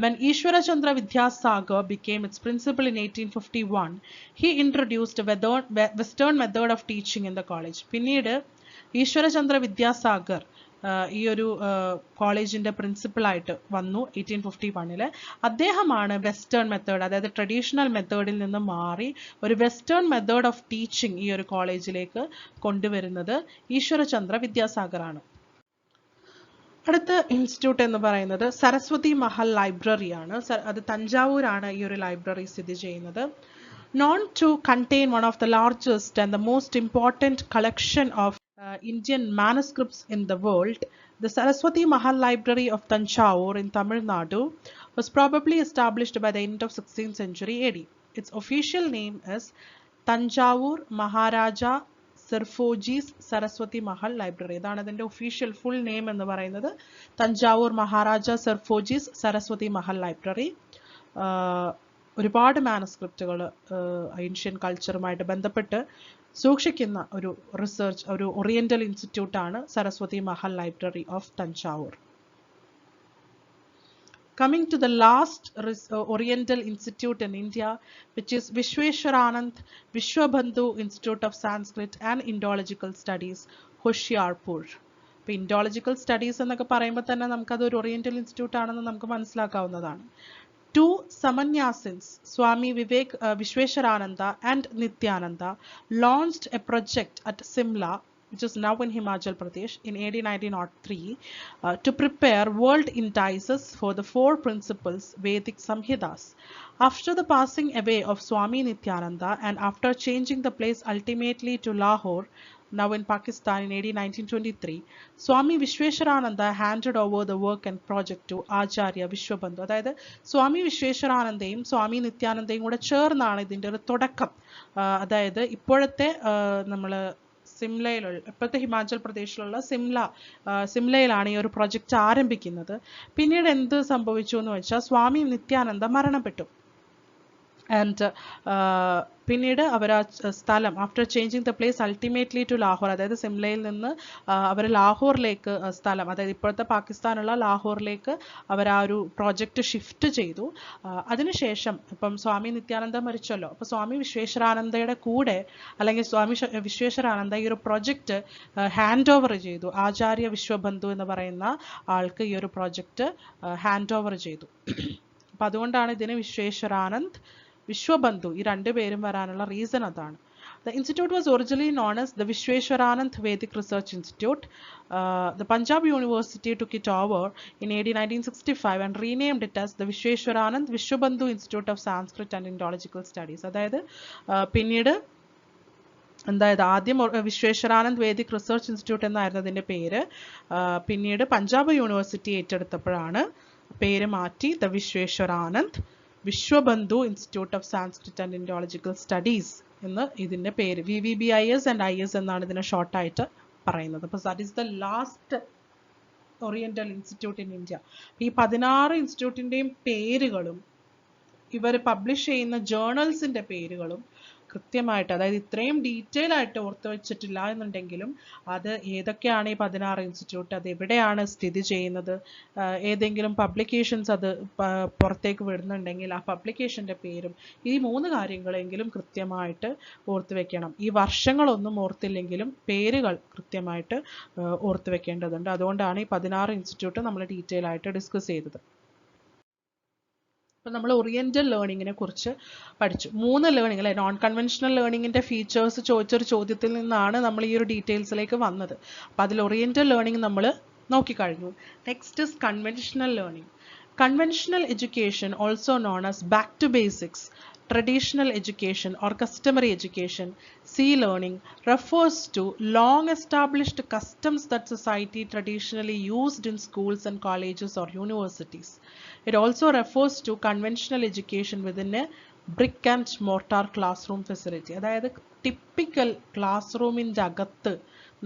When Ishwarachandra Vidyasagar became its principal in 1851, he introduced a Western method of teaching in the college. പിന്നീട് ഈശ്വരചന്ദ്ര വിദ്യാസാഗർ ഈ ഒരു കോളേജിൻ്റെ പ്രിൻസിപ്പളായിട്ട് വന്നു 1851. അദ്ദേഹമാണ് വെസ്റ്റേൺ മെത്തേഡ്, അതായത് ട്രഡീഷണൽ മെത്തേഡിൽ നിന്ന് മാറി ഒരു വെസ്റ്റേൺ മെത്തേഡ് ഓഫ് ടീച്ചിങ് ഈ ഒരു കോളേജിലേക്ക് കൊണ്ടുവരുന്നത് ഈശ്വരചന്ദ്ര വിദ്യാസാഗറാണ്. അടുത്ത ഇൻസ്റ്റിറ്റ്യൂട്ട് എന്ന് പറയുന്നത് സരസ്വതി മഹൽ ലൈബ്രറിയാണ്. അത് തഞ്ചാവൂരാണ് ഈ ഒരു ലൈബ്രറി സ്ഥിതി ചെയ്യുന്നത്. Known to contain one of the largest and the most important collection of Indian manuscripts in the world, the Saraswati Mahal Library of Tanjavur in Tamil Nadu was probably established by the end of 16th century AD. Its official name is Tanjavur Maharaja Sarfojis Saraswati Mahal Library. ഇതാണ് അതിൻ്റെ official full name എന്ന് പറയുന്നത്, Thanjavur Maharaja Serfoji's Saraswati Mahal Library. ഒരുപാട് മാനസ്ക്രിപ്റ്റുകൾ ancient കൾച്ചറുമായിട്ട് ബന്ധപ്പെട്ട് സൂക്ഷിക്കുന്ന ഒരു റിസർച്ച്, ഒരു ഓറിയന്റൽ ഇൻസ്റ്റിറ്റ്യൂട്ടാണ് Saraswati Mahal Library of Thanjavur. Coming to the last Oriental Institute in India, which is Vishweswaranand Vishwabandhu Institute of Sanskrit and Indological Studies, Hoshiarpur. ഇപ്പോൾ ഇൻഡോളജിക്കൽ സ്റ്റഡീസ് എന്നൊക്കെ പറയുമ്പോൾ തന്നെ നമുക്കതൊരു ഓറിയന്റൽ ഇൻസ്റ്റിറ്റ്യൂട്ട് ആണെന്ന് നമുക്ക് മനസ്സിലാക്കാവുന്നതാണ്. Two Samanyasins, Swami Vishweswarananda and Nityananda, launched a project at Simla, which is now in Himachal Pradesh, in AD 1903 to prepare world indices for the 4 principles Vedic Samhitas. After the passing away of Swami Nityananda and after changing the place ultimately to Lahore, now in Pakistan, in AD 1923, Swami Vishweswarananda handed over the work and project to Acharya Vishwabandhu. അതായത് സ്വാമി വിശ്വേശ്വരാനന്ദയും സ്വാമി നിത്യാനന്ദയും കൂടെ ചേർന്നാണ് ഇതിൻ്റെ ഒരു തുടക്കം. അതായത് ഇപ്പോഴത്തെ നമ്മൾ സിംലയിലുള്ള, ഇപ്പോഴത്തെ ഹിമാചൽ പ്രദേശിലുള്ള സിംലയിലാണ് ഈ ഒരു പ്രൊജക്റ്റ് ആരംഭിക്കുന്നത്. പിന്നീട് എന്ത് സംഭവിച്ചു എന്ന് വെച്ചാൽ സ്വാമി നിത്യാനന്ദ മരണപ്പെട്ടു. ആൻഡ് പിന്നീട് അവർ ആ സ്ഥലം, after changing the place ultimately to Lahore, അതായത് സിംലയിൽ നിന്ന് അവർ ലാഹോറിലേക്ക് സ്ഥലം, അതായത് ഇപ്പോഴത്തെ പാകിസ്ഥാനുള്ള ലാഹോറിലേക്ക് അവർ ആ ഒരു പ്രോജക്റ്റ് ഷിഫ്റ്റ് ചെയ്തു. അതിനുശേഷം ഇപ്പം സ്വാമി നിത്യാനന്ദ മരിച്ചല്ലോ, അപ്പോൾ സ്വാമി വിശ്വേശ്വരാനന്ദയുടെ കൂടെ, അല്ലെങ്കിൽ സ്വാമി വിശ്വേശ്വരാനന്ദ ഈ ഒരു പ്രോജക്റ്റ് ഹാൻഡ് ഓവർ ചെയ്തു. ആചാര്യ വിശ്വബന്ധു എന്ന് പറയുന്ന ആൾക്ക് ഈ ഒരു പ്രോജക്റ്റ് ഹാൻഡ് ഓവർ ചെയ്തു. അപ്പം അതുകൊണ്ടാണ് ഇതിന് വിശ്വേശ്വരാനന്ദ് വിശ്വബന്ധു ഈ രണ്ട് പേരും വരാനുള്ള റീസൺ അതാണ്. The institute was originally known as the Vishweswaranand Vedic Research Institute. The Punjab University took it over in AD 1965 and renamed it as the Vishweswaranand Vishwabandhu Institute of Sanskrit and Indological Studies. അതായത് പിന്നീട് ആദ്യം വിശ്വേശ്വരാനന്ദ് Vedic research institute എന്നായിരുന്നു അതിൻ്റെ പേര്. പിന്നീട് Punjab university ഏറ്റെടുത്തപ്പോഴാണ് പേര് മാറ്റി the Vishveshvaranand Vishwabandhu institute of Sanskrit and Indological studies എന്ന് ഇതിൻ്റെ പേര്. VVBIS ആൻഡ് IS എന്നാണ് ഇതിനെ ഷോർട്ടായിട്ട് പറയുന്നത്. അപ്പോൾ that is the last oriental institute in India. ഈ 16 ഇൻസ്റ്റിറ്റ്യൂട്ടിൻ്റെയും പേരുകളും ഇവർ പബ്ലിഷ് ചെയ്യുന്ന ജേർണൽസിൻ്റെ പേരുകളും കൃത്യമായിട്ട്, അതായത് ഇത്രയും ഡീറ്റെയിൽ ആയിട്ട് ഓർത്ത് വെച്ചിട്ടില്ല എന്നുണ്ടെങ്കിലും അത് ഏതൊക്കെയാണ് ഈ 16 ഇൻസ്റ്റിറ്റ്യൂട്ട്, അത് എവിടെയാണ് സ്ഥിതി ചെയ്യുന്നത്, ഏതെങ്കിലും പബ്ലിക്കേഷൻസ് അത് പുറത്തേക്ക് വിടുന്നുണ്ടെങ്കിൽ ആ പബ്ലിക്കേഷൻ്റെ പേരും, ഈ 3 കാര്യങ്ങളെങ്കിലും കൃത്യമായിട്ട് ഓർത്ത് വെക്കണം. ഈ വർഷങ്ങളൊന്നും ഓർത്തില്ലെങ്കിലും പേരുകൾ കൃത്യമായിട്ട് ഓർത്ത് വെക്കേണ്ടതുണ്ട്. അതുകൊണ്ടാണ് ഈ 16 ഇൻസ്റ്റിറ്റ്യൂട്ട് നമ്മൾ ഡീറ്റെയിൽ ആയിട്ട് ഡിസ്കസ് ചെയ്തത്. അപ്പോൾ നമ്മൾ ഓറിയന്റൽ ലേണിങ്ങിനെ കുറിച്ച് പഠിച്ചു. 3 ലേണിംഗ് അല്ലെ, നോൺ കൺവെൻഷണൽ ലേണിങ്ങിൻ്റെ ഫീച്ചേഴ്സ് ചോദിച്ചൊരു ചോദ്യത്തിൽ നിന്നാണ് നമ്മൾ ഈ ഒരു ഡീറ്റെയിൽസിലേക്ക് വന്നത്. അപ്പോൾ അതിൽ ഓറിയന്റൽ ലേണിംഗ് നമ്മൾ നോക്കിക്കഴിഞ്ഞു. Next is conventional learning. Conventional education, also known as back to basics, traditional education or customary education, C-learning, refers to long established customs that society traditionally used in schools and colleges or universities. It also refers to conventional education within a brick and mortar classroom facility. അതായത് typical class റൂമിൻ്റെ അകത്ത്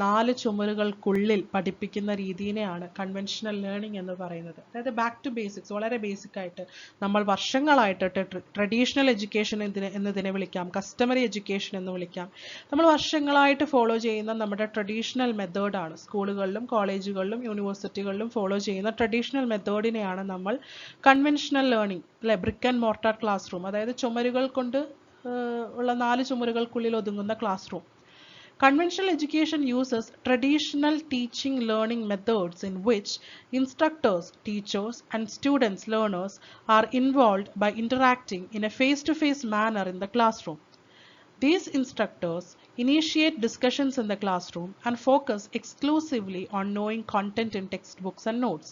4 ചുമരുകൾക്കുള്ളിൽ പഠിപ്പിക്കുന്ന രീതിയെയാണ് conventional learning എന്ന് പറയുന്നത്. അതായത് back to basics, വളരെ basic ആയിട്ട് നമ്മൾ വർഷങ്ങളായിട്ട് ട്രഡീഷണൽ എഡ്യൂക്കേഷൻ എന്നതിനെ വിളിക്കാം, കസ്റ്റമറി എഡ്യൂക്കേഷൻ എന്ന് വിളിക്കാം. നമ്മൾ വർഷങ്ങളായിട്ട് ഫോളോ ചെയ്യുന്ന നമ്മുടെ ട്രഡീഷണൽ മെത്തേഡാണ്. സ്കൂളുകളിലും കോളേജുകളിലും യൂണിവേഴ്സിറ്റികളിലും ഫോളോ ചെയ്യുന്ന ട്രഡീഷണൽ മെത്തേഡിനെയാണ് നമ്മൾ കൺവെൻഷണൽ ലേണിംഗ്, അല്ലെ, brick and mortar class room, അതായത് ചുമരുകൾ കൊണ്ട് ഉള്ള 4 ചുമരുകൾക്കുള്ളിൽ ഒതുങ്ങുന്ന class room. Conventional education uses traditional teaching learning methods in which instructors, teachers, and students, learners are involved by interacting in a face-to-face manner in the classroom. These instructors initiate discussions in the classroom and focus exclusively on knowing content in textbooks and notes.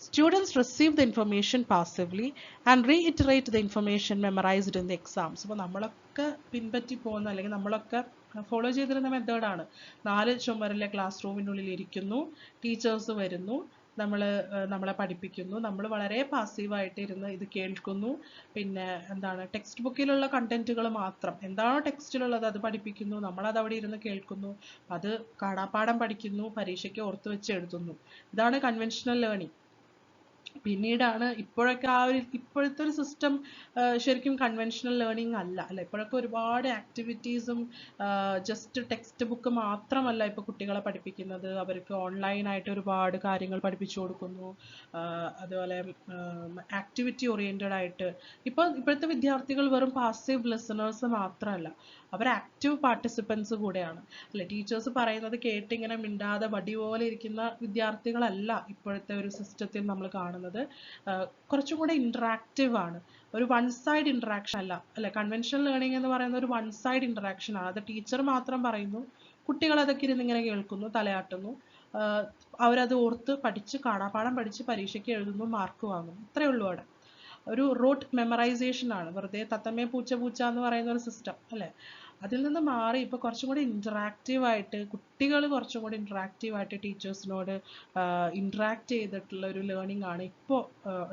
Students receive the information passively and reiterate the information memorized in the exams. അപ്പോൾ നമ്മളൊക്കെ പിൻപറ്റി പോകുന്ന അല്ലെങ്കിൽ നമ്മളൊക്കെ follow ചെയ്തിരുന്ന മെത്തേഡാണ്. 4 ചുമരിലെ class റൂമിനുള്ളിൽ ഇരിക്കുന്നു, teachers വരുന്നു, നമ്മളെ പഠിപ്പിക്കുന്നു, നമ്മൾ വളരെ പാസീവായിട്ട് ഇരുന്ന് ഇത് കേൾക്കുന്നു. പിന്നെ എന്താണ്, ടെക്സ്റ്റ് ബുക്കിലുള്ള കണ്ടന്റുകൾ മാത്രം, എന്താണോ ടെക്സ്റ്റിലുള്ളത് അത് പഠിപ്പിക്കുന്നു, നമ്മളത് അവിടെ ഇരുന്ന് കേൾക്കുന്നു, അത് കാണാപ്പാഠം പഠിക്കുന്നു, പരീക്ഷയ്ക്ക് ഓർത്ത് വെച്ച് എഴുതുന്നു. ഇതാണ് കൺവെൻഷണൽ ലേണിംഗ്. പിന്നീടാണ് ഇപ്പോഴൊക്കെ ഇപ്പോഴത്തെ ഒരു സിസ്റ്റം ശരിക്കും കൺവെൻഷണൽ ലേണിംഗ് അല്ല, അല്ലെ. ഇപ്പോഴൊക്കെ ഒരുപാട് ആക്ടിവിറ്റീസും ജസ്റ്റ് ടെക്സ്റ്റ് ബുക്ക് മാത്രമല്ല ഇപ്പോൾ കുട്ടികളെ പഠിപ്പിക്കുന്നത്. അവർക്ക് ഓൺലൈനായിട്ട് ഒരുപാട് കാര്യങ്ങൾ പഠിപ്പിച്ചു കൊടുക്കുന്നു. അതുപോലെ ആക്ടിവിറ്റി ഓറിയന്റഡ് ആയിട്ട് ഇപ്പോഴത്തെ വിദ്യാർത്ഥികൾ വെറും പാസീവ് ലിസണേഴ്സ് മാത്രമല്ല, അവർ ആക്റ്റീവ് പാർട്ടിസിപ്പൻസ് കൂടെയാണ്, അല്ലെ. ടീച്ചേഴ്സ് പറയുന്നത് കേട്ടിങ്ങനെ മിണ്ടാതെ വടി പോലെ ഇരിക്കുന്ന വിദ്യാർത്ഥികളല്ല ഇപ്പോഴത്തെ ഒരു സിസ്റ്റത്തിൽ നമ്മൾ കാണുന്നത്. കുറച്ചും കൂടെ ഇന്ററാക്റ്റീവ് ആണ്, ഒരു വൺ സൈഡ് ഇന്ററാക്ഷൻ അല്ല, അല്ലെ. കൺവെൻഷണൽ ലേണിംഗ് എന്ന് പറയുന്നത് ഒരു വൺ സൈഡ് ഇന്ററാക്ഷൻ ആണ്. അത് ടീച്ചർ മാത്രം പറയുന്നു, കുട്ടികൾ അതൊക്കെ ഇരുന്ന് ഇങ്ങനെ കേൾക്കുന്നു, തലയാട്ടുന്നു, അവരത് ഓർത്ത് പഠിച്ച് കാണാപ്പാഠം പഠിച്ച് പരീക്ഷയ്ക്ക് എഴുതുന്നു, മാർക്ക് വാങ്ങുന്നു. ഇത്രയേ ഉള്ളൂ. അവിടെ ഒരു റോട്ട് മെമ്മറൈസേഷൻ ആണ്, വെറുതെ തത്തമ്മേ പൂച്ച പൂച്ച എന്ന് പറയുന്ന ഒരു സിസ്റ്റം, അല്ലെ. അതിൽ നിന്ന് മാറി ഇപ്പോൾ കുറച്ചും കൂടി ഇന്ററാക്റ്റീവ് ആയിട്ട്, കുട്ടികൾ കുറച്ചും കൂടി ഇന്ററാക്റ്റീവ് ആയിട്ട് ടീച്ചേഴ്സിനോട് ഇന്ററാക്ട് ചെയ്തിട്ടുള്ള ഒരു ലേണിംഗ് ആണ് ഇപ്പോൾ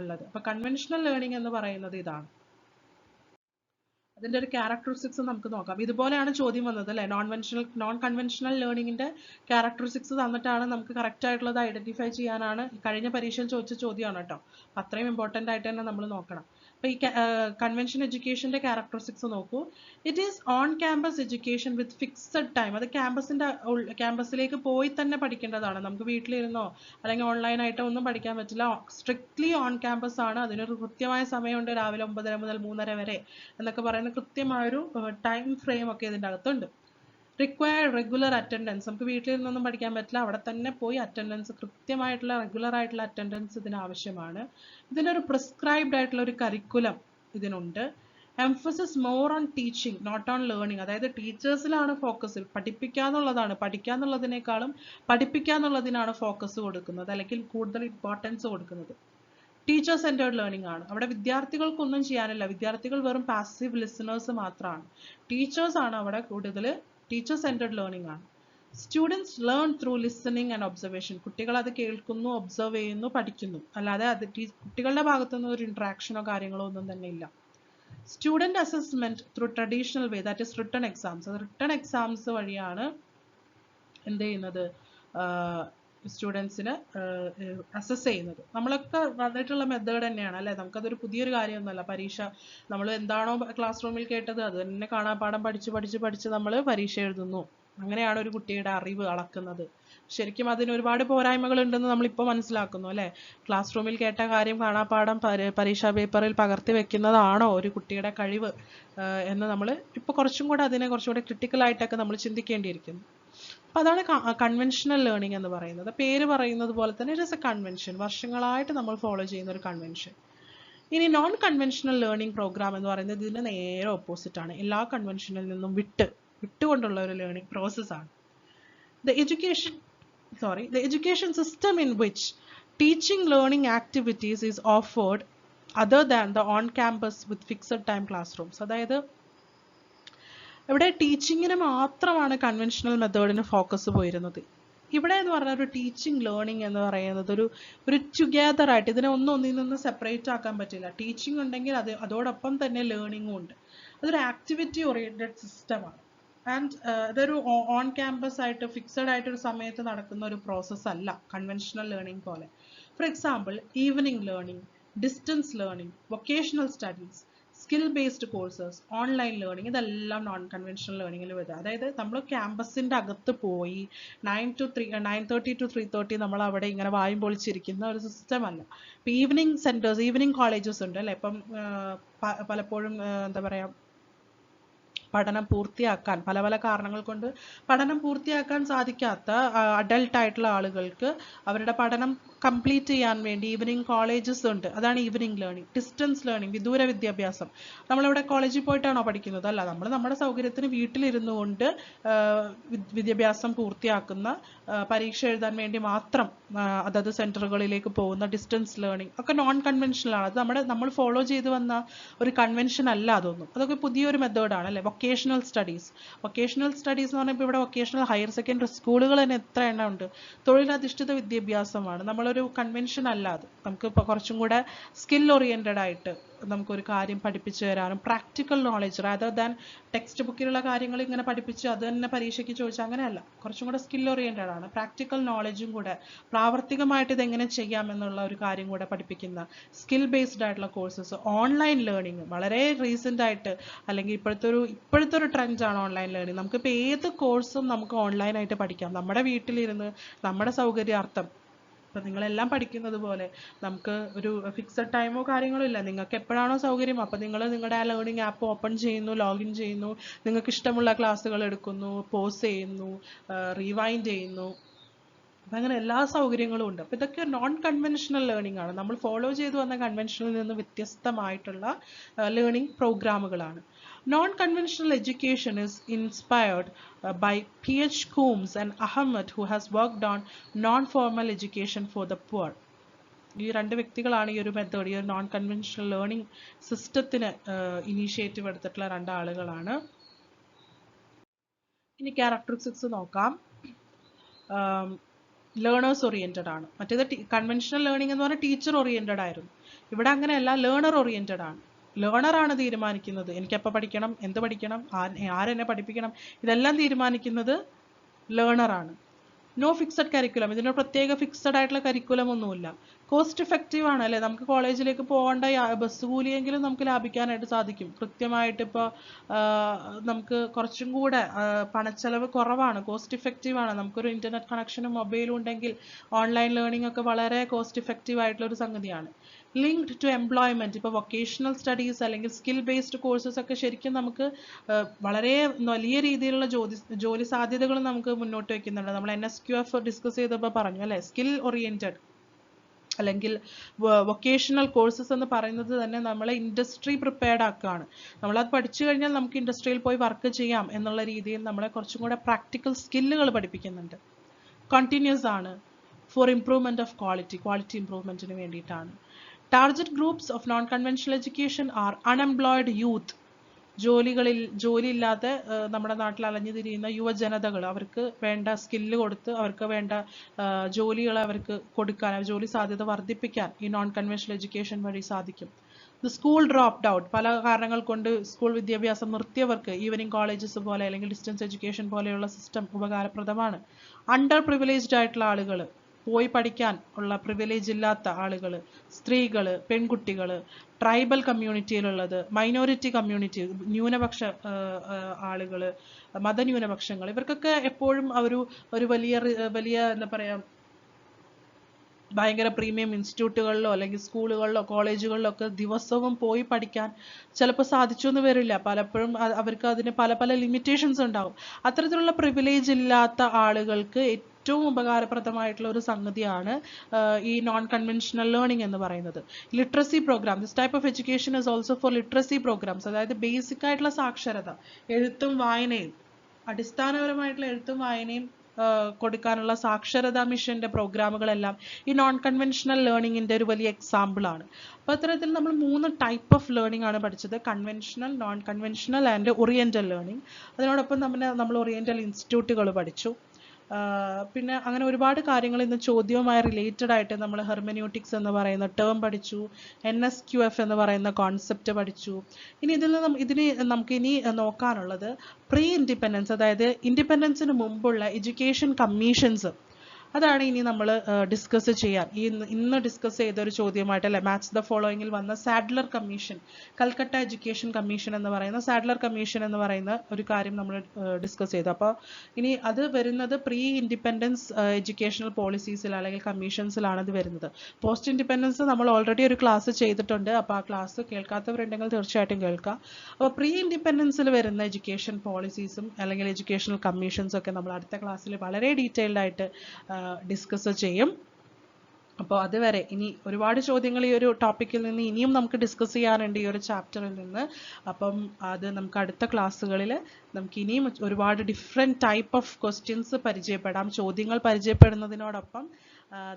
ഉള്ളത്. അപ്പോൾ കൺവെൻഷണൽ ലേണിംഗ് എന്ന് പറയുന്നത് ഇതാണ്. അതിന്റെ ഒരു ക്യാരക്ടറിസ്റ്റിക്സ് നമുക്ക് നോക്കാം. ഇതുപോലെയാണ് ചോദ്യം വന്നത്, അല്ലെ. നോൺ കൺവെൻഷണൽ ലേണിംഗിന്റെ ക്യാരക്ടറിസ്റ്റിക്സ് തന്നിട്ടാണ് നമുക്ക് കറക്റ്റ് ആയിട്ടുള്ളത് ഐഡന്റിഫൈ ചെയ്യാനാണ് കഴിഞ്ഞ പരീക്ഷയിൽ ചോദിച്ച ചോദ്യമാണ് കേട്ടോ. അത്രയും ഇമ്പോർട്ടൻ്റ് ആയിട്ട് തന്നെ നമ്മൾ നോക്കണം. അപ്പോൾ ഈ കൺവെൻഷൻ എഡ്യൂക്കേഷന്റെ ക്യാരക്ടറിസ്റ്റിക്സ് നോക്കൂ. It is on campus education with fixed time. അത് ക്യാമ്പസിലേക്ക് പോയി തന്നെ പഠിക്കേണ്ടതാണ്. നമുക്ക് വീട്ടിലിരുന്നോ അല്ലെങ്കിൽ ഓൺലൈനായിട്ടോ ഒന്നും പഠിക്കാൻ പറ്റില്ല. സ്ട്രിക്ട്ലി ഓൺ ക്യാമ്പസ് ആണ്. അതിനൊരു കൃത്യമായ സമയമുണ്ട്, രാവിലെ 9:30 മുതൽ 3:30 വരെ എന്നൊക്കെ പറയുന്ന കൃത്യമായൊരു ടൈം ഫ്രെയിം ഒക്കെ ഇതിൻ്റെ അകത്തുണ്ട്. Required regular attendance. നമുക്ക് വീട്ടിൽ നിന്നൊന്നും പഠിക്കാൻ പറ്റില്ല, അവിടെ തന്നെ പോയി അറ്റൻഡൻസ്, കൃത്യമായിട്ടുള്ള റെഗുലർ ആയിട്ടുള്ള അറ്റൻഡൻസ് ഇതിന് ആവശ്യമാണ്. ഇതിനൊരു പ്രിസ്ക്രൈബ്ഡ് ആയിട്ടുള്ള ഒരു കരിക്കുലം ഇതിനുണ്ട്. Emphasis more on teaching not on learning. അതായത് ടീച്ചേഴ്സിലാണ് ഫോക്കസ്, പഠിപ്പിക്കാന്നുള്ളതാണ്, പഠിക്കാന്നുള്ളതിനേക്കാളും പഠിപ്പിക്കാന്നുള്ളതിനാണ് ഫോക്കസ് കൊടുക്കുന്നത്, അല്ലെങ്കിൽ കൂടുതൽ ഇമ്പോർട്ടൻസ് കൊടുക്കുന്നത്. ടീച്ചർ സെന്റേർഡ് ലേണിംഗ് ആണ്. അവിടെ വിദ്യാർത്ഥികൾക്കൊന്നും ചെയ്യാനില്ല, വിദ്യാർത്ഥികൾ വെറും പാസീവ് ലിസണേഴ്സ് മാത്രമാണ്. ടീച്ചേഴ്സ് ആണ് അവിടെ കൂടുതൽ. ടീച്ചർ സെന്റേർഡ് ലേണിംഗ് ആണ്. Students learn through listening and observation. കുട്ടികൾ അത് കേൾക്കുന്നു, ഒബ്സർവ് ചെയ്യുന്നു, പഠിക്കുന്നു. അല്ലാതെ അത് കുട്ടികളുടെ ഭാഗത്തുനിന്ന് ഒരു ഇന്ററാക്ഷനോ കാര്യങ്ങളോ ഒന്നും തന്നെ ഇല്ല. Student assessment through traditional way, that is written exams. അത് റിട്ടൺ എക്സാംസ് വഴിയാണ് എന്ത് ചെയ്യുന്നത്, സ്റ്റുഡൻസിന് അസസ് ചെയ്യുന്നത്. നമ്മളൊക്കെ വന്നിട്ടുള്ള മെത്തേഡ് തന്നെയാണ്, അല്ലെ. നമുക്കതൊരു പുതിയൊരു കാര്യമൊന്നുമല്ല. പരീക്ഷ നമ്മൾ എന്താണോ ക്ലാസ് റൂമിൽ കേട്ടത് അത് തന്നെ കാണാപ്പാഠം പഠിച്ച് നമ്മൾ പരീക്ഷ എഴുതുന്നു. അങ്ങനെയാണ് ഒരു കുട്ടിയുടെ അറിവ് അളക്കുന്നത്. ശരിക്കും അതിന് ഒരുപാട് പോരായ്മകൾ ഉണ്ടെന്ന് നമ്മളിപ്പോൾ മനസ്സിലാക്കുന്നു, അല്ലെ. ക്ലാസ് റൂമിൽ കേട്ട കാര്യം കാണാപ്പാഠം പരീക്ഷാ പേപ്പറിൽ പകർത്തി വെക്കുന്നതാണോ ഒരു കുട്ടിയുടെ കഴിവ് എന്ന് നമ്മൾ ഇപ്പോൾ കുറച്ചും കൂടെ അതിനെ കുറച്ചുകൂടെ ക്രിട്ടിക്കലായിട്ടൊക്കെ നമ്മൾ ചിന്തിക്കേണ്ടിയിരിക്കുന്നു. അപ്പോൾ അതാണ് കൺവെൻഷണൽ ലേണിംഗ് എന്ന് പറയുന്നത്. പേര് പറയുന്നത് പോലെ തന്നെ ഇറ്റ് ഇസ് എ കൺവെൻഷൻ, വർഷങ്ങളായിട്ട് നമ്മൾ ഫോളോ ചെയ്യുന്ന ഒരു കൺവെൻഷൻ. ഇനി നോൺ കൺവെൻഷണൽ ലേണിംഗ് പ്രോഗ്രാം എന്ന് പറയുന്നത് ഇതിന് നേരെ ഓപ്പോസിറ്റ് ആണ്. എല്ലാ കൺവെൻഷനിൽ നിന്നും വിട്ടുകൊണ്ടുള്ള ഒരു ലേണിംഗ് പ്രോസസ്സാണ്. The education system in which teaching learning activities is offered other than the on-campus with fixed time classrooms. അതായത് ഇവിടെ ടീച്ചിങ്ങിന് മാത്രമാണ് കൺവെൻഷണൽ മെത്തേഡിന് ഫോക്കസ് പോയിരുന്നത്. ഇവിടെ എന്ന് പറഞ്ഞാൽ ഒരു ടീച്ചിങ് ലേണിംഗ് എന്ന് പറയുന്നത് ഒരു ടുഗെദർ ആയിട്ട്, ഇതിനെ ഒന്നിൽ നിന്ന് സെപ്പറേറ്റ് ആക്കാൻ പറ്റില്ല. ടീച്ചിങ് ഉണ്ടെങ്കിൽ അതോടൊപ്പം തന്നെ ലേണിംഗും ഉണ്ട്. അതൊരു ആക്ടിവിറ്റി ഓറിയന്റഡ് സിസ്റ്റമാണ്. ആൻഡ് ഇതൊരു ഓൺ ക്യാമ്പസ് ആയിട്ട് ഫിക്സഡ് ആയിട്ട് ഒരു സമയത്ത് നടക്കുന്ന ഒരു പ്രോസസ്സ് അല്ല കൺവെൻഷണൽ ലേണിംഗ് പോലെ. For example, evening learning, distance learning, vocational studies, skill based courses, online learning, ഇതെല്ലാം നോൺ കൺവെൻഷണൽ ലേണിംഗിൽ വരും. അതായത് നമ്മൾ ക്യാമ്പസിൻ്റെ അകത്ത് പോയി 9:30 to 3:30 നമ്മൾ അവിടെ ഇങ്ങനെ വായും പൊളിച്ചിരിക്കുന്ന ഒരു സിസ്റ്റം അല്ല. ഇപ്പം ഈവനിങ് സെൻറ്റേഴ്സ്, ഈവനിങ് കോളേജസ് ഉണ്ട് അല്ലേ. ഇപ്പം പലപ്പോഴും എന്താ പറയുക, പഠനം പൂർത്തിയാക്കാൻ പല പല കാരണങ്ങൾ കൊണ്ട് പഠനം പൂർത്തിയാക്കാൻ സാധിക്കാത്ത അഡൽട്ട് ആയിട്ടുള്ള ആളുകൾക്ക് അവരുടെ പഠനം കംപ്ലീറ്റ് ചെയ്യാൻ വേണ്ടി ഈവനിങ് കോളേജസ് ഉണ്ട്. അതാണ് ഈവനിങ് ലേണിംഗ്. ഡിസ്റ്റൻസ് ലേണിംഗ്, വിദൂര വിദ്യാഭ്യാസം. നമ്മളിവിടെ കോളേജിൽ പോയിട്ടാണോ പഠിക്കുന്നത്? അല്ല, നമ്മൾ നമ്മുടെ സൗകര്യത്തിന് വീട്ടിലിരുന്നു കൊണ്ട് വിദ്യാഭ്യാസം പൂർത്തിയാക്കുന്ന, പരീക്ഷ എഴുതാൻ വേണ്ടി മാത്രം അതത് സെൻറ്ററുകളിലേക്ക് പോകുന്ന ഡിസ്റ്റൻസ് ലേണിംഗ് ഒക്കെ നോൺ കൺവെൻഷണൽ ആണ്. അത് നമ്മൾ ഫോളോ ചെയ്ത് വന്ന ഒരു കൺവെൻഷൻ അല്ല അതൊന്നും. അതൊക്കെ പുതിയൊരു മെത്തേഡാണ് അല്ലേ. വൊക്കേഷണൽ സ്റ്റഡീസ് എന്ന് പറഞ്ഞപ്പോൾ ഇവിടെ വൊക്കേഷണൽ ഹയർ സെക്കൻഡറി സ്കൂളുകൾ തന്നെ എത്ര എണ്ണം ഉണ്ട്. തൊഴിലധിഷ്ഠിത വിദ്യാഭ്യാസമാണ്, നമ്മളൊരു കൺവെൻഷൻ അല്ല അത്. നമുക്ക് ഇപ്പോൾ കുറച്ചും കൂടെ സ്കിൽ ഓറിയൻറ്റഡ് ആയിട്ട് നമുക്കൊരു കാര്യം പഠിപ്പിച്ചു തരാനും practical knowledge rather than text ബുക്കിലുള്ള കാര്യങ്ങൾ ഇങ്ങനെ പഠിപ്പിച്ച് അത് തന്നെ പരീക്ഷയ്ക്ക് ചോദിച്ചാൽ അങ്ങനെയല്ല. കുറച്ചും കൂടെ സ്കിൽ ഓറിയൻറ്റഡ് ആണ്. പ്രാക്ടിക്കൽ നോളജും കൂടെ പ്രാവർത്തികമായിട്ട് ഇതെങ്ങനെ ചെയ്യാമെന്നുള്ള ഒരു കാര്യം കൂടെ പഠിപ്പിക്കുന്ന സ്കിൽ ബേസ്ഡ് ആയിട്ടുള്ള കോഴ്സസ്. ഓൺലൈൻ ലേണിംഗ് വളരെ റീസെൻ്റ് ആയിട്ട്, അല്ലെങ്കിൽ ഇപ്പോഴത്തെ ഒരു ട്രെൻഡാണ് ഓൺലൈൻ ലേണിംഗ്. നമുക്കിപ്പോൾ ഏത് കോഴ്സും നമുക്ക് ഓൺലൈനായിട്ട് പഠിക്കാം, നമ്മുടെ വീട്ടിലിരുന്ന് നമ്മുടെ സൗകര്യാർത്ഥം. ഇപ്പം നിങ്ങളെല്ലാം പഠിക്കുന്നത് പോലെ നമുക്ക് ഒരു ഫിക്സഡ് ടൈമോ കാര്യങ്ങളോ ഇല്ല. നിങ്ങൾക്ക് എപ്പോഴാണോ സൗകര്യം അപ്പോൾ നിങ്ങൾ നിങ്ങളുടെ ആ ലേണിംഗ് ആപ്പ് ഓപ്പൺ ചെയ്യുന്നു, ലോഗിൻ ചെയ്യുന്നു, നിങ്ങൾക്ക് ഇഷ്ടമുള്ള ക്ലാസ്സുകൾ എടുക്കുന്നു, പോസ് ചെയ്യുന്നു, റീവൈൻഡ് ചെയ്യുന്നു. അപ്പം അങ്ങനെ എല്ലാ സൗകര്യങ്ങളും ഉണ്ട്. അപ്പോൾ ഇതൊക്കെ നോൺ കൺവെൻഷണൽ ലേണിംഗ് ആണ്. നമ്മൾ ഫോളോ ചെയ്തു വന്ന കൺവെൻഷനിൽ നിന്ന് വ്യത്യസ്തമായിട്ടുള്ള learning പ്രോഗ്രാമുകളാണ്. Non-conventional education is inspired by P.H. Coombs and Ahmed, who has worked on non-formal education for the poor. ഈ രണ്ട് വ്യക്തികളാണ് ഈ ഒരു മെത്തേഡ്, ഈ ഒരു നോൺ കൺവെൻഷണൽ ലേണിംഗ് സിസ്റ്റത്തിന് ഇനീഷ്യേറ്റീവ് എടുത്തിട്ടുള്ള രണ്ടാളുകളാണ്. ഇനി ക്യാരക്ടറിസ്റ്റിക്സ് നോക്കാം. ലേണേഴ്സ് ഓറിയൻറ്റഡ് ആണ്. മറ്റേത് കൺവെൻഷണൽ ലേണിംഗ് എന്ന് പറഞ്ഞാൽ ടീച്ചർ ഓറിയൻറ്റഡ് ആയിരുന്നു. ഇവിടെ അങ്ങനെയല്ല, ലേണർ ഓറിയൻറ്റഡ് ആണ്. ലേണറാണ് തീരുമാനിക്കുന്നത് എനിക്കെപ്പോൾ പഠിക്കണം, എന്ത് പഠിക്കണം, ആരെന്നെ പഠിപ്പിക്കണം, ഇതെല്ലാം തീരുമാനിക്കുന്നത് ലേണറാണ്. നോ ഫിക്സഡ് കരിക്കുലം, ഇതിന് പ്രത്യേക ഫിക്സഡ് ആയിട്ടുള്ള കരിക്കുലം ഒന്നുമില്ല. കോസ്റ്റ് എഫക്റ്റീവ് ആണ് അല്ലേ. നമുക്ക് കോളേജിലേക്ക് പോകേണ്ട ബസ് കൂലിയെങ്കിലും നമുക്ക് ലാഭിക്കാനായിട്ട് സാധിക്കും. കൃത്യമായിട്ട് ഇപ്പോൾ നമുക്ക് കുറച്ചും കൂടെ പണച്ചെലവ് കുറവാണ്, കോസ്റ്റ് ഇഫക്റ്റീവ് ആണ്. നമുക്കൊരു ഇൻ്റർനെറ്റ് കണക്ഷനും മൊബൈലും ഉണ്ടെങ്കിൽ ഓൺലൈൻ ലേണിംഗ് ഒക്കെ വളരെ കോസ്റ്റ് ഇഫക്റ്റീവ് ആയിട്ടുള്ള ഒരു സംഗതിയാണ്. ലിങ്ക്ഡ് ടു എംപ്ലോയ്മെൻറ്റ്, ഇപ്പോൾ വൊക്കേഷണൽ സ്റ്റഡീസ് അല്ലെങ്കിൽ സ്കിൽ ബേസ്ഡ് കോഴ്സസ് ഒക്കെ ശരിക്കും നമുക്ക് വളരെ വലിയ രീതിയിലുള്ള ജോലി സാധ്യതകൾ നമുക്ക് മുന്നോട്ട് വയ്ക്കുന്നുണ്ട്. നമ്മൾ NSQF ഡിസ്കസ് ചെയ്തപ്പോൾ പറഞ്ഞു അല്ലേ, സ്കിൽ ഓറിയൻറ്റഡ് അല്ലെങ്കിൽ വൊക്കേഷണൽ കോഴ്സസ് എന്ന് പറയുന്നത് തന്നെ നമ്മളെ ഇൻഡസ്ട്രി പ്രിപ്പയർഡ് ആക്കുകയാണ്. നമ്മളത് പഠിച്ചു കഴിഞ്ഞാൽ നമുക്ക് ഇൻഡസ്ട്രിയിൽ പോയി വർക്ക് ചെയ്യാം എന്നുള്ള രീതിയിൽ നമ്മളെ കുറച്ചും കൂടെ പ്രാക്ടിക്കൽ സ്കില്ലുകൾ പഠിപ്പിക്കുന്നുണ്ട്. കണ്ടിന്യൂസ് ആണ്, ഫോർ ഇംപ്രൂവ്മെൻറ്റ് ഓഫ് ക്വാളിറ്റി ഇംപ്രൂവ്മെൻറ്റിന് വേണ്ടിയിട്ടാണ്. Target groups of non conventional education are unemployed youth, ജോലിയില്ലാതെ നമ്മുടെ നാട്ടിൽ അലഞ്ഞു തിരിയുന്ന യുവജനതകൾ. അവർക്ക് വേണ്ട സ്കില്ല് കൊടുത്ത് അവർക്ക് വേണ്ട ജോലികൾ അവർക്ക് കൊടുക്കാൻ, ജോലി സാധ്യത വർദ്ധിപ്പിക്കാൻ ഈ നോൺ കൺവെൻഷണൽ എഡ്യൂക്കേഷൻ വഴി സാധിക്കും. സ്കൂൾ ഡ്രോപ്ഡ് ഔട്ട്, പല കാരണങ്ങൾ കൊണ്ട് സ്കൂൾ വിദ്യാഭ്യാസം നിർത്തിയവർക്ക് ഈവനിങ് കോളേജസ് പോലെ അല്ലെങ്കിൽ ഡിസ്റ്റൻസ് എഡ്യൂക്കേഷൻ പോലെയുള്ള സിസ്റ്റം ഉപകാരപ്രദമാണ്. അണ്ടർ പ്രിവിലേജ്ഡ് ആയിട്ടുള്ള ആളുകൾ, പോയി പഠിക്കാൻ ഉള്ള പ്രിവിലേജ് ഇല്ലാത്ത ആളുകൾ, സ്ത്രീകൾ, പെൺകുട്ടികൾ, ട്രൈബൽ കമ്മ്യൂണിറ്റിയിലുള്ളത്, മൈനോറിറ്റി കമ്മ്യൂണിറ്റി, ന്യൂനപക്ഷ ആളുകൾ, മതന്യൂനപക്ഷങ്ങൾ, ഇവർക്കൊക്കെ എപ്പോഴും ഒരു വലിയ എന്താ പറയുക, ഭയങ്കര പ്രീമിയം ഇൻസ്റ്റിറ്റ്യൂട്ടുകളിലോ അല്ലെങ്കിൽ സ്കൂളുകളിലോ കോളേജുകളിലോ ഒക്കെ ദിവസവും പോയി പഠിക്കാൻ ചിലപ്പോൾ സാധിച്ചു എന്ന് വരില്ല. പലപ്പോഴും അവർക്ക് അതിന് പല പല ലിമിറ്റേഷൻസ് ഉണ്ടാവും. അത്തരത്തിലുള്ള പ്രിവിലേജ് ഇല്ലാത്ത ആളുകൾക്ക് ഏറ്റവും ഉപകാരപ്രദമായിട്ടുള്ള ഒരു സംഗതിയാണ് ഈ നോൺ കൺവെൻഷണൽ ലേണിംഗ് എന്ന് പറയുന്നത്. Literacy programme, this type of education is also for literacy programmes. അതായത് ബേസിക് ആയിട്ടുള്ള സാക്ഷരത, എഴുത്തും വായനയും, അടിസ്ഥാനപരമായിട്ടുള്ള എഴുത്തും വായനയും കൊടുക്കാനുള്ള സാക്ഷരതാ മിഷന്റെ പ്രോഗ്രാമുകളെല്ലാം ഈ നോൺ കൺവെൻഷണൽ ലേണിംഗിന്റെ ഒരു വലിയ എക്സാമ്പിളാണ്. അപ്പോൾ അത്തരത്തിൽ നമ്മൾ 3 ടൈപ്പ് ഓഫ് ലേണിംഗ് ആണ് പഠിച്ചത്: conventional, non conventional and oriental learning. അതിനോടൊപ്പം നമ്മൾ ഓറിയന്റൽ ഇൻസ്റ്റിറ്റ്യൂട്ടുകൾ പഠിച്ചു. പിന്നെ അങ്ങനെ ഒരുപാട് കാര്യങ്ങൾ ഇന്ന് ചോദ്യവുമായി റിലേറ്റഡ് ആയിട്ട് നമ്മൾ ഹെർമന്യൂട്ടിക്സ് എന്ന് പറയുന്ന ടേം പഠിച്ചു, NSQF എന്ന് പറയുന്ന കോൺസെപ്റ്റ് പഠിച്ചു. ഇനി ഇതിന് നമുക്കിനി നോക്കാനുള്ളത് പ്രീ ഇൻഡിപെൻഡൻസ്, അതായത് ഇൻഡിപെൻഡൻസിന് മുമ്പുള്ള എഡ്യൂക്കേഷൻ കമ്മീഷൻസ്, അതാണ് ഇനി നമ്മൾ ഡിസ്കസ് ചെയ്യാൻ ഇന്ന് ഡിസ്കസ് ചെയ്ത ഒരു ചോദ്യമായിട്ടല്ലേ മാച്ച് ദ ഫോളോയിങ്ങിൽ വന്ന Sadler commission, Calcutta education commission എന്ന് പറയുന്ന സാഡ്ലർ കമ്മീഷൻ എന്ന് പറയുന്ന ഒരു കാര്യം നമ്മൾ ഡിസ്കസ് ചെയ്തു. അപ്പോൾ ഇനി അത് വരുന്നത് പ്രീ ഇൻഡിപെൻഡൻസ് എഡ്യൂക്കേഷണൽ പോളിസീസിൽ അല്ലെങ്കിൽ കമ്മീഷൻസിലാണ് ഇത് വരുന്നത്. പോസ്റ്റ് ഇൻഡിപെൻഡൻസ് നമ്മൾ ഓൾറെഡി ഒരു ക്ലാസ് ചെയ്തിട്ടുണ്ട്, അപ്പോൾ ആ ക്ലാസ് കേൾക്കാത്തവരുണ്ടെങ്കിൽ തീർച്ചയായിട്ടും കേൾക്കാം. അപ്പോൾ പ്രീ ഇൻഡിപെൻഡൻസിൽ വരുന്ന എഡ്യൂക്കേഷൻ പോളിസീസും അല്ലെങ്കിൽ എഡ്യൂക്കേഷണൽ കമ്മീഷൻസും ഒക്കെ നമ്മൾ അടുത്ത ക്ലാസ്സിൽ വളരെ ഡീറ്റെയിൽഡ് ആയിട്ട് ഡിസ്കസ് ചെയ്യും. അപ്പോൾ അതുവരെ ഇനി ഒരുപാട് ചോദ്യങ്ങൾ ഈ ഒരു ടോപ്പിക്കിൽ നിന്ന് ഇനിയും നമുക്ക് ഡിസ്കസ് ചെയ്യാനുണ്ട് ഈ ഒരു ചാപ്റ്ററിൽ നിന്ന്. അപ്പം അത് നമുക്ക് അടുത്ത ക്ലാസ്സുകളിൽ നമുക്ക് ഇനിയും ഒരുപാട് ഡിഫറെൻറ്റ് ടൈപ്പ് ഓഫ് ക്വസ്റ്റ്യൻസ് പരിചയപ്പെടാം. ചോദ്യങ്ങൾ പരിചയപ്പെടുന്നതിനോടൊപ്പം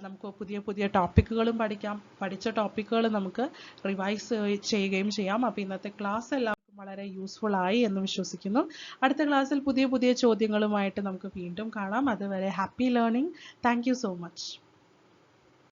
നമുക്ക് പുതിയ പുതിയ ടോപ്പിക്കുകളും പഠിക്കാം. പഠിച്ച ടോപ്പിക്കുകൾ നമുക്ക് റിവൈസ് ചെയ്യുകയും ചെയ്യാം. അപ്പോൾ ഇന്നത്തെ ക്ലാസ് എല്ലാവർക്കും വളരെ യൂസ്ഫുൾ ആയി എന്ന് വിശ്വസിക്കുന്നു. അടുത്ത ക്ലാസ്സിൽ പുതിയ പുതിയ ചോദ്യങ്ങളുമായിട്ട് നമുക്ക് വീണ്ടും കാണാം. അതുവരെ happy learning. Thank you so much.